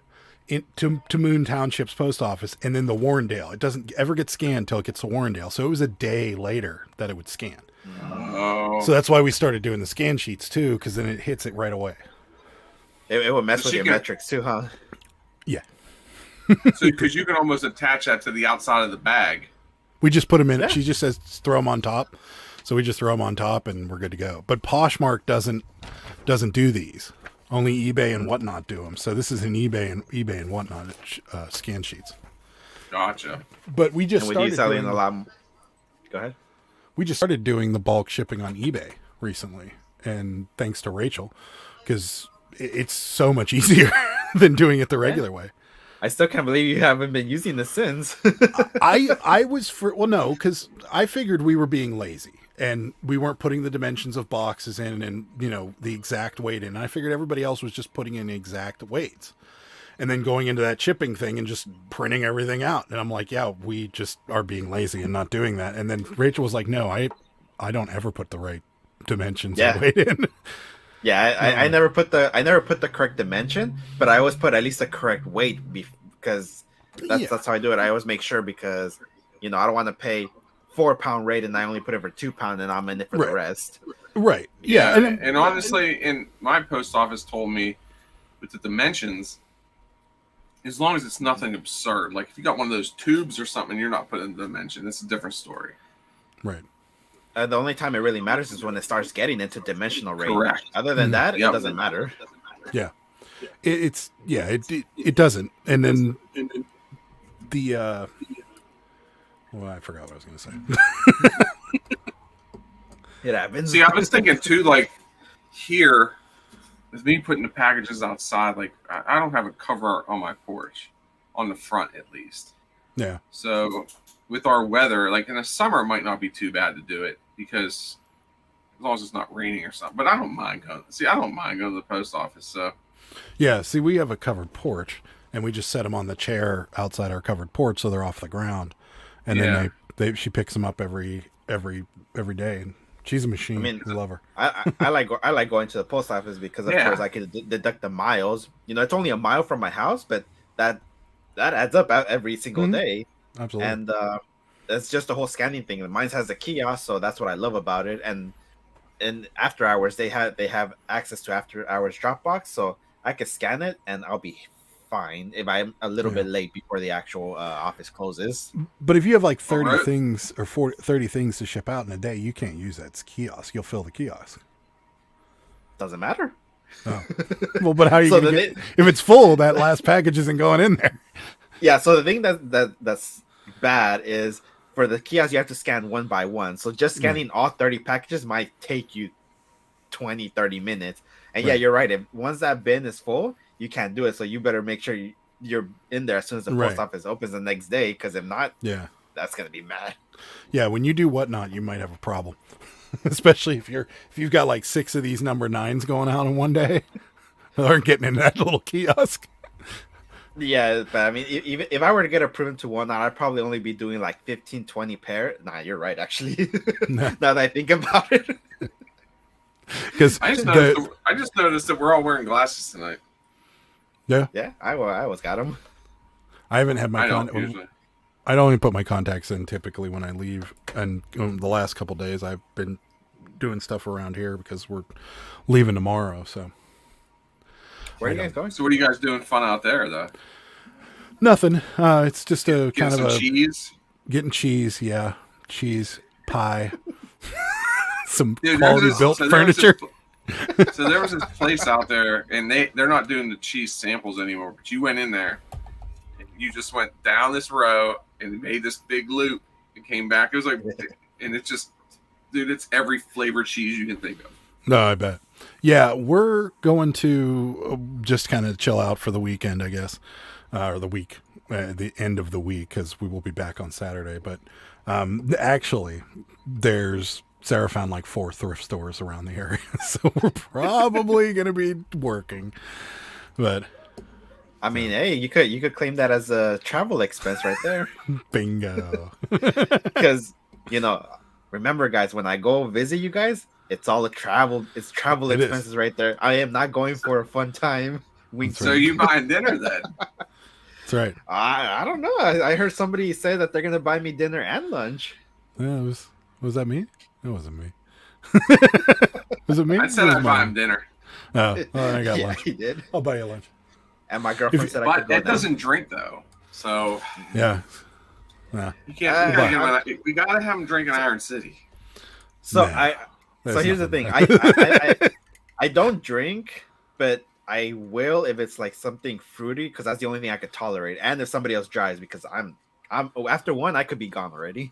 to Moon Township's post office and then the Warrendale. It doesn't ever get scanned until it gets to Warrendale. So it was a day later that it would scan. Oh. So that's why we started doing the scan sheets too, because then it hits it right away. It would mess So with she your can- metrics too, huh? Yeah. So because you can almost attach that to the outside of the bag. We just put them in. Yeah. She just says throw them on top, so we just throw them on top and we're good to go. But Poshmark doesn't do these. Only eBay and Whatnot do them. So this is an eBay and Whatnot scan sheets. Gotcha. But we just And with started you selling doing, a lot. Go ahead. we just started doing the bulk shipping on eBay recently, and thanks to Rachel, because it's so much easier than doing it the regular way. I still can't believe you haven't been using this since. I was no, because I figured we were being lazy and we weren't putting the dimensions of boxes in and the exact weight in. I figured everybody else was just putting in exact weights and then going into that shipping thing and just printing everything out. And I'm like, yeah, we just are being lazy and not doing that. And then Rachel was like, no, I don't ever put the right dimensions or weight in. Yeah, I never put the correct dimension, but I always put at least the correct weight because that's how I do it. I always make sure because I don't want to pay £4 rate and I only put it for £2 and I'm in it for the rest. Right. Yeah. And honestly, in my post office told me with the dimensions, as long as it's nothing absurd, like if you got one of those tubes or something, you're not putting the dimension. It's a different story. Right. The only time it really matters is when it starts getting into dimensional range. Correct. Other than that, it doesn't matter. Yeah. It doesn't. And then the well, I forgot what I was going to say. It happens. See, I was thinking too, like here, with me putting the packages outside, like I don't have a cover on my porch, on the front at least. Yeah. So with our weather, like in the summer, it might not be too bad to do it because as long as it's not raining or something. But I don't mind going. See, I don't mind going to the post office. So yeah. See, we have a covered porch, and we just set them on the chair outside our covered porch, so they're off the ground. And then she picks them up every day. And she's a machine. I mean, I love her. I like going to the post office because of course I can deduct the miles. It's only a mile from my house, but that adds up every single day. Absolutely. And it's just the whole scanning thing. Mine has a kiosk, so that's what I love about it. And after hours, they have access to after hours Dropbox, so I can scan it and I'll be fine if I'm a little bit late before the actual office closes. But if you have like 30 things or 30 things to ship out in a day, you can't use that kiosk. You'll fill the kiosk. Doesn't matter. Oh. Well, but how are you going to get... If it's full, that last package isn't going in there. Yeah, so the thing that's bad is for the kiosk, you have to scan one by one. So just scanning all 30 packages might take you 20, 30 minutes. And yeah, you're right. Once that bin is full, you can't do it. So you better make sure you're in there as soon as the post office opens the next day. Because if not, that's going to be mad. Yeah, when you do Whatnot, you might have a problem. Especially if you've got like 6 of these number 9s going out in one day. Or getting in that little kiosk. Yeah, but I mean, even if I were to get approved to Whatnot, I'd probably only be doing like 15, 20 pair. Nah, you're right, actually. Now that I think about it. Because I just noticed that we're all wearing glasses tonight. Yeah. Yeah, I always got them. I haven't had my I don't even put my contacts in typically when I leave. And the last couple of days, I've been doing stuff around here because we're leaving tomorrow. So where are you guys going? So what are you guys doing fun out there, though? Nothing. It's just a kind of a cheese. Getting cheese, yeah, cheese pie, some quality built furniture. So there was this place out there, and they're not doing the cheese samples anymore. But you went in there, and you just went down this row and made this big loop and came back. It was like, and it's just, dude, it's every flavor cheese you can think of. No, I bet. Yeah, we're going to just kind of chill out for the weekend, I guess, or the week, the end of the week, because we will be back on Saturday. But actually, Sarah found like 4 thrift stores around the area, so we're probably going to be working. But I mean, hey, you could claim that as a travel expense right there. Bingo. Because remember, guys, when I go visit you guys, it's all travel expenses right there. I am not going for a fun time. So you buying dinner then? That's right. I don't know. I heard somebody say that they're gonna buy me dinner and lunch. Yeah, was that me? It wasn't me. Was it me? I said I'd buy him dinner. Oh, well, I got Yeah, lunch. he did. I'll buy you lunch. And my girlfriend said I But could go Ed down. doesn't drink though, so Yeah. Yeah. you can't. We gotta have him drink in Iron City. So Nah, so here's the nothing thing. there. I don't drink, but I will if it's like something fruity, because that's the only thing I could tolerate. And if somebody else drives, because I'm after one, I could be gone already.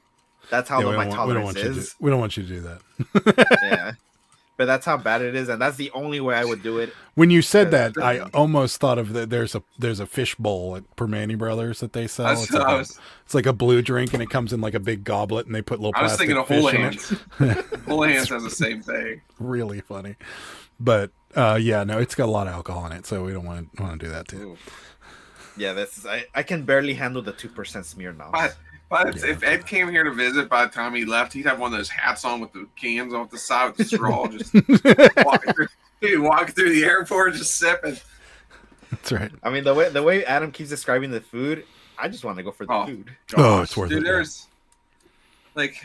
That's how Yeah, low my tolerance is. We don't want you to do that. Yeah, but that's how bad it is, and that's the only way I would do it. When you said that, I almost thought of there's a fish bowl at Permane Brothers that they sell. It's like a blue drink, and it comes in like a big goblet, and they put little plastic fish in it. Hula Hands has the same thing. Really funny. But yeah, no, it's got a lot of alcohol in it, so we don't want to do that too. Ooh. Yeah, I can barely handle the 2% smear now. But if Ed came here to visit, by the time he left, he'd have one of those hats on with the cans off the side with the straw, just walking through the airport, just sipping. That's right. I mean, the way Adam keeps describing the food, I just want to go for the food. Oh, it's worth it. There's like,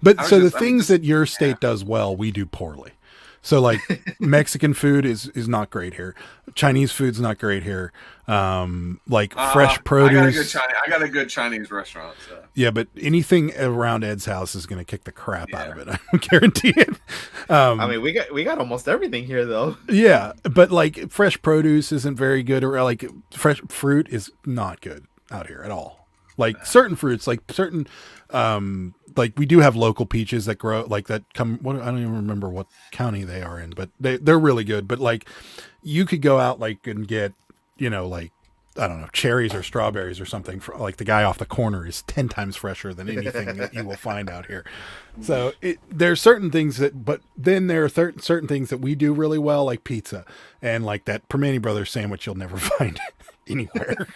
but so the things that your state does well, we do poorly. So like Mexican food is not great here. Chinese food's not great here. Like fresh produce. I got a good Chinese restaurant. So. Yeah, but anything around Ed's house is going to kick the crap out of it. I guarantee it. I mean, we got almost everything here though. Yeah, but like fresh produce isn't very good, or like fresh fruit is not good out here at all. Like certain fruits, like certain, like we do have local peaches that grow, like that come. I don't even remember what county they are in, but they're really good. But like, you could go out like and get, like I don't know, cherries or strawberries or something. Like the guy off the corner is 10 times fresher than anything that you will find out here. So there's certain things but then there are certain things that we do really well, like pizza and like that Permane Brothers sandwich you'll never find anywhere.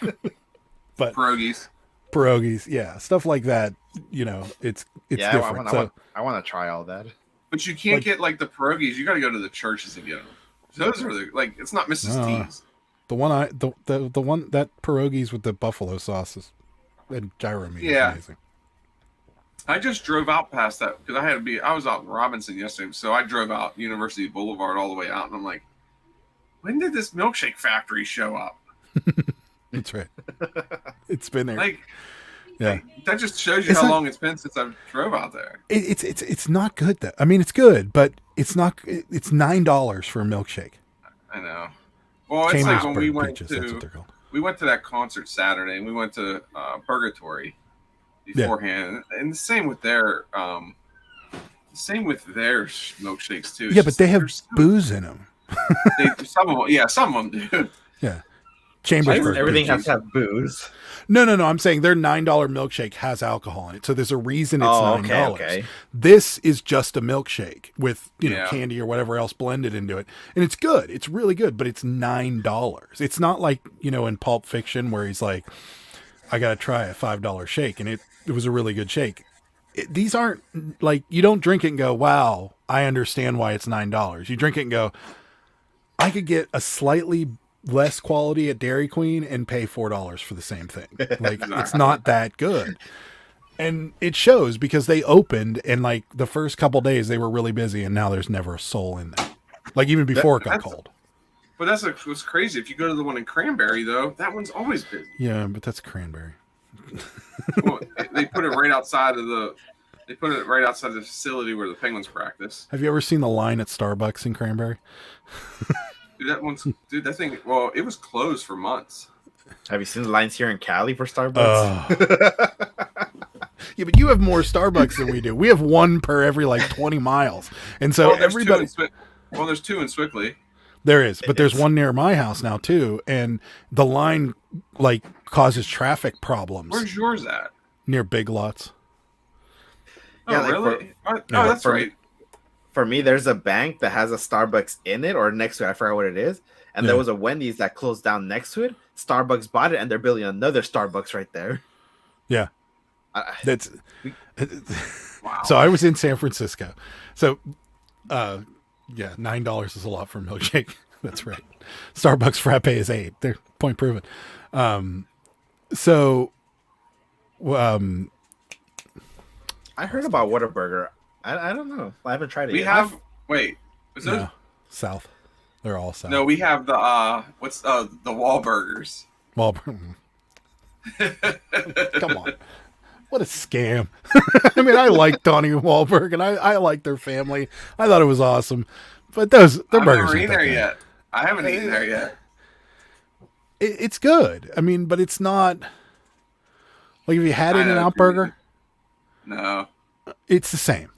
But pierogies, yeah, stuff like that. It's different. I want to try all that. But you can't get like the pierogies. You got to go to the churches and get them. Those are it's not Mrs. T's. The one that pierogies with the buffalo sauces and gyro meat. Yeah, is amazing. I just drove out past that because I was out in Robinson yesterday, so I drove out University Boulevard all the way out, and I'm like, when did this milkshake factory show up? That's right. It's been there. Yeah. That just shows you how long it's been since I drove out there. It's not good though. I mean, it's good, but it's not. It's $9 for a milkshake. I know. Well, it's like when we went to that concert Saturday, and we went to Purgatory beforehand, and the same with their milkshakes too. Yeah, but they have booze in them. Some of them do. Yeah. Everything has to have booze. No. I'm saying their $9 milkshake has alcohol in it, so there's a reason it's $9. Okay. This is just a milkshake with candy or whatever else blended into it, and it's good. It's really good, but it's $9. It's not like in Pulp Fiction where he's like, "I got to try a $5 shake," and it was a really good shake. These aren't like you don't drink it and go, "Wow, I understand why it's $9." You drink it and go, "I could get a slightly less quality at Dairy Queen and pay $4 for the same thing." Like it's not that good. And it shows because they opened and like the first couple days they were really busy, and now there's never a soul in there. Like even before it got cold. But that's what's crazy. If you go to the one in Cranberry though, that one's always busy. Yeah, but that's Cranberry. Well, they put it right outside of the facility where the Penguins practice. Have you ever seen the line at Starbucks in Cranberry? That thing. Well, it was closed for months. Have you seen the lines here in Cali for Starbucks? Yeah, but you have more Starbucks than we do. We have one per every like 20 miles, and so everybody. There's two in Swickley. There is, but there's one near my house now too, and the line like causes traffic problems. Where's yours at? Near Big Lots. Oh, really? That's right. For me, there's a bank that has a Starbucks in it or next to it. I forgot what it is. And there was a Wendy's that closed down next to it. Starbucks bought it, and they're building another Starbucks right there. Yeah. That's wow. So I was in San Francisco. So, $9 is a lot for a milkshake. That's right. Starbucks frappe is $8. They're point proven. I heard about Whataburger. I don't know. I haven't tried it yet. Wait. Is no, South. They're all salad. No, we have the the Wahlburgers. Well, come on. What a scam. I mean, I like Donnie Wahlberg and I like their family. I thought it was awesome. But their burgers I've never aren't eaten that there good. yet. I haven't eaten there yet. It's good. I mean, but it's not like if you had In-N-Out Burger, no. it's the same.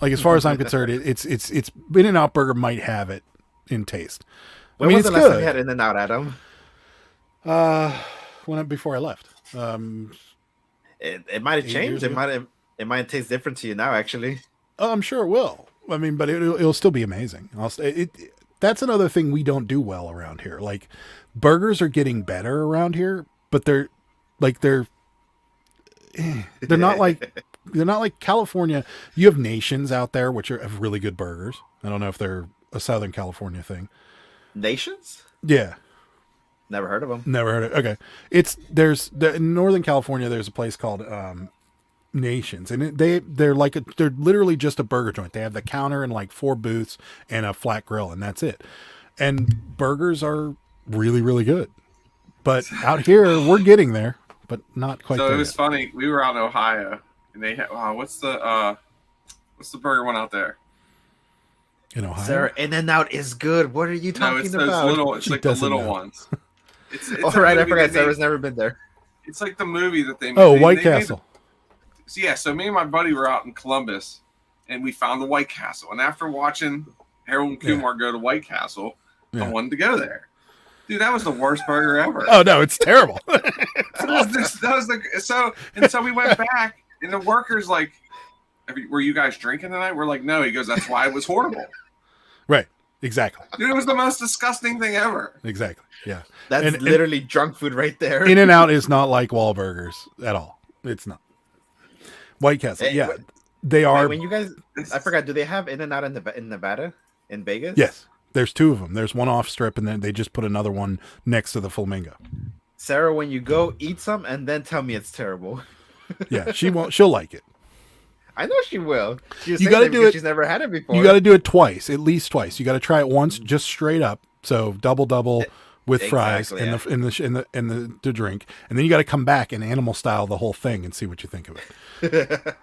Like as far as I'm concerned, it's In-N-Out Burger might have it in taste. When was the last time you had In-N-Out, Adam? Before I left. It might have changed. It might taste different to you now, actually. Oh, I'm sure it will. I mean, but it'll still be amazing. That's another thing we don't do well around here. Like burgers are getting better around here, but they're not like California. You have Nations out there which have really good burgers. I don't know if they're a Southern California thing. Nations? Yeah. Never heard of them. Never heard of it. Okay. In Northern California, there's a place called Nations, and they're literally just a burger joint. They have the counter and like 4 booths and a flat grill, and that's it. And burgers are really, really good. But out here, we're getting there, but not quite. So there it was yet. funny. We were out in Ohio, and they had what's the burger one out there? In Ohio, Sarah, In-N-Out is good. What are you talking those about? little. It's She like the doesn't little know. ones. It's All right, I forgot. Sarah's never been there. It's like the movie that they made. Oh, They White made Castle. So me and my buddy were out in Columbus, and we found the White Castle. And after watching Harold and Kumar go to White Castle, I wanted to go there. Dude, that was the worst burger ever. Oh no, it's terrible. So we went back, and the workers like, were you guys drinking tonight? We're like, no. He goes, that's why it was horrible. Right. Exactly. Dude, it was the most disgusting thing ever. Exactly. Yeah. That's literally drunk food right there. In-N-Out is not like Wahlburgers at all. It's not. White Castle. Yeah. They are. When you guys, I forgot. Do they have In-N-Out in Nevada, in Vegas? Yes. There's 2 of them. There's one off strip, and then they just put another one next to the Flamingo. Sarah, when you go, eat some and then tell me it's terrible. Yeah, she won't. She'll like it. I know she will. You got to do it. She's never had it before. You got to do it twice, at least twice. You got to try it once, just straight up. So double with fries and the drink, and then you got to come back and animal style the whole thing and see what you think of it.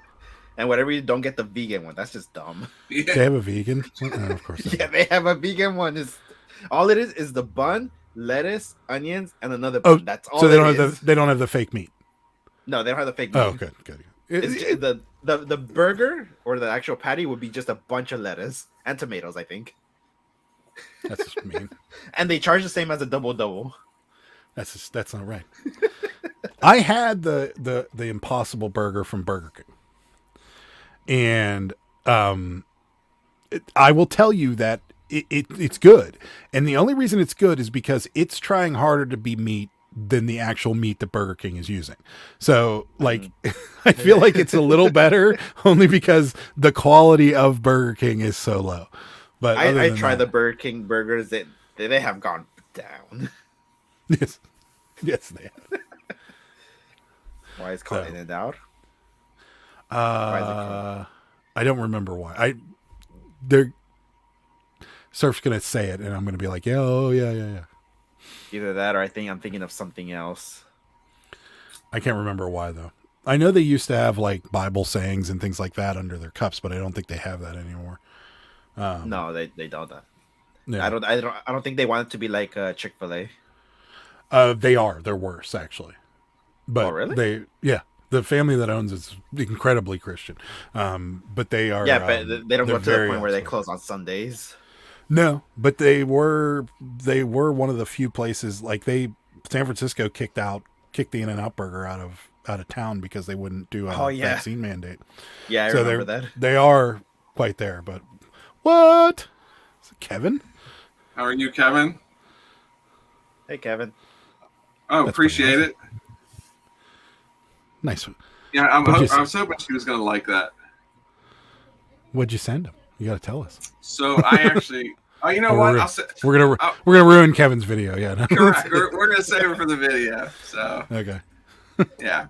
And whatever you don't get the vegan one, that's just dumb. Yeah. They have a vegan, of course. Yeah, they have a vegan one. All it is the bun, lettuce, onions, and another bun. Oh, that's all. So they don't have the fake meat. No, they don't have the fake meat. Oh, good. It's the burger or the actual patty would be just a bunch of lettuce and tomatoes, I think. That's just mean. And they charge the same as a double. That's not right. I had the Impossible Burger from Burger King, and I will tell you that it's good, and the only reason it's good is because it's trying harder to be meat than the actual meat that Burger King is using. So like I feel like it's a little better only because the quality of Burger King is so low. But I tried the Burger King burgers. They have gone down. Yes, they have. Why is it called In-N-Out? I don't remember why. They're Surf's gonna say it, and I'm gonna be like, yeah. Either that, or I'm thinking of something else. I can't remember why though. I know they used to have like Bible sayings and things like that under their cups, but I don't think they have that anymore. No, they don't. Yeah. I don't think they want it to be like Chick-fil-A. They're worse actually. But really? The family that owns it's incredibly Christian. But they are. Yeah, but they don't go to the point where they close on Sundays. No, but they were one of the few places like San Francisco kicked the In-N-Out Burger out of town because they wouldn't do a vaccine mandate. Yeah, I remember that. They are quite there, but what? Is it Kevin? How are you, Kevin? Hey, Kevin. Oh, appreciate it. Nice. Yeah, I was hoping she was going to like that. What'd you send him? You got to tell us. So I actually, you know what? We're gonna ruin Kevin's video. Yeah, no. Correct. We're gonna save it for the video. So okay. Yeah,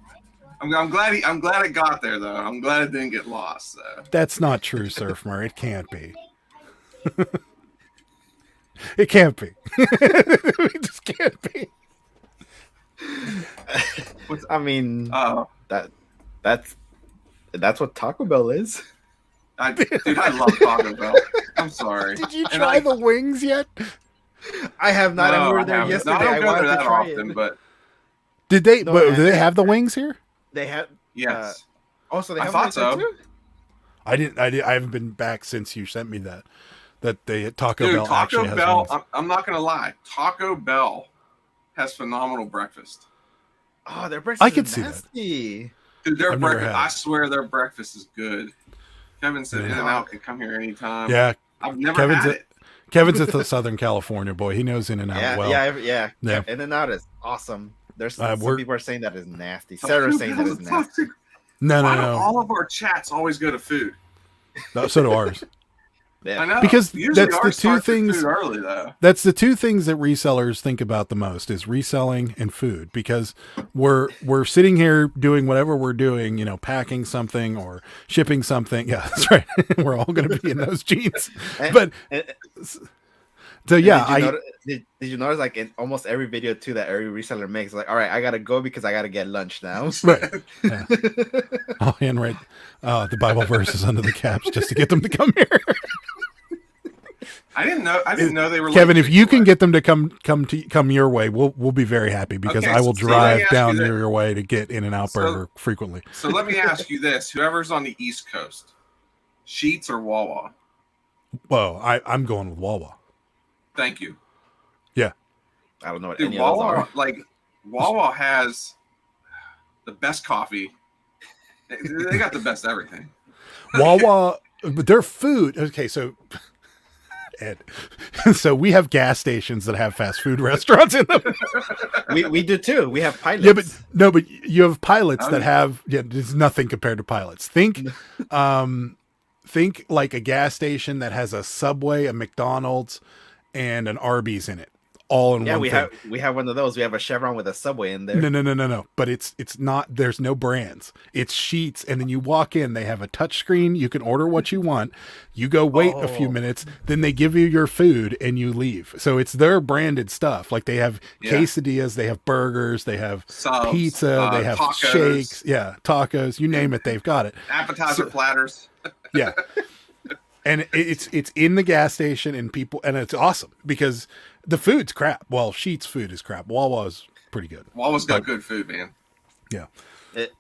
I'm glad it got there though. I'm glad it didn't get lost. So. That's not true, Surfmer. It can't be. It can't be. It just can't be. I mean, Oh, that's what Taco Bell is. dude, I love Taco Bell. I'm sorry. Did you try the wings yet? I have not. And we were there No, yesterday. I don't go there wanted to that try often, it. but Did they? No, but do they have the wings here? They have. yes. Also, they I have thought wings there so. too? I haven't been back since you sent me that. That they Taco Dude, Bell actually Taco has Bell, wings. I'm not going to lie. Taco Bell has phenomenal breakfast. Oh, their breakfast I could is see that. nasty. Dude, their I've never breakfast, had I it. swear their breakfast is good. Kevin said Yeah. In-N-Out can come here anytime. Yeah, I've never Kevin's had a- it. Kevin's a Southern California boy. He knows In-N-Out Yeah, well. yeah. Yeah. In-N-Out is awesome. There's some we're- people are saying that is nasty. Sarah's saying that is nasty. No, Why do no. all of our chats always go to food? No, so do ours. Yeah. I know. Because Usually that's the ours two starts with things- food early, though. That's the two things that resellers think about the most is reselling and food, because we're sitting here doing whatever we're doing, you know, packing something or shipping something. Yeah, that's right. We're all going to be in those jeans. But so yeah, Did you notice like in almost every video too that every reseller makes, like, all right, I gotta go because I gotta get lunch now. right. Yeah. I'll handwrite the Bible verses under the caps just to get them to come here. I didn't know they were. Kevin, like if you can Chick-fil-A. get them to come your way, we'll be very happy, because Okay, I will so let me drive ask down you your way to get In-N-Out So- Burger frequently. So let me ask you this: whoever's on the East Coast, Sheets or Wawa? Whoa, I'm going with Wawa. Thank you. I don't know what Dude, any of those Wawa, are. like Wawa has the best coffee. They got the best everything. Wawa, but their food. Okay, so Ed, so we have gas stations that have fast food restaurants in them. We do too. We have pilots. Yeah, but you have pilots Oh, that yeah. have. Yeah, there's nothing compared to pilots. Think like a gas station that has a Subway, a McDonald's, and an Arby's in it, all in yeah, one we thing. have one of those. We have a Chevron with a Subway in there. No. But it's not. There's no brands. It's Sheets, and then you walk in. They have a touch screen. You can order what you want. You go wait a few minutes. Then they give you your food, and you leave. So it's their branded stuff. Like they have quesadillas, they have burgers, they have Subs, pizza, they have tacos, shakes, tacos. You name it, they've got it. appetizer platters. Yeah. And it's in the gas station, and it's awesome because the food's crap. Well, Sheets food is crap. Wawa's pretty good. Wawa's got good food, man. Yeah. It-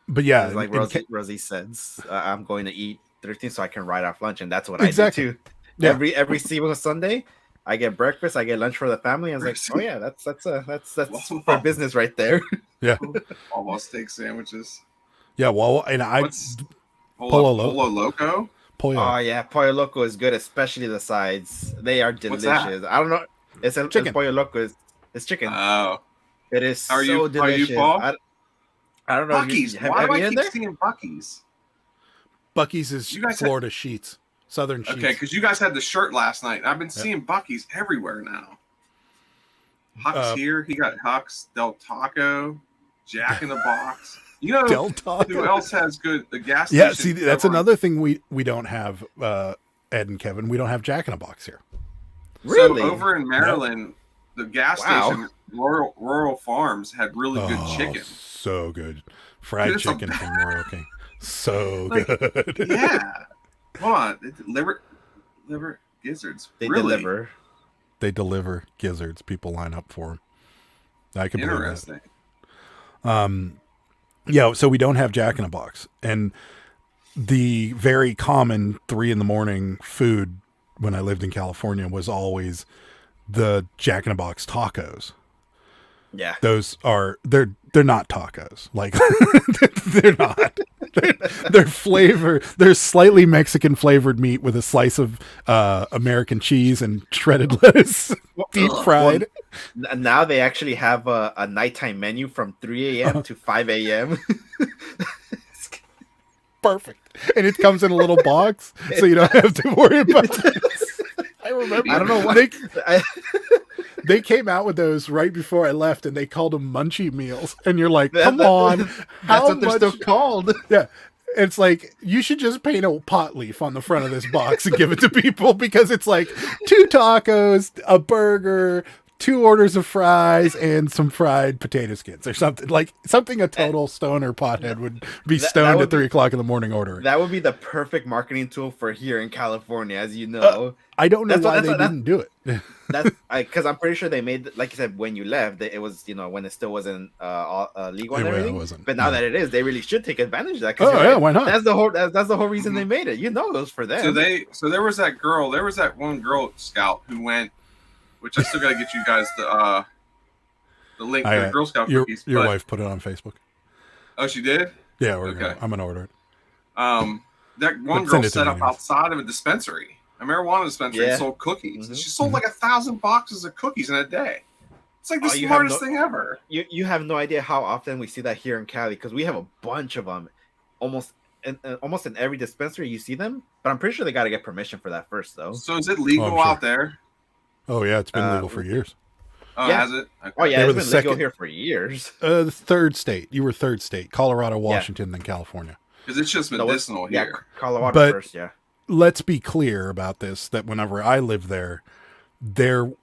But yeah, it's like Rosie says, I'm going to eat 13 so I can write off lunch, and that's what Exactly. I do too. Yeah. Every single Sunday, I get breakfast, I get lunch for the family. I was like, oh yeah, that's for business right there. Yeah. Wawa steak sandwiches. Yeah, Wawa, and What's Polo Loco? Pollo. Oh yeah, Pollo Loco is good, especially the sides. They are What's delicious. that? I don't know. It's Chicken. Pollo Loco. It's chicken. Oh, It is Are you- so are you delicious. Paul? I don't know. Bucky's. Have Why do you I been keep there? seeing Bucky's? Bucky's is You guys Florida Sheets, Southern Sheets. Okay, because you guys had the shirt last night. I've been seeing Bucky's everywhere now. Huck's here. He got Huck's, Del Taco, Jack in the Box. You know Del Taco. who else has good? The gas Yeah, station. see, that's over- another thing we don't have, Ed and Kevin. We don't have Jack in a Box here. Really? So over in Maryland, the gas Wow. station, Rural Farms, had really good chicken. So good. Fried Dude, it's a- chicken from Royal King. So Like, good. Yeah. Hold on. Liver gizzards. They really deliver. They deliver gizzards. People line up for them. I can believe that. interesting. Yeah, so we don't have Jack in a Box. And the very common 3 a.m. food when I lived in California was always the Jack in a Box tacos. Yeah. Those are they're not tacos. Like they're not. They're flavor. They're slightly Mexican flavored meat with a slice of American cheese and shredded lettuce, deep fried. Now they actually have a nighttime menu from 3 a.m. to 5 a.m. Perfect. And it comes in a little box, so you don't have to worry about this. I remember. I don't know why. They came out with those right before I left, and they called them munchie meals. And you're like, come on, That's how what they're much? still called. Yeah, It's like you should just paint a pot leaf on the front of this box and give it to people because it's like 2 tacos, a burger, 2 orders of fries, and some fried potato skins or something a total stoner pothead would be stoned at 3 o'clock in the morning ordering. That would be the perfect marketing tool for here in California, as you know. I don't know why they didn't do it. That's because I'm pretty sure they made, like you said, when you left, it was when it still wasn't legal and everything. It wasn't. But now that it is, they really should take advantage of that. Oh yeah, why not? That's the whole reason they made it. It was for them. So there was that one girl Scout who went, which I still got to get you guys the link to the Girl Scout cookies. Your wife put it on Facebook. Oh, she did? Yeah, I'm gonna order it. That one girl set up outside of a dispensary. A marijuana dispensary and sold cookies. Mm-hmm. She sold like 1,000 boxes of cookies in a day. It's like the smartest thing ever. You have no idea how often we see that here in Cali because we have a bunch of them. Almost in every dispensary you see them, but I'm pretty sure they got to get permission for that first, though. So is it legal out there? Oh yeah, it's been legal for years. Oh, has it? Okay. Oh yeah, it's been legal here for years. The 3rd state. You were 3rd state: Colorado, Washington, then California. Because it's just medicinal here. Yeah, Colorado first. Yeah. Let's be clear about this, that whenever I lived there, the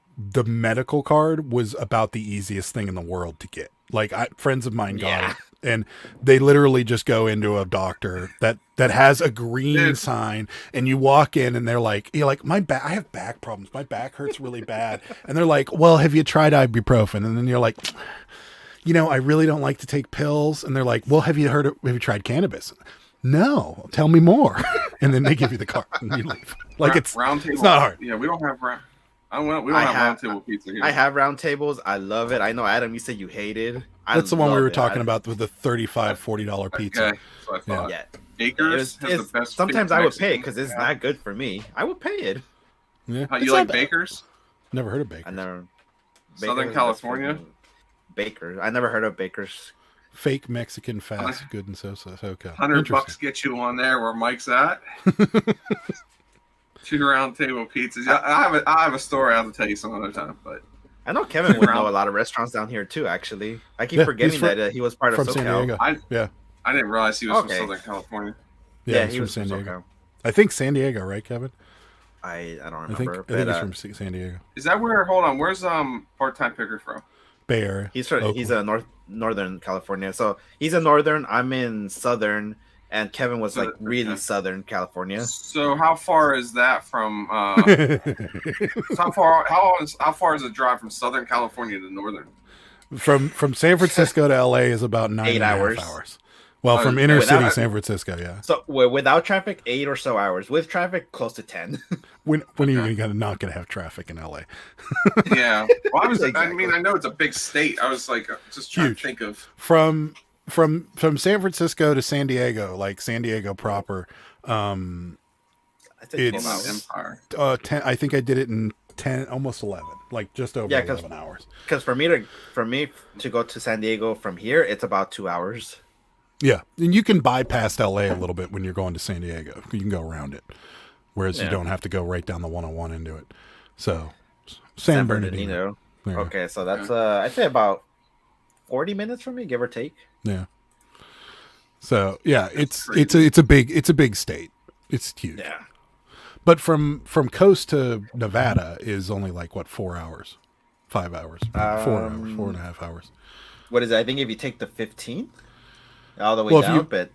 medical card was about the easiest thing in the world to get. Like friends of mine got it, and they literally just go into a doctor that has a green sign, and you walk in and you're like, my back, I have back problems. My back hurts really bad. And they're like, well, have you tried ibuprofen? And then you're like, I really don't like to take pills. And they're like, well, have you tried cannabis? No, tell me more. And then they give you the card and you leave. Like it's not hard. Yeah, we don't have round table pizza here. I have round tables. I love it. I know, Adam, you said you hated. That's the one we were talking about with the $35, $40 pizza. Okay, so I thought. Yeah. Baker's has the best. Sometimes I would pay because it's not good for me. I would pay it. Yeah. You like Baker's? Never heard of Baker's. I never. Southern California? Baker's. I never heard of Baker's. Fake Mexican fast, good and so okay. $100 get you on there where Mike's at. 2 round table pizzas. I have a story I'll tell you some other time, but I know Kevin would know a lot of restaurants down here too. Actually, I keep forgetting that he was part of San Diego. I didn't realize he was from Southern California. Yeah, he was from San Diego. I think San Diego, right, Kevin? I don't remember. I think he's from San Diego. Is that where? Hold on, where's part-time picker from? Bay Area. He's a northern California. So he's a northern. I'm in southern, and Kevin was like really southern California. So how far is that from? How far is the drive from Southern California to northern? From San Francisco to LA is about 9 hours. Well, from inner city San Francisco, yeah. So without traffic, 8 or so hours. With traffic, close to 10. When are you not going to have traffic in LA? Yeah. Well, I know it's a big state. I was like, just trying to think of from San Francisco to San Diego, like San Diego proper. It's Empire. 10. I think I did it in 10, almost 11, like just over 11 hours. Because for me to go to San Diego from here, it's about 2 hours. Yeah, and you can bypass LA a little bit when you're going to San Diego. You can go around it, whereas you don't have to go right down the 101 into it. So, San Bernardino. Okay, so that's I'd say about 40 minutes from me, give or take. Yeah. So yeah, it's a big state. It's huge. Yeah. But from coast to Nevada is only like 4 hours, 5 hours, 4 hours, 4.5 hours. What is it? I think if you take the 15 all the way down, but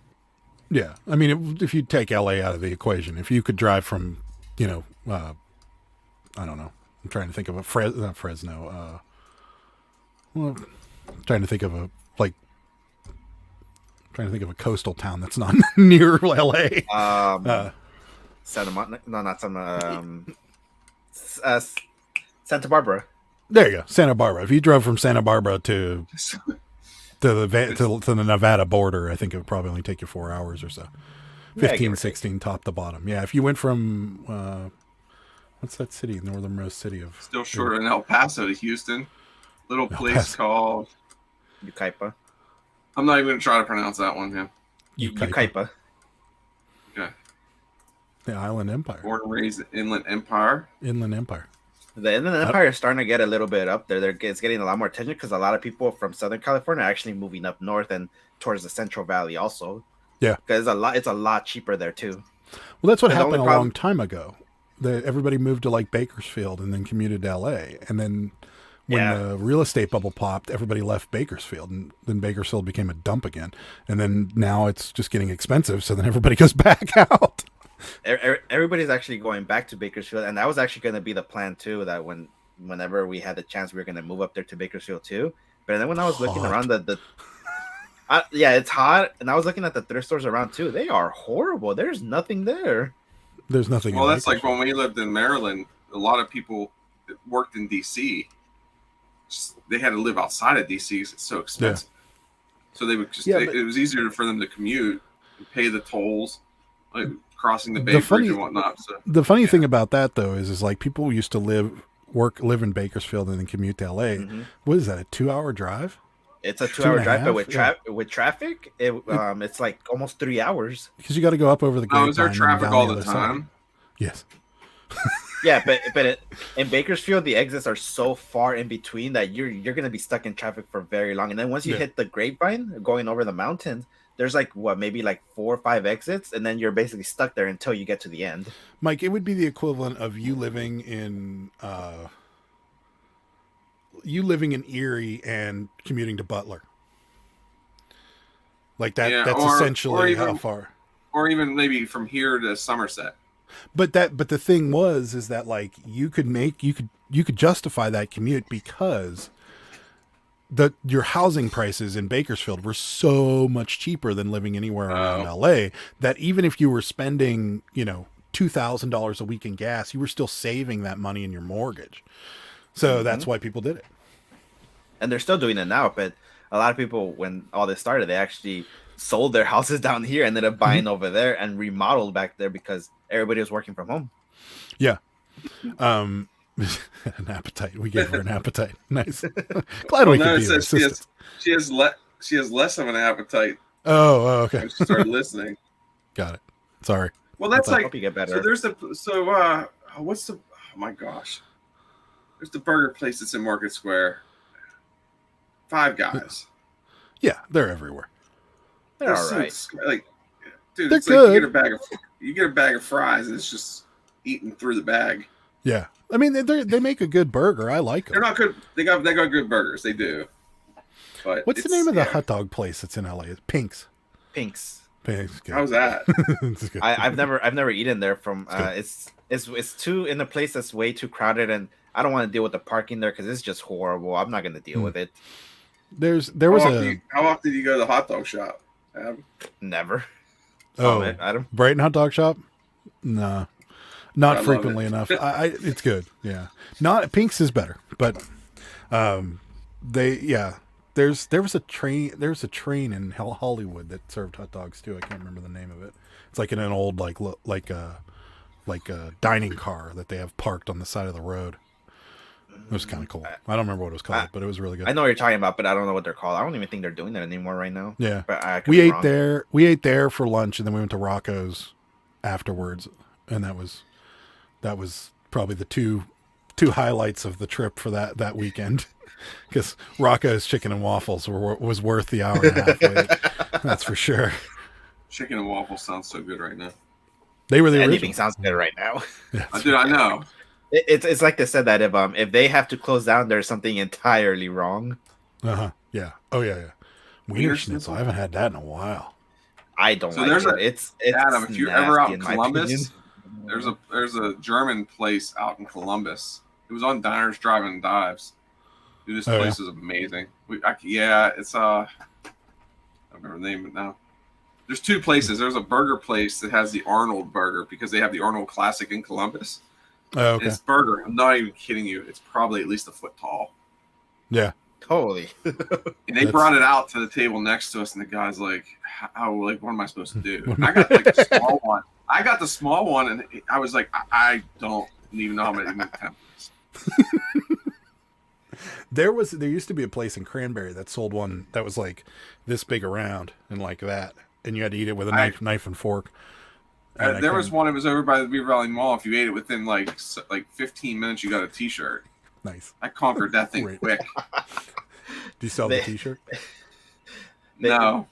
yeah, I mean, if you take LA out of the equation, if you could drive from, I don't know, I'm trying to think of not Fresno. Well, I'm trying to think of a coastal town that's not near LA. Santa Monica? No, not Santa Barbara. There you go, Santa Barbara. If you drove from Santa Barbara to the Nevada border, I think it would probably only take you 4 hours or so. 15, 16, top to bottom. Yeah, if you went from what's that city, northernmost city of? Still shorter than El Paso to Houston. Little place called Yucaipa. I'm not even going to try to pronounce that one, man. Yucaipa. Okay. The Island Empire. Born and raised Inland Empire. Inland Empire. The Inland Empire is starting to get a little bit up there. It's getting a lot more attention because a lot of people from Southern California are actually moving up north and towards the Central Valley also. Yeah, because it's a lot cheaper there too. well, that's what And the happened only a problem- long time ago. Everybody moved to like Bakersfield and then commuted to LA, and then when Yeah. the real estate bubble popped, everybody left Bakersfield, and then Bakersfield became a dump again. And then now it's just getting expensive, so then everybody goes back out. Everybody's actually going back to Bakersfield, and that was actually going to be the plan too. That whenever we had the chance, we were going to move up there to Bakersfield too. But then when I was looking Hot. around yeah, it's hot, and I was looking at the thrift stores around too. They are horrible. There's nothing there. There's nothing. Well, in that's like Bakersfield. when we lived in Maryland. A lot of people that worked in DC, they had to live outside of DC because it's so expensive. So they would just. Yeah, it was easier for them to commute and pay the tolls, like crossing the The Bay funny- Bridge and whatnot. So The funny thing about that though is like people used to live in Bakersfield and then commute to LA. Mhm. What is that? A 2-hour drive? It's a 2 and 2-hour a drive, half? but with Yeah. traffic, it's like almost 3 hours. Because you got to go up over the. now, is there Grapevine and traffic down all the other side. time? Yes. Yeah, but in Bakersfield, the exits are so far in between that you're gonna be stuck in traffic for very long. And then once you Yeah. hit the Grapevine, going over the mountains, there's like maybe like 4 or 5 exits, and then you're basically stuck there until you get to the end. Mike, it would be the equivalent of you living in Erie and commuting to Butler. Like that. Yeah, that's or essentially how even- far. Or even maybe from here to Somerset. But the thing is that like you could justify that commute because your housing prices in Bakersfield were so much cheaper than living anywhere around LA that even if you were spending, $2,000 a week in gas, you were still saving that money in your mortgage. So that's why people did it. And they're still doing it now, but a lot of people, when all this started, they actually sold their houses down here, ended up buying over there and remodeled back there because everybody was working from home. Yeah. An appetite. We gave her an appetite. Nice. Glad we No, could it be of says she assistance. she has less of an appetite Okay. when she started listening. Got it. Sorry. Well, that's I like hope you get better. so. There's what's the? Oh my gosh! There's the burger place that's in Market Square. Five Guys. Yeah, they're everywhere. They're so all right. like, dude, They're it's like you good. get a bag of fries and it's just eating through the bag. Yeah. I mean, they make a good burger. I like them. They're not good. They got good burgers. They do. But What's the name of the hot dog place that's in LA? It's Pink's. Pinks. Pink's. Good. How's that? It's good. I've never eaten there from. It's It's too in a place that's way too crowded, and I don't want to deal with the parking there because it's just horrible. I'm not gonna deal with it. There was How often do you go to the hot dog shop? Never. Adam, Brighton hot dog shop. Nah, not I love frequently it. enough. It's good. Yeah, not Pink's is better, but there was a train in Hollywood that served hot dogs too. I can't remember the name of it. It's like in an old like a dining car that they have parked on the side of the road. It was kind of cool. I don't remember what it was called, but it was really good. I know what you're talking about, but I don't know what they're called. I don't even think they're doing that anymore right now. Yeah, but I could we be ate wrong. there. We ate there for lunch, and then we went to Rocco's afterwards, and that was probably the two highlights of the trip for that weekend. Because Rocco's chicken and waffles was worth the hour and a half wait. That's for sure. Chicken and waffles sounds so good right now. They were the Anything original. sounds good right now. Yeah, Dude, I know. It's like they said that if they have to close down, there's something entirely wrong. Yeah. Oh yeah. Wiener Wiener Schnitzel. Schnitzel? I haven't had that in a while. I don't So like there's it. It's Adam, if you're ever out nasty in my Columbus, opinion. there's a German place out in Columbus. It was on Diners, Drive-In, Dives. Dude, this place is amazing. It's I don't remember the name of it now. There's two places. There's a burger place that has the Arnold burger because they have the Arnold Classic in Columbus. Oh, And okay. it's burger. I'm not even kidding you. It's probably at least a foot tall. Yeah. Totally. And they brought it out to the table next to us, and the guy's like, "How? Like, what am I supposed to do?" And I got like the small one. I got the small one, and I was like, I don't even know how many attempts. There used to be a place in Cranberry that sold one that was like this big around and like that, and you had to eat it with a knife and fork. And There was one. It was over by the Beaver Valley Mall. If you ate it within like 15 minutes, you got a T-shirt. Nice. I conquered that thing Great. quick. Do you sell the T-shirt? No,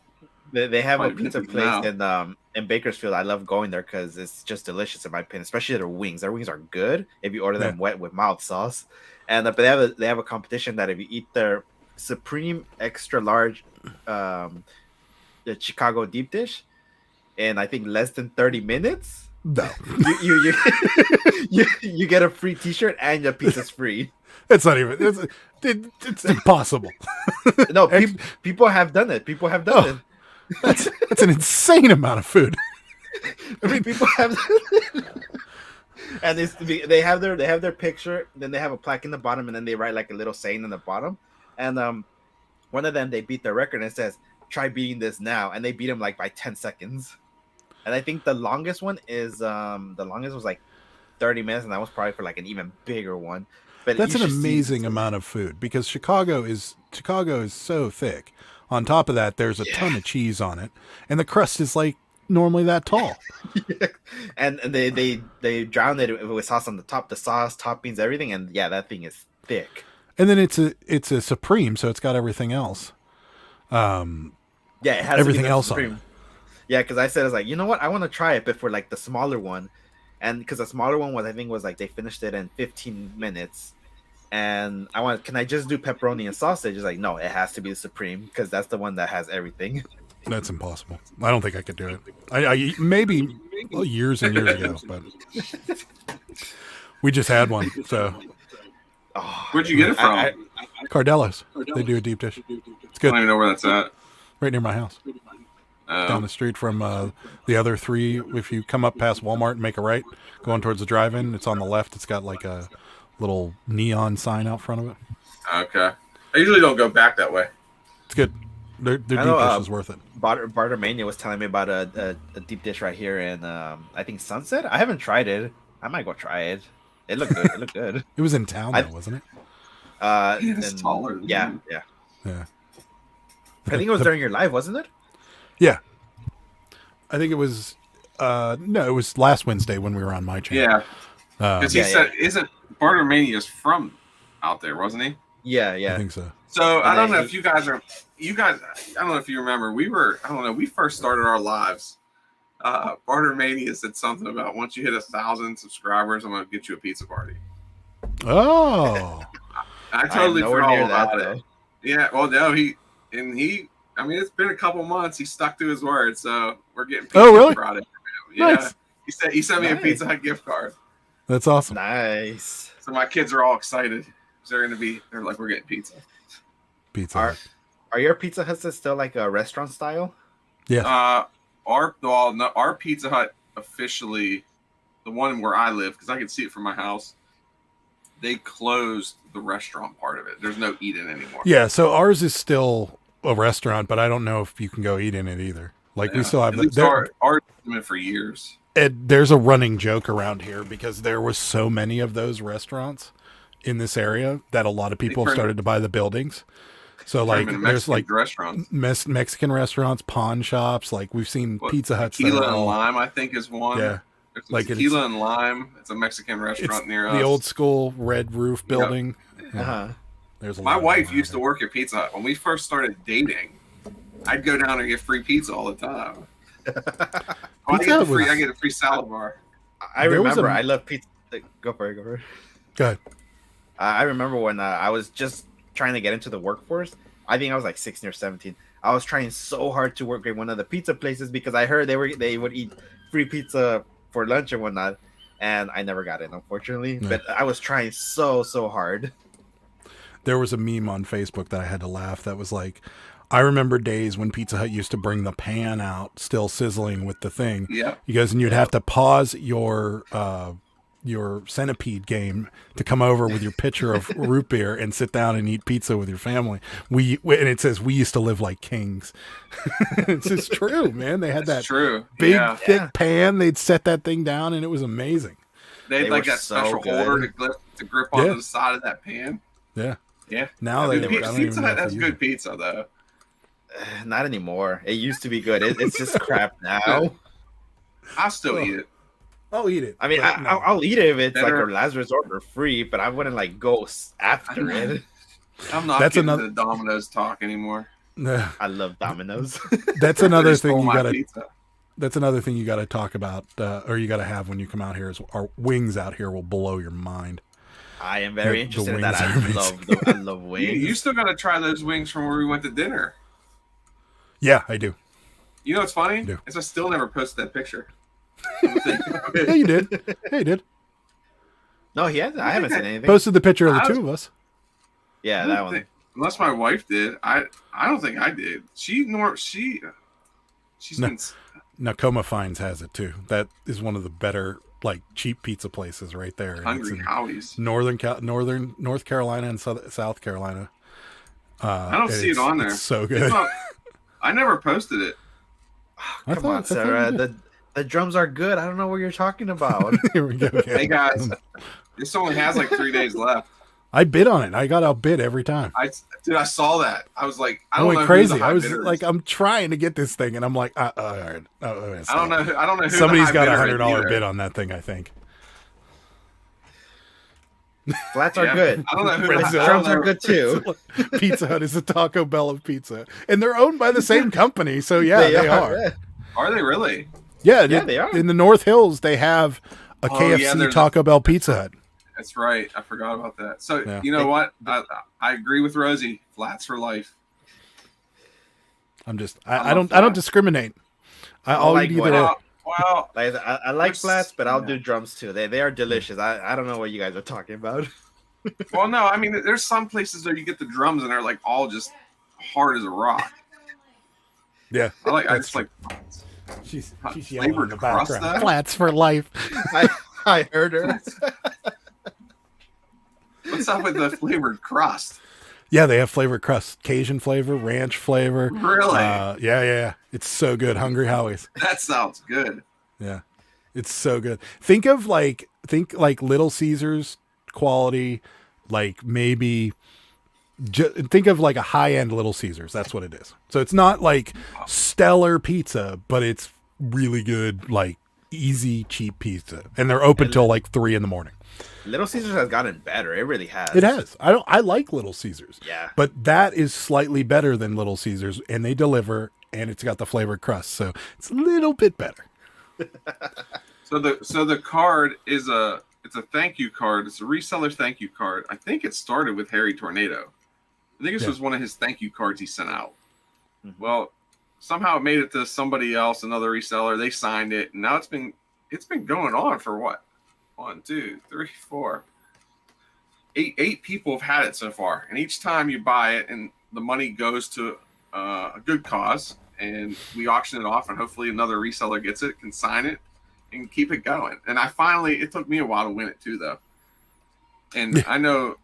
They have a Probably pizza vintage place now. in Bakersfield. I love going there because it's just delicious in my opinion. Especially their wings. Their wings are good if you order them wet with mild sauce. And but they have a competition that if you eat their supreme extra large, the Chicago deep dish, in I think less than 30 minutes, No, you get a free T-shirt and your pizza's free. it's not even. It's impossible. No, people have done it. People have done it. That's an insane amount of food. I mean, people have, and they have their picture. Then they have a plaque in the bottom, and then they write like a little saying in the bottom. And one of them they beat their record and it says, "Try beating this now," and they beat him like by 10 seconds. And I think the longest one is the longest was like 30 minutes, and that was probably for like an even bigger one. But that's an amazing amount of food because Chicago is so thick. On top of that, there's a ton of cheese on it, and the crust is like normally that tall. Yeah. And they drown it with sauce on the top, the sauce, toppings, everything, and yeah, that thing is thick. And then it's a supreme, so it's got everything else. Yeah, it has everything else on it. Yeah, because I said, I was like, you know what, I want to try it, but for like the smaller one, and because the smaller one was like they finished it in 15 minutes. And can I just do pepperoni and sausage? It's like, no, it has to be the supreme because that's the one that has everything. That's impossible. I don't think I could do it. I maybe years and years ago, but we just had one. So where'd you get it from? Cardella's. They do a deep dish. It's good. I don't even know where that's at. Right near my house. Down the street from the other three. If you come up past Walmart and make a right, going towards the drive-in, it's on the left. It's got like a little neon sign out front of it. Okay. I usually don't go back that way. It's good. Their deep dish is worth it. Bartermania was telling me about a deep dish right here in I think Sunset. I haven't tried it. I might go try it. It looked good. It looked good. It was in town though, wasn't it? It's taller. Yeah. I think it was during your live, wasn't it? Yeah. I think it was no, it was last Wednesday when we were on my channel. Yeah. Because he said, isn't Bartermania's from out there, wasn't he? Yeah. I think so. So I don't know if you guys, I don't know if you remember, we first started our lives. Bartermania said something about once you hit 1,000 subscribers, I'm going to get you a pizza party. Oh. I totally forgot about it. Yeah. Well, no, I mean, it's been a couple months. He stuck to his word. So we're getting pizza really? Friday. Yeah. Nice. He sent me a Pizza Hut gift card. That's awesome. Nice. So my kids are all excited. They're like, we're getting pizza. Pizza. Are your Pizza Huts still like a restaurant style? Yeah. Our Pizza Hut officially, the one where I live, because I can see it from my house, they closed the restaurant part of it. There's no eat-in anymore. Yeah, so ours is still a restaurant, but I don't know if you can go eat in it either. Like we still have ours been for years. There's a running joke around here because there was so many of those restaurants in this area that a lot of people started to buy the buildings. So like there's like restaurants, Mexican restaurants, pawn shops. Like we've seen Pizza Huts. Tequila and Lime, I think, is one. Yeah, like Tequila and Lime. It's a Mexican restaurant near us. The old school red roof building. Yep. Yeah. There's my wife used to work at Pizza Hut when we first started dating. I'd go down and get free pizza all the time. I get a free salad bar. I remember. I love pizza. Go for it. Go ahead. I remember when I was just trying to get into the workforce. I think I was like 16 or 17. I was trying so hard to work at one of the pizza places because I heard they would eat free pizza for lunch and whatnot, and I never got it, unfortunately. Yeah. But I was trying so hard. There was a meme on Facebook that I had to laugh. That was like, I remember days when Pizza Hut used to bring the pan out, still sizzling with the thing. Yeah. You guys, and you'd have to pause your centipede game to come over with your pitcher of root beer and sit down and eat pizza with your family. And it says we used to live like kings. It's just true, man. They had big thick pan. They'd set that thing down, and it was amazing. They had like that special holder to grip onto the side of that pan. Yeah. Yeah. Now Pizza Hut has good pizza though. Not anymore. It used to be good. It's just crap now. I'll still eat it. I'll eat it. I mean, I'll eat it if it's like a last resort or free, but I wouldn't like go after it. I'm not getting the Domino's talk anymore. I love Domino's. That's another thing Stole you my gotta. pizza. That's another thing you gotta talk about, or you gotta have when you come out here. Is our wings out here will blow your mind. I am very The interested in wings that. I love wings. You still got to try those wings from where we went to dinner. Yeah, I do. You know what's funny? do. Is I still never posted that picture. Yeah, you did. Yeah, you did. No, he hasn't. I haven't seen anything. Posted the picture of the two of us. Yeah, that one. Unless my wife did. I don't think I did. She's been. Nakoma Finds has it too. That is one of the better, like, cheap pizza places right there. And Hungry Howie's. North Carolina and South Carolina. I don't see it on there. It's so good. I never posted it. Come on, Sarah. The drums are good. I don't know what you're talking about. Here we go. Hey guys, this only has like 3 days left. I bid on it. I got outbid every time. I saw that. I was like, I I don't went know crazy. Who the high I was bidder like, is. I'm trying to get this thing, and I'm like, all right. I don't know. I don't know. Who Somebody's the got high $100 bidder bid on that thing, I think. Flats are good. I don't know who The drums are good too. Pizza Hut is a Taco Bell of pizza, and they're owned by the same company. So yeah, they are. Yeah. Are they really? Yeah, they are. In the North Hills, they have a KFC Taco Bell Pizza Hut. That's right. I forgot about that. So Yeah. you know what? I agree with Rosie. Flats for life. I don't discriminate. I'll like eat either. Well, Like, I like flats, but I'll do drums too. They are delicious. I don't know what you guys are talking about. well, no. I mean, there's some places where you get the drums and they're like all just hard as a rock. Yeah, I just like. she's flavored yelling in the crust, background. though? Flats for life. I heard her. What's up with the flavored crust? Yeah, they have flavored crust, Cajun flavor, ranch flavor. Really? Yeah. It's so good. Hungry Howie's. That sounds good. Yeah, it's so good. Think like Little Caesars quality, like maybe. Think of like a high-end Little Caesars. That's what it is. So it's not like stellar pizza, but it's really good, like easy, cheap pizza. And they're open till like 3 a.m. Little Caesars has gotten better. It really has. It has. I like Little Caesars. Yeah. But that is slightly better than Little Caesars, and they deliver, and it's got the flavored crust, so it's a little bit better. So the card is a thank you card. It's a reseller thank you card. I think it started with Harry Tornado. I think this was one of his thank you cards he sent out. Mm-hmm. Well, somehow it made it to somebody else, another reseller. They signed it, and now it's been going on for what? 1, 2, 3, 4, 8 people have had it so far, and each time you buy it, and the money goes to a good cause, and we auction it off, and hopefully another reseller gets it, can sign it, and keep it going. And it took me a while to win it too, though. And I know.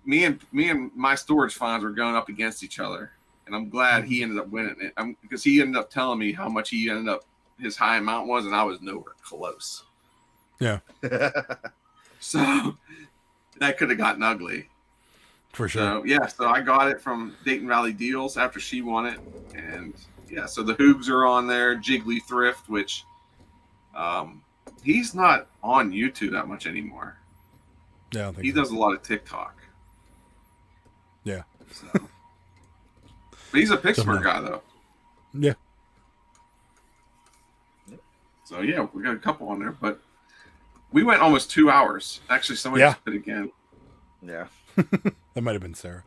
Me and my storage finds were going up against each other, and I'm glad he ended up winning it. Because he ended up telling me how much his high amount was, and I was nowhere close. Yeah. So that could have gotten ugly. For sure. So I got it from Dayton Valley Deals after she won it, and so the Hoogs are on there. Jiggly Thrift, which he's not on YouTube that much anymore. Yeah, I don't think he does a lot of TikTok. Yeah. So. But he's a Pittsburgh guy, though. Yeah. So, yeah, we got a couple on there. But we went almost 2 hours. Actually, somebody just did again. Yeah. That might have been Sarah.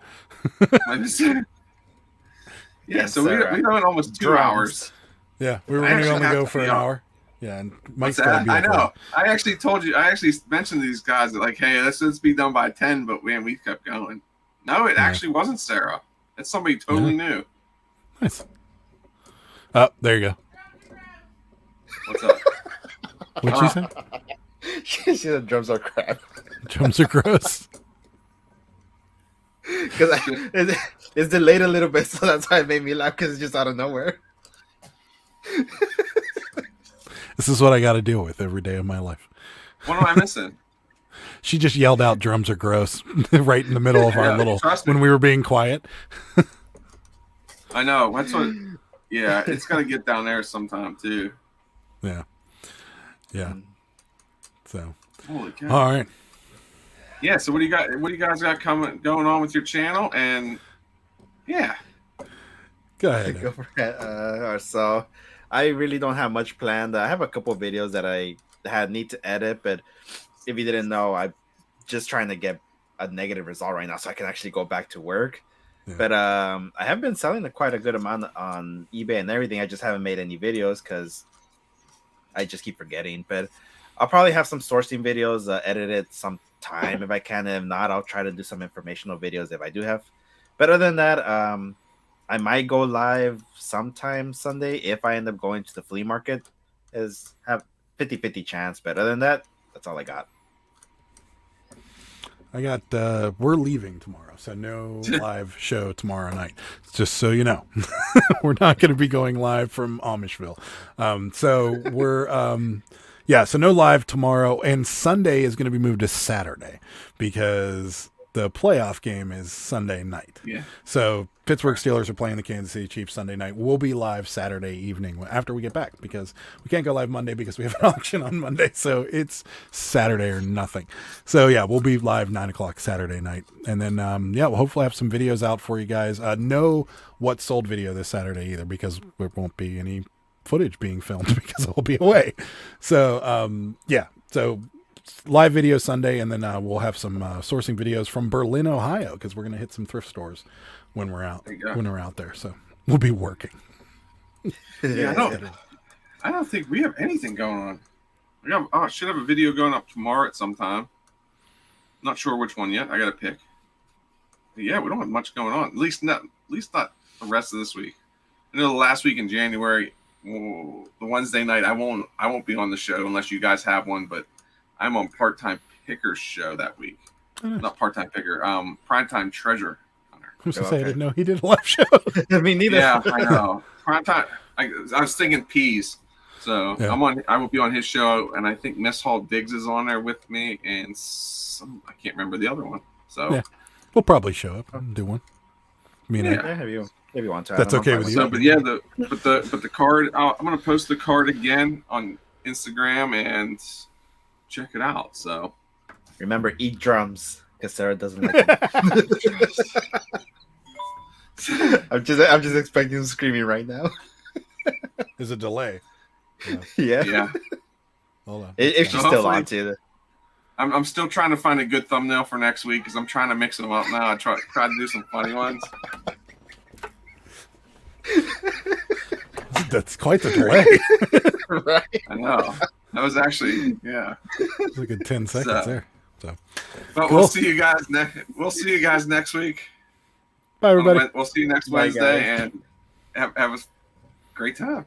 Yeah, so we went almost 2 hours. Yeah, we were going to only go for an hour. Yeah, and Mike's got to be. I know. I actually told you. I actually mentioned to these guys that, like, hey, let's be done by 10. But we kept going. No, it actually wasn't Sarah. It's somebody totally new. Nice. Oh, there you go. What's up? What'd she say? She said drums are crap. Drums are gross. Because it's delayed a little bit, so that's why it made me laugh. Because it's just out of nowhere. This is what I got to deal with every day of my life. What am I missing? She just yelled out drums are gross right in the middle of our little, when we were being quiet. I know. That's what, it's got to get down there sometime too. Yeah. Yeah. So, holy cow. All right. Yeah. So what do you guys got going on with your channel? And Go ahead. Go for it. So I really don't have much planned. I have a couple of videos that I need to edit, but if you didn't know, I'm just trying to get a negative result right now so I can actually go back to work. Yeah. But I have been selling quite a good amount on eBay and everything. I just haven't made any videos because I just keep forgetting. But I'll probably have some sourcing videos edited sometime if I can. If not, I'll try to do some informational videos if I do have. But other than that, I might go live sometime Sunday if I end up going to the flea market. Have 50-50 chance. But other than that, that's all I got. I got we're leaving tomorrow, so no live show tomorrow night. Just so you know. We're not going to be going live from Amishville. So we're so no live tomorrow, and Sunday is going to be moved to Saturday because the playoff game is Sunday night. Yeah. So Pittsburgh Steelers are playing the Kansas City Chiefs Sunday night. We'll be live Saturday evening after we get back because we can't go live Monday because we have an auction on Monday. So it's Saturday or nothing. So yeah, we'll be live 9:00 Saturday night. And then, we'll hopefully have some videos out for you guys. No what sold video this Saturday either because there won't be any footage being filmed because I'll be away. So, so live video Sunday, and then we'll have some sourcing videos from Berlin, Ohio, because we're going to hit some thrift stores when we're out there. So we'll be working. Yeah, I don't think we have anything going on. I should have a video going up tomorrow at some time. Not sure which one yet. I got to pick. But yeah, we don't have much going on. At least not the rest of this week. I know the last week in January, the Wednesday night, I won't be on the show unless you guys have one, but I'm on Part-Time Picker's show that week. Oh, nice. Not Part-Time Picker, Primetime Treasure Hunter. I was going to say, I didn't know he did a live show. Me neither. Yeah, I know. Primetime, I was thinking peas. So yeah. I will be on his show, and I think Miss Hall Diggs is on there with me, and I can't remember the other one. So yeah, we'll probably show up and do one. If you want to. That's okay with you. So, but yeah, the card. I'm gonna post the card again on Instagram and check it out. So remember, eat drums because Sarah doesn't like them. I'm just expecting him screaming right now. There's a delay. Yeah. Hold on. If she's still on to it. I'm still trying to find a good thumbnail for next week because I'm trying to mix them up now. I try to do some funny ones. That's quite the delay. Right. I know. That was actually It's like a 10 seconds there. So, but cool. We'll see you guys next week. Bye, everybody. We'll see you next Wednesday and have a great time.